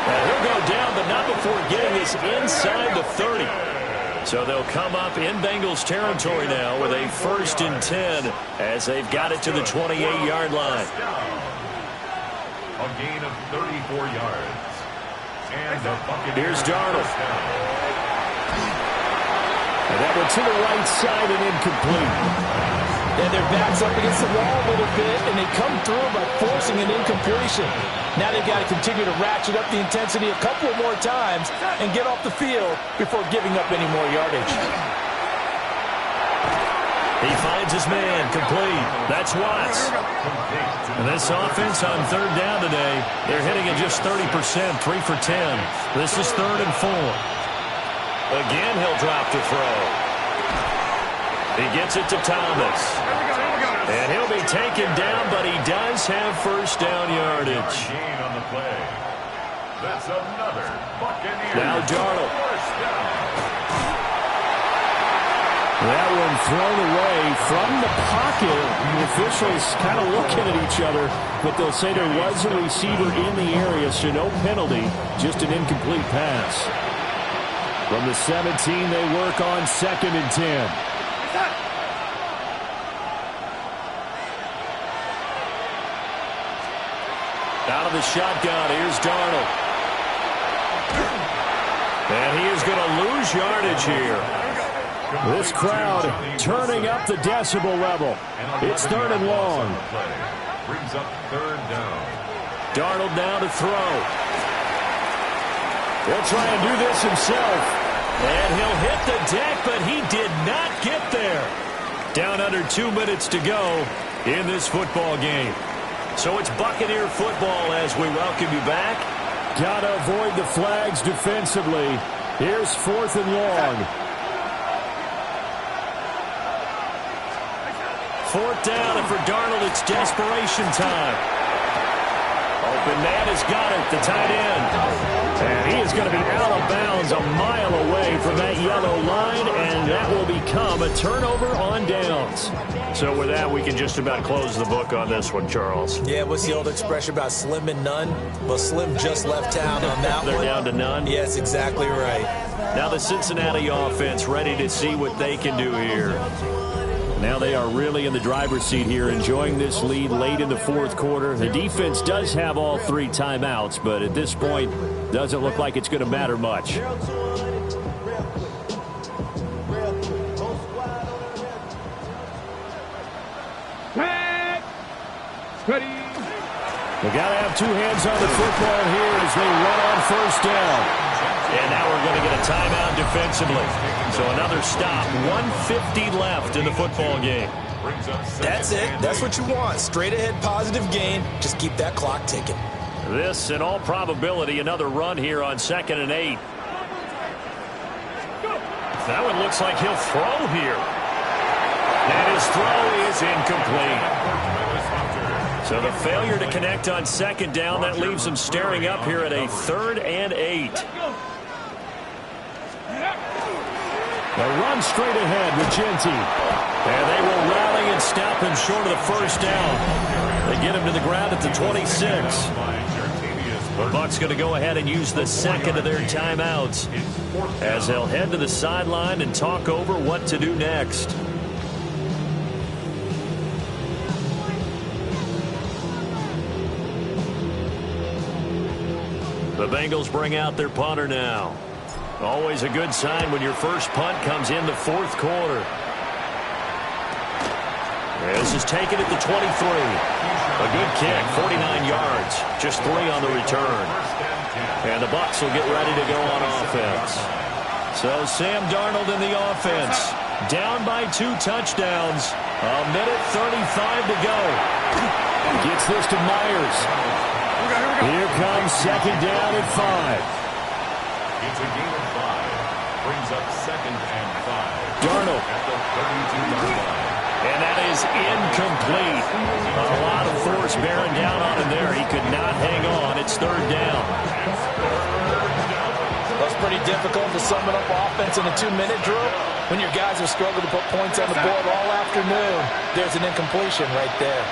And he'll go down, but not before getting this inside the 30. So they'll come up in Bengals territory now with a 1st and 10 as they've got it to the 28-yard line. A gain of 34 yards. And the Here's Darnold. And that one to the right side and incomplete. And their back's up against the wall a little bit, and they come through by forcing an incompletion. Now they've got to continue to ratchet up the intensity a couple more times and get off the field before giving up any more yardage. He finds his man, complete. That's Watts. And this offense on 3rd down today, they're hitting at just 30%, 3 for 10. This is 3rd and 4. Again, he'll drop to throw. He gets it to Thomas. And he'll be taken down, but he does have 1st down yardage. Gain on the play. That's another Buccaneers. Now Darnold. 1st down. That one thrown away from the pocket. The officials kind of looking at each other, but they'll say there was a receiver in the area, so no penalty, just an incomplete pass. From the 17, they work on 2nd and 10. Out of the shotgun, here's Darnold. And he is going to lose yardage here. This crowd turning up the decibel level. It's 3rd and long. Brings up 3rd down. Darnold now to throw. He'll try and do this himself. And he'll hit the deck, but he did not get there. Down under 2 minutes to go in this football game. So it's Buccaneer football as we welcome you back. Got to avoid the flags defensively. Here's 4th and long. 4th down, and for Darnold, it's desperation time. Open man has got it, the tight end. And he is going to be out of bounds a mile away from that yellow line, and that will become a turnover on downs. So with that, we can just about close the book on this one, Charles. Yeah, what's the old expression about slim and none? Well, Slim just left town on that They're one. down to none? Yes, exactly right. Now the Cincinnati offense ready to see what they can do here. Now they are really in the driver's seat here, enjoying this lead late in the 4th quarter. The defense does have all 3 timeouts, but at this point, doesn't look like it's going to matter much. They got to have 2 hands on the football here as they run on 1st down. And now we're going to get a timeout defensively. So another stop. 1:50 left in the football game. That's it. That's what you want. Straight ahead positive gain. Just keep that clock ticking. This, in all probability, another run here on 2nd and 8. That one looks like he'll throw here. And his throw is incomplete. So the failure to connect on second down, that leaves him staring up here at a 3rd and 8. They run straight ahead with Genti. And they will rally and stop him short of the first down. They get him to the ground at the 26. The Bucs going to go ahead and use the second of their timeouts as they'll head to the sideline and talk over what to do next. The Bengals bring out their punter now. Always a good sign when your first punt comes in the 4th quarter. This is taken at the 23. A good kick, 49 yards. Just 3 on the return. And the Bucs will get ready to go on offense. So Sam Darnold in the offense. Down by 2 touchdowns. A minute 35 to go. Gets this to Myers. Here comes second down at 5. It's a gain of 5. Brings up 2nd and 5. Darnold. At the 32-yard line. And that is incomplete. A lot of force bearing down on him there. He could not hang on. It's 3rd down. That's pretty difficult to sum it up offense in a 2-minute drill when your guys have struggled to put points on the board all afternoon. There's an incompletion right there.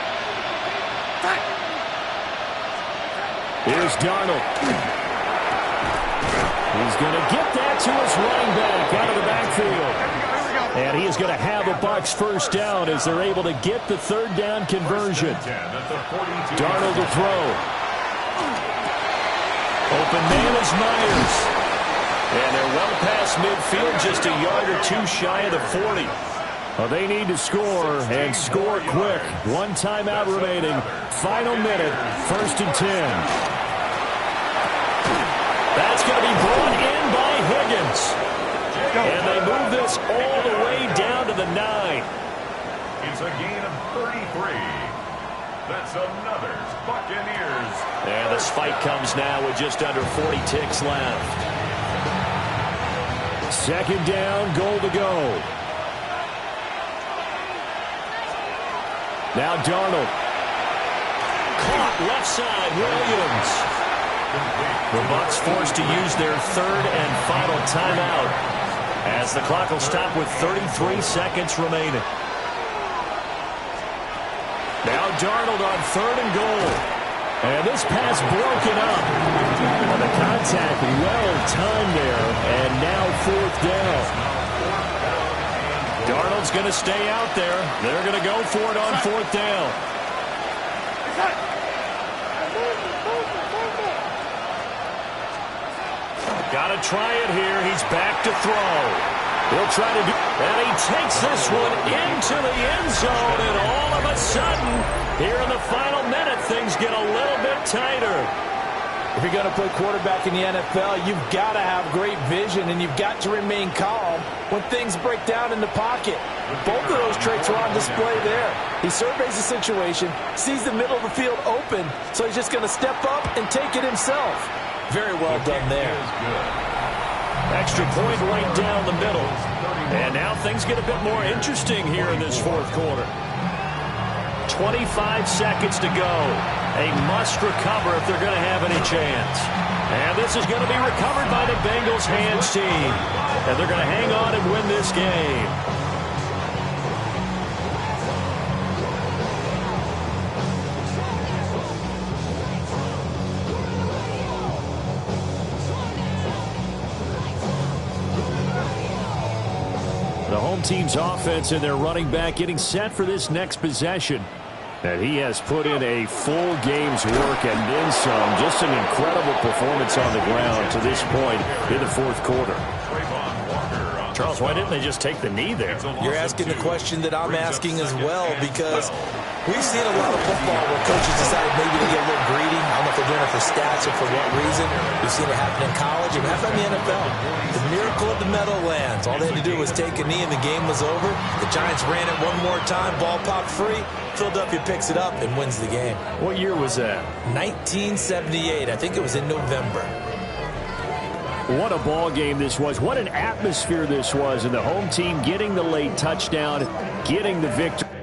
Here's Darnold. He's going to get that to his running back out of the backfield. And he is going to have a Bucs first down as they're able to get the 3rd down conversion. Darnold to throw. Open man is Myers. And they're well past midfield, just a yard or 2 shy of the 40. Well, they need to score, and score quick. 1 timeout remaining. Final minute, 1st and 10. That's going to be brought in by Higgins. And they move this all the way down to the 9. It's a gain of 33. That's another Buccaneers. And the spike comes now with just under 40 ticks left. 2nd down, goal to go. Now Darnold. Caught left side, Williams. The Bucs forced to use their 3rd and final timeout as the clock will stop with 33 seconds remaining. Now Darnold on 3rd and goal. And this pass broken up. And the contact well timed there. And now 4th down. Darnold's going to stay out there. They're going to go for it on 4th down. Got to try it here. He's back to throw. He'll try to do, and he takes this one into the end zone, and all of a sudden, here in the final minute, things get a little bit tighter. If you're going to play quarterback in the NFL, you've got to have great vision, and you've got to remain calm when things break down in the pocket. Both of those traits are on display there. He surveys the situation, sees the middle of the field open, so he's just going to step up and take it himself. Very well done there. Extra point right down the middle. And now things get a bit more interesting here in this 4th quarter. 25 seconds to go. A must recover if they're going to have any chance. And this is going to be recovered by the Bengals hands team. And they're going to hang on and win this game. The home team's offense and their running back getting set for this next possession. And he has put in a full game's work and then some. Just an incredible performance on the ground to this point in the 4th quarter. Charles, why didn't they just take the knee there? You're asking the question that I'm asking as well, because we've seen a lot of football where coaches decided maybe to get a little greedy. I don't know if they're doing it for stats or for what reason. We've seen it happen in college and happen in the NFL. The miracle of the Meadowlands. All they had to do was take a knee and the game was over. The Giants ran it one more time. Ball popped free. Philadelphia picks it up and wins the game. What year was that? 1978. I think it was in November. What a ball game this was. What an atmosphere this was. And the home team getting the late touchdown, getting the victory.